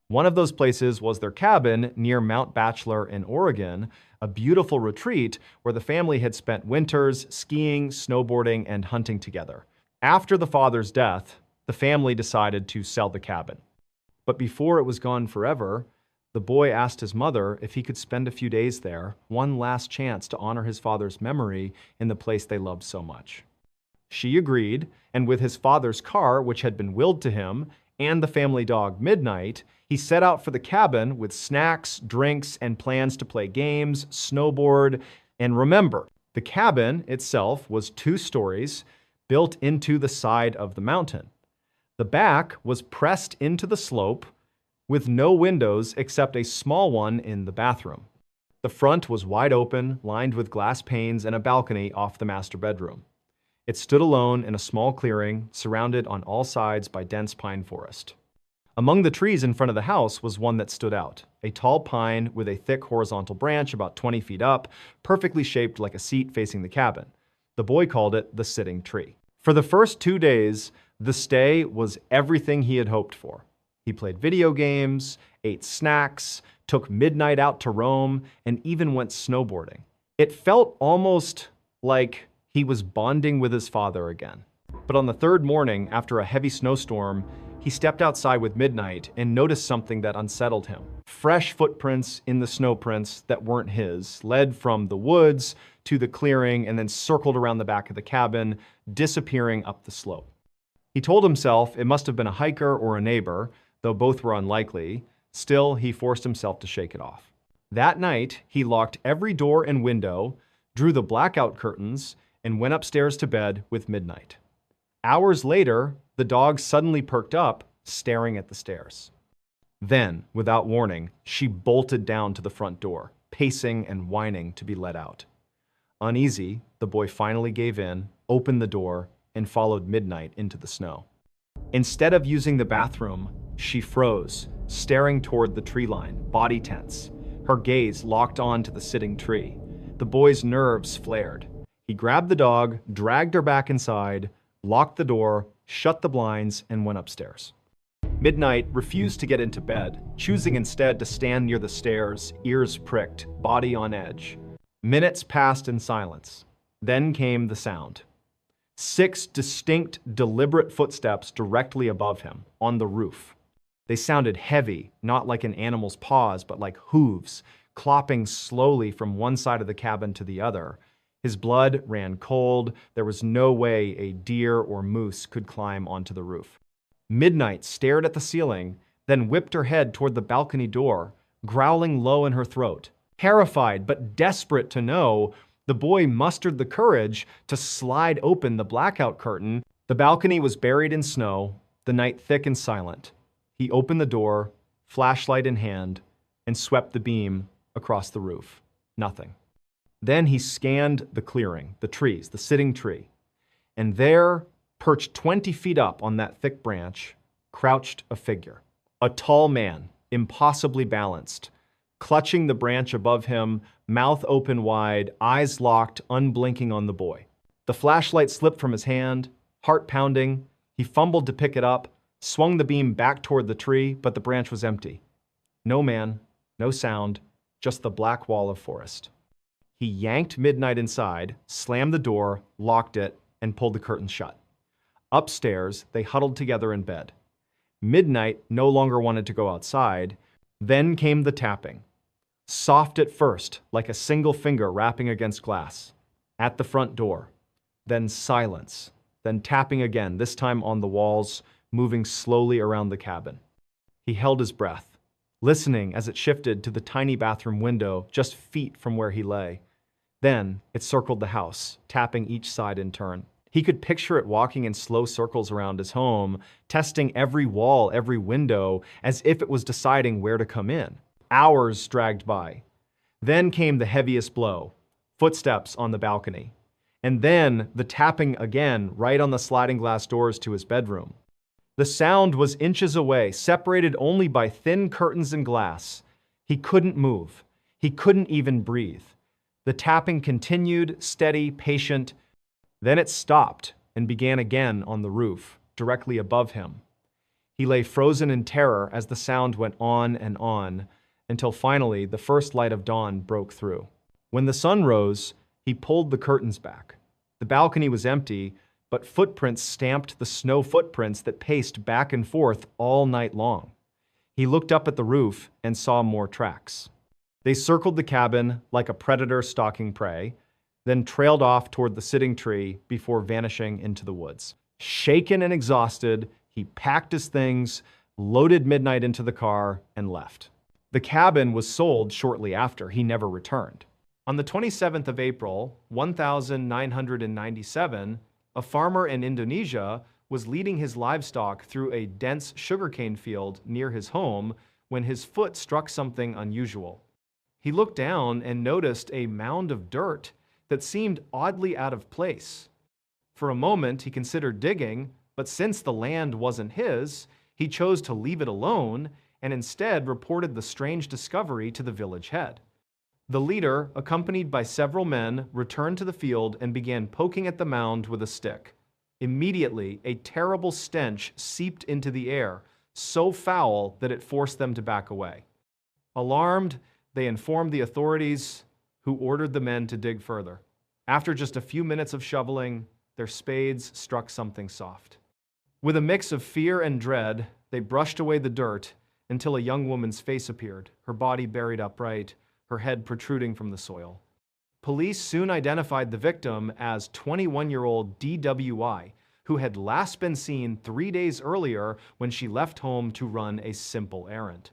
One of those places was their cabin near Mount Bachelor in Oregon, a beautiful retreat where the family had spent winters skiing, snowboarding, and hunting together. After the father's death, the family decided to sell the cabin. But before it was gone forever, the boy asked his mother if he could spend a few days there, one last chance to honor his father's memory in the place they loved so much. She agreed, and with his father's car, which had been willed to him, and the family dog Midnight, he set out for the cabin with snacks, drinks, and plans to play games, snowboard, and remember, the cabin itself was 2 stories built into the side of the mountain. The back was pressed into the slope with no windows except a small one in the bathroom. The front was wide open, lined with glass panes and a balcony off the master bedroom. It stood alone in a small clearing, surrounded on all sides by dense pine forest. Among the trees in front of the house was one that stood out, a tall pine with a thick horizontal branch about 20 feet up, perfectly shaped like a seat facing the cabin. The boy called it the sitting tree. For the first 2 days, the stay was everything he had hoped for. He played video games, ate snacks, took Midnight out to roam, and even went snowboarding. It felt almost like he was bonding with his father again. But on the 3rd morning, after a heavy snowstorm, he stepped outside with Midnight and noticed something that unsettled him. Fresh footprints in the snow prints that weren't his led from the woods to the clearing and then circled around the back of the cabin, disappearing up the slope. He told himself it must have been a hiker or a neighbor, though both were unlikely. Still, he forced himself to shake it off. That night, he locked every door and window, drew the blackout curtains, and went upstairs to bed with Midnight. Hours later, the dog suddenly perked up, staring at the stairs. Then, without warning, she bolted down to the front door, pacing and whining to be let out. Uneasy, the boy finally gave in, opened the door, and followed Midnight into the snow. Instead of using the bathroom, she froze, staring toward the tree line, body tense, her gaze locked on to the sitting tree. The boy's nerves flared. He grabbed the dog, dragged her back inside, locked the door, shut the blinds, and went upstairs. Midnight refused to get into bed, choosing instead to stand near the stairs, ears pricked, body on edge. Minutes passed in silence. Then came the sound. 6 distinct, deliberate footsteps directly above him, on the roof. They sounded heavy, not like an animal's paws, but like hooves, clopping slowly from one side of the cabin to the other. His blood ran cold. There was no way a deer or moose could climb onto the roof. Midnight stared at the ceiling, then whipped her head toward the balcony door, growling low in her throat. Terrified but desperate to know, the boy mustered the courage to slide open the blackout curtain. The balcony was buried in snow, the night thick and silent. He opened the door, flashlight in hand, and swept the beam across the roof. Nothing. Then he scanned the clearing, the trees, the sitting tree. And there, perched 20 feet up on that thick branch, crouched a figure. A tall man, impossibly balanced, clutching the branch above him, mouth open wide, eyes locked, unblinking on the boy. The flashlight slipped from his hand, heart pounding. He fumbled to pick it up, swung the beam back toward the tree, but the branch was empty. No man, no sound, just the black wall of forest. He yanked Midnight inside, slammed the door, locked it, and pulled the curtains shut. Upstairs, they huddled together in bed. Midnight no longer wanted to go outside. Then came the tapping. Soft at first, like a single finger rapping against glass. At the front door. Then silence. Then tapping again, this time on the walls, moving slowly around the cabin. He held his breath, listening as it shifted to the tiny bathroom window just feet from where he lay. Then it circled the house, tapping each side in turn. He could picture it walking in slow circles around his home, testing every wall, every window, as if it was deciding where to come in. Hours dragged by. Then came the heaviest blow, footsteps on the balcony. And then the tapping again, right on the sliding glass doors to his bedroom. The sound was inches away, separated only by thin curtains and glass. He couldn't move. He couldn't even breathe. The tapping continued, steady, patient. Then it stopped and began again on the roof, directly above him. He lay frozen in terror as the sound went on and on, until finally the first light of dawn broke through. When the sun rose, he pulled the curtains back. The balcony was empty, but footprints stamped the snow footprints that paced back and forth all night long. He looked up at the roof and saw more tracks. They circled the cabin like a predator stalking prey, then trailed off toward the sitting tree before vanishing into the woods. Shaken and exhausted, he packed his things, loaded Midnight into the car, and left. The cabin was sold shortly after. He never returned. On the 27th of April, 1997, a farmer in Indonesia was leading his livestock through a dense sugarcane field near his home when his foot struck something unusual. He looked down and noticed a mound of dirt that seemed oddly out of place. For a moment, he considered digging, but since the land wasn't his, he chose to leave it alone and instead reported the strange discovery to the village head. The leader, accompanied by several men, returned to the field and began poking at the mound with a stick. Immediately, a terrible stench seeped into the air, so foul that it forced them to back away. Alarmed, they informed the authorities, who ordered the men to dig further. After just a few minutes of shoveling, their spades struck something soft. With a mix of fear and dread, they brushed away the dirt until a young woman's face appeared, her body buried upright, her head protruding from the soil. Police soon identified the victim as 21-year-old DWI, who had last been seen 3 days earlier when she left home to run a simple errand.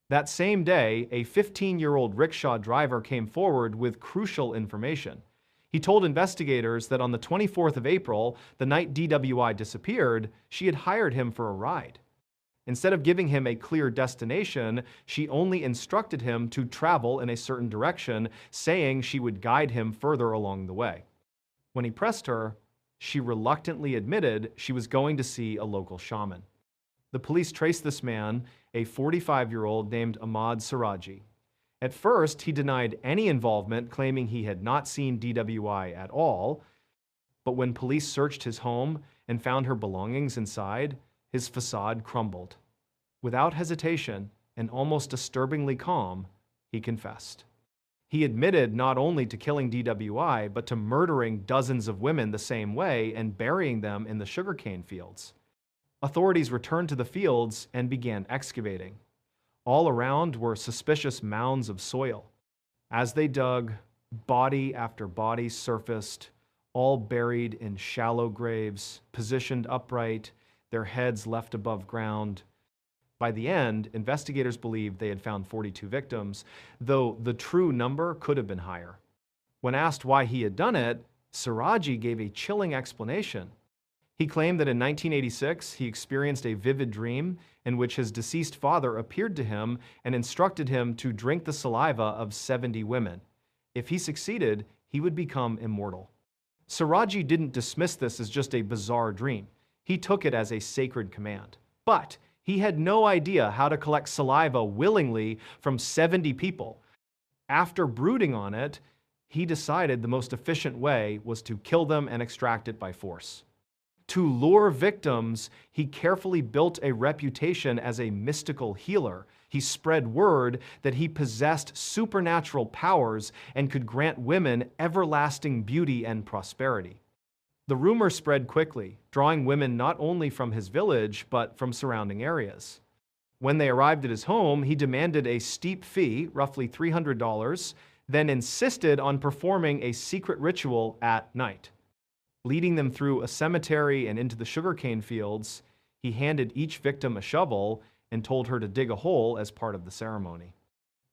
That same day, a 15-year-old rickshaw driver came forward with crucial information. He told investigators that on the 24th of April, the night DWI disappeared, she had hired him for a ride. Instead of giving him a clear destination, she only instructed him to travel in a certain direction, saying she would guide him further along the way. When he pressed her, she reluctantly admitted she was going to see a local shaman. The police traced this man, a 45-year-old named Ahmad Siraji. At first, he denied any involvement, claiming he had not seen DWI at all. But when police searched his home and found her belongings inside, his facade crumbled. Without hesitation and almost disturbingly calm, he confessed. He admitted not only to killing DWI, but to murdering dozens of women the same way and burying them in the sugarcane fields. Authorities returned to the fields and began excavating. All around were suspicious mounds of soil. As they dug, body after body surfaced, all buried in shallow graves, positioned upright, their heads left above ground. By the end, investigators believed they had found 42 victims, though the true number could have been higher. When asked why he had done it, Siraji gave a chilling explanation. He claimed that in 1986, he experienced a vivid dream in which his deceased father appeared to him and instructed him to drink the saliva of 70 women. If he succeeded, he would become immortal. Siraji didn't dismiss this as just a bizarre dream. He took it as a sacred command. But he had no idea how to collect saliva willingly from 70 people. After brooding on it, he decided the most efficient way was to kill them and extract it by force. To lure victims, he carefully built a reputation as a mystical healer. He spread word that he possessed supernatural powers and could grant women everlasting beauty and prosperity. The rumor spread quickly, drawing women not only from his village, but from surrounding areas. When they arrived at his home, he demanded a steep fee, roughly $300, then insisted on performing a secret ritual at night. Leading them through a cemetery and into the sugarcane fields, he handed each victim a shovel and told her to dig a hole as part of the ceremony.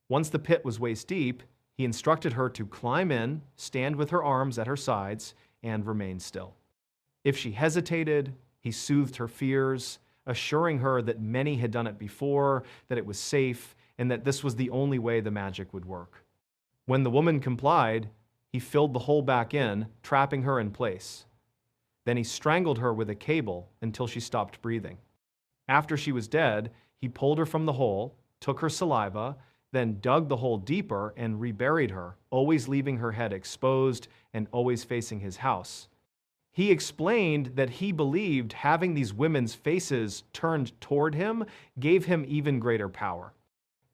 Once the pit was waist deep, he instructed her to climb in, stand with her arms at her sides, and remain still. If she hesitated, he soothed her fears, assuring her that many had done it before, that it was safe, and that this was the only way the magic would work. When the woman complied, he filled the hole back in, trapping her in place. Then he strangled her with a cable until she stopped breathing. After she was dead, he pulled her from the hole, took her saliva, then dug the hole deeper and reburied her, always leaving her head exposed and always facing his house. He explained that he believed having these women's faces turned toward him gave him even greater power.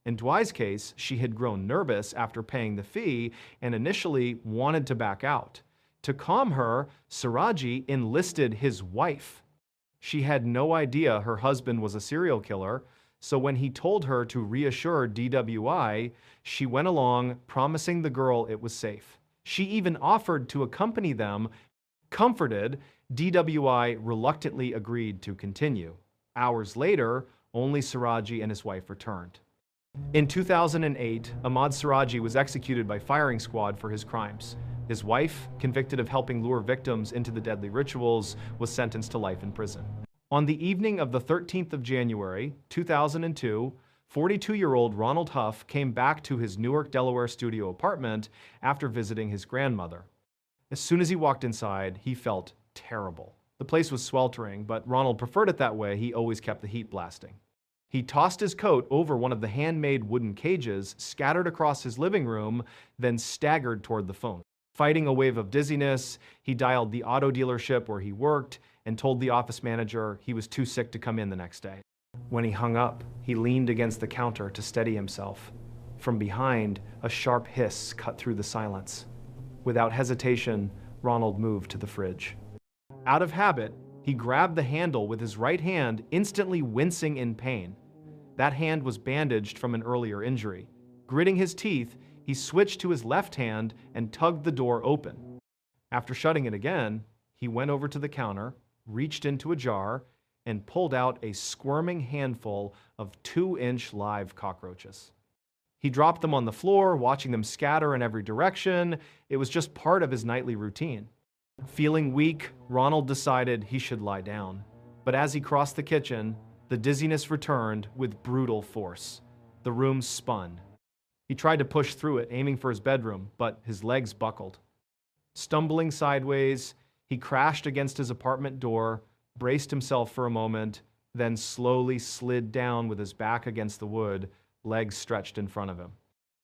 In Dwight's case, she had grown nervous after paying the fee and initially wanted to back out. To calm her, Siraji enlisted his wife. She had no idea her husband was a serial killer, so when he told her to reassure DWI, she went along, promising the girl it was safe. She even offered to accompany them. Comforted, DWI reluctantly agreed to continue. Hours later, only Siraji and his wife returned. In 2008, Ahmad Siraji was executed by firing squad for his crimes. His wife, convicted of helping lure victims into the deadly rituals, was sentenced to life in prison. On the evening of the 13th of January, 2002, 42-year-old Ronald Huff came back to his Newark, Delaware studio apartment after visiting his grandmother. As soon as he walked inside, he felt terrible. The place was sweltering, but Ronald preferred it that way. He always kept the heat blasting. He tossed his coat over one of the handmade wooden cages scattered across his living room, then staggered toward the phone. Fighting a wave of dizziness, he dialed the auto dealership where he worked and told the office manager he was too sick to come in the next day. When he hung up, he leaned against the counter to steady himself. From behind, a sharp hiss cut through the silence. Without hesitation, Ronald moved to the fridge. Out of habit, he grabbed the handle with his right hand, instantly wincing in pain. That hand was bandaged from an earlier injury. Gritting his teeth, he switched to his left hand and tugged the door open. After shutting it again, he went over to the counter, reached into a jar, and pulled out a squirming handful of 2-inch live cockroaches. He dropped them on the floor, watching them scatter in every direction. It was just part of his nightly routine. Feeling weak, Ronald decided he should lie down. But as he crossed the kitchen, the dizziness returned with brutal force. The room spun. He tried to push through it, aiming for his bedroom, but his legs buckled. Stumbling sideways, he crashed against his apartment door, braced himself for a moment, then slowly slid down with his back against the wood, legs stretched in front of him.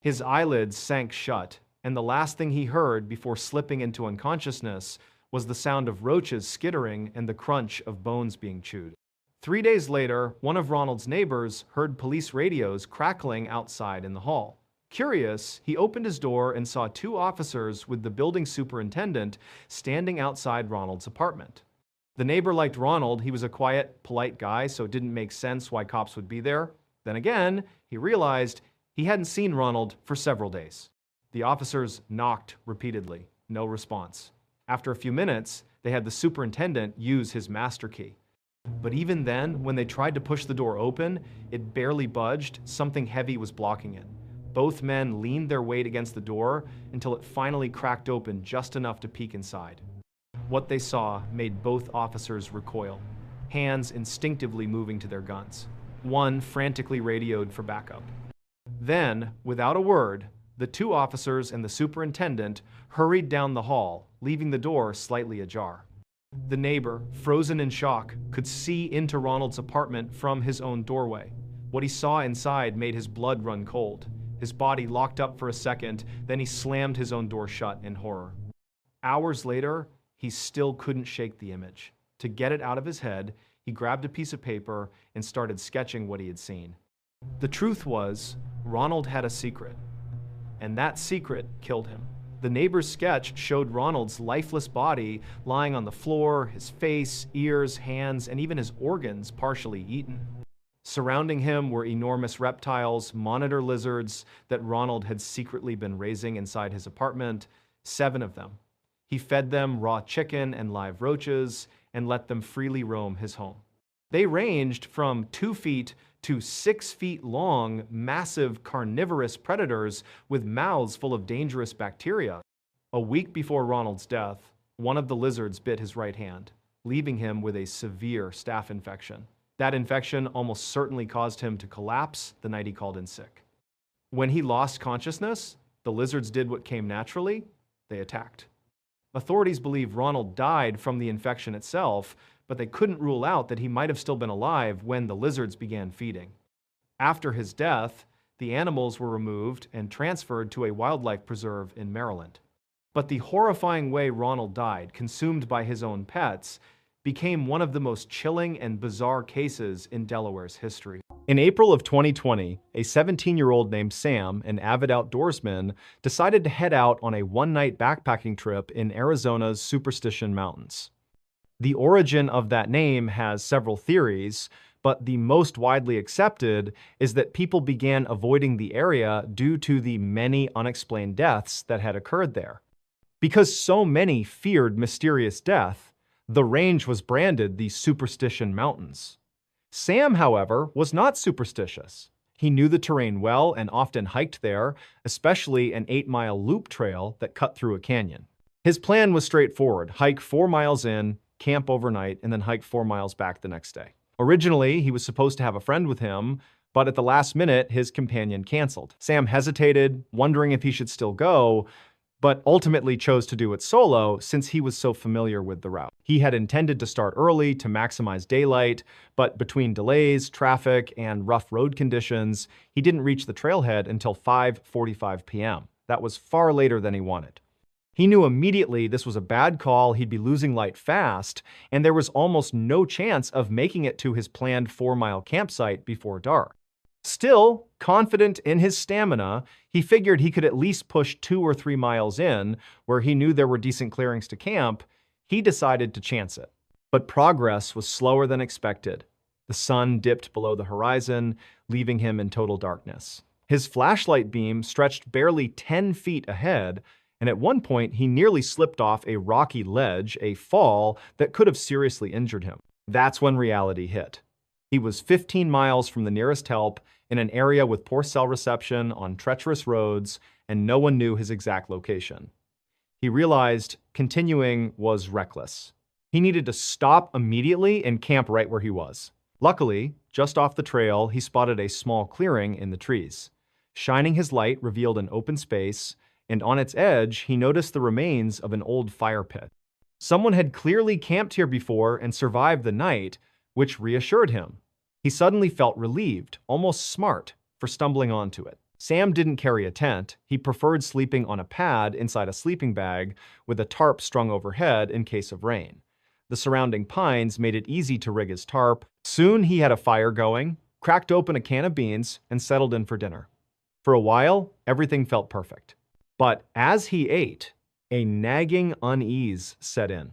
His eyelids sank shut, and the last thing he heard before slipping into unconsciousness was the sound of roaches skittering and the crunch of bones being chewed. 3 days later, one of Ronald's neighbors heard police radios crackling outside in the hall. Curious, he opened his door and saw 2 officers with the building superintendent standing outside Ronald's apartment. The neighbor liked Ronald. He was a quiet, polite guy, so it didn't make sense why cops would be there. Then again, he realized he hadn't seen Ronald for several days. The officers knocked repeatedly. No response. After a few minutes, they had the superintendent use his master key. But even then, when they tried to push the door open, it barely budged. Something heavy was blocking it. Both men leaned their weight against the door until it finally cracked open just enough to peek inside. What they saw made both officers recoil, hands instinctively moving to their guns. One frantically radioed for backup. Then, without a word, the 2 officers and the superintendent hurried down the hall, leaving the door slightly ajar. The neighbor, frozen in shock, could see into Ronald's apartment from his own doorway. What he saw inside made his blood run cold. His body locked up for a second, then he slammed his own door shut in horror. Hours later, he still couldn't shake the image. To get it out of his head, he grabbed a piece of paper and started sketching what he had seen. The truth was, Ronald had a secret, and that secret killed him. The neighbor's sketch showed Ronald's lifeless body lying on the floor, his face, ears, hands, and even his organs partially eaten. Surrounding him were enormous reptiles, monitor lizards that Ronald had secretly been raising inside his apartment, 7 of them. He fed them raw chicken and live roaches and let them freely roam his home. They ranged from 2 feet to 6 feet long, massive carnivorous predators with mouths full of dangerous bacteria. A week before Ronald's death, one of the lizards bit his right hand, leaving him with a severe staph infection. That infection almost certainly caused him to collapse the night he called in sick. When he lost consciousness, the lizards did what came naturally: they attacked. Authorities believe Ronald died from the infection itself, but they couldn't rule out that he might have still been alive when the lizards began feeding. After his death, the animals were removed and transferred to a wildlife preserve in Maryland. But the horrifying way Ronald died, consumed by his own pets, became one of the most chilling and bizarre cases in Delaware's history. In April of 2020, a 17-year-old named Sam, an avid outdoorsman, decided to head out on a one-night backpacking trip in Arizona's Superstition Mountains. The origin of that name has several theories, but the most widely accepted is that people began avoiding the area due to the many unexplained deaths that had occurred there. Because so many feared mysterious death, the range was branded the Superstition Mountains. Sam, however, was not superstitious. He knew the terrain well and often hiked there, especially an 8-mile loop trail that cut through a canyon. His plan was straightforward: hike 4 miles in, camp overnight, and then hike 4 miles back the next day. Originally, he was supposed to have a friend with him, but at the last minute, his companion canceled. Sam hesitated, wondering if he should still go, but ultimately chose to do it solo since he was so familiar with the route. He had intended to start early to maximize daylight, but between delays, traffic, and rough road conditions, he didn't reach the trailhead until 5:45 p.m. That was far later than he wanted. He knew immediately this was a bad call, he'd be losing light fast, and there was almost no chance of making it to his planned 4-mile campsite before dark. Still, confident in his stamina, he figured he could at least push 2 or 3 miles in, where he knew there were decent clearings to camp. He decided to chance it. But progress was slower than expected. The sun dipped below the horizon, leaving him in total darkness. His flashlight beam stretched barely 10 feet ahead, and at one point he nearly slipped off a rocky ledge, a fall that could have seriously injured him. That's when reality hit. He was 15 miles from the nearest help, in an area with poor cell reception, on treacherous roads, and no one knew his exact location. He realized continuing was reckless. He needed to stop immediately and camp right where he was. Luckily, just off the trail, he spotted a small clearing in the trees. Shining his light revealed an open space, and on its edge, he noticed the remains of an old fire pit. Someone had clearly camped here before and survived the night, which reassured him. He suddenly felt relieved, almost smart, for stumbling onto it. Sam didn't carry a tent. He preferred sleeping on a pad inside a sleeping bag with a tarp strung overhead in case of rain. The surrounding pines made it easy to rig his tarp. Soon he had a fire going, cracked open a can of beans, and settled in for dinner. For a while, everything felt perfect. But as he ate, a nagging unease set in.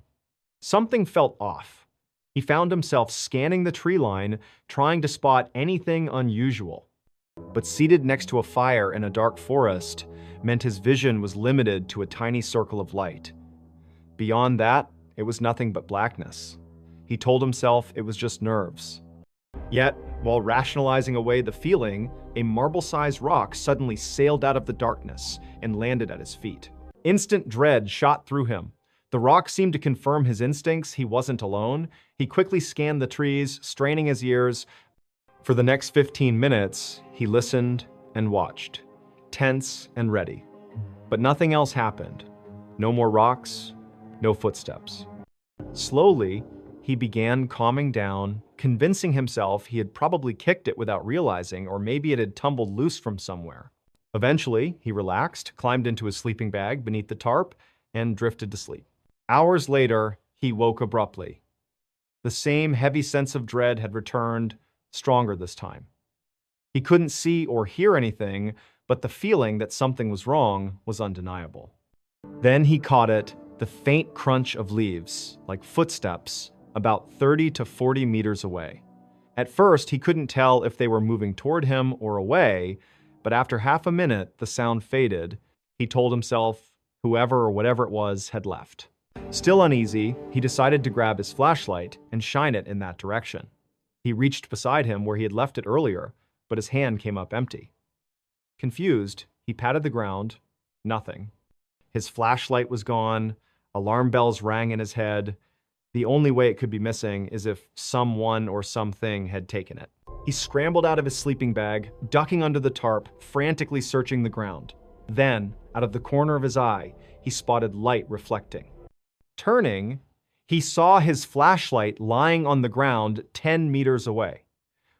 Something felt off. He found himself scanning the tree line, trying to spot anything unusual. But seated next to a fire in a dark forest meant his vision was limited to a tiny circle of light. Beyond that, it was nothing but blackness. He told himself it was just nerves. Yet, while rationalizing away the feeling, a marble-sized rock suddenly sailed out of the darkness and landed at his feet. Instant dread shot through him. The rock seemed to confirm his instincts he wasn't alone. He quickly scanned the trees, straining his ears. For the next 15 minutes, he listened and watched, tense and ready. But nothing else happened. No more rocks, no footsteps. Slowly, he began calming down, convincing himself he had probably kicked it without realizing, or maybe it had tumbled loose from somewhere. Eventually, he relaxed, climbed into his sleeping bag beneath the tarp, and drifted to sleep. Hours later, he woke abruptly. The same heavy sense of dread had returned, stronger this time. He couldn't see or hear anything, but the feeling that something was wrong was undeniable. Then he caught it, the faint crunch of leaves, like footsteps, about 30 to 40 meters away. At first, he couldn't tell if they were moving toward him or away, but after half a minute, the sound faded. He told himself whoever or whatever it was had left. Still uneasy, he decided to grab his flashlight and shine it in that direction. He reached beside him where he had left it earlier, but his hand came up empty. Confused, he patted the ground. Nothing. His flashlight was gone. Alarm bells rang in his head. The only way it could be missing is if someone or something had taken it. He scrambled out of his sleeping bag, ducking under the tarp, frantically searching the ground. Then, out of the corner of his eye, he spotted light reflecting. Turning, he saw his flashlight lying on the ground 10 meters away,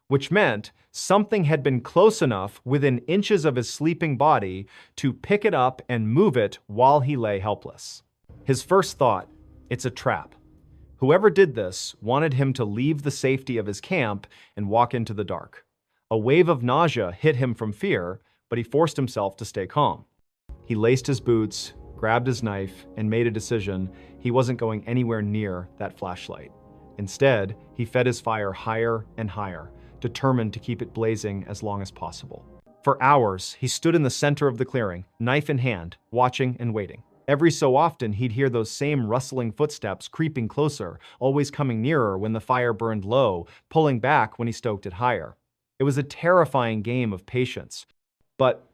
which meant something had been close enough within inches of his sleeping body to pick it up and move it while he lay helpless. His first thought, it's a trap. Whoever did this wanted him to leave the safety of his camp and walk into the dark. A wave of nausea hit him from fear, but he forced himself to stay calm. He laced his boots, grabbed his knife, and made a decision. He wasn't going anywhere near that flashlight. Instead, he fed his fire higher and higher, determined to keep it blazing as long as possible. For hours, he stood in the center of the clearing, knife in hand, watching and waiting. Every so often, he'd hear those same rustling footsteps creeping closer, always coming nearer when the fire burned low, pulling back when he stoked it higher. It was a terrifying game of patience. But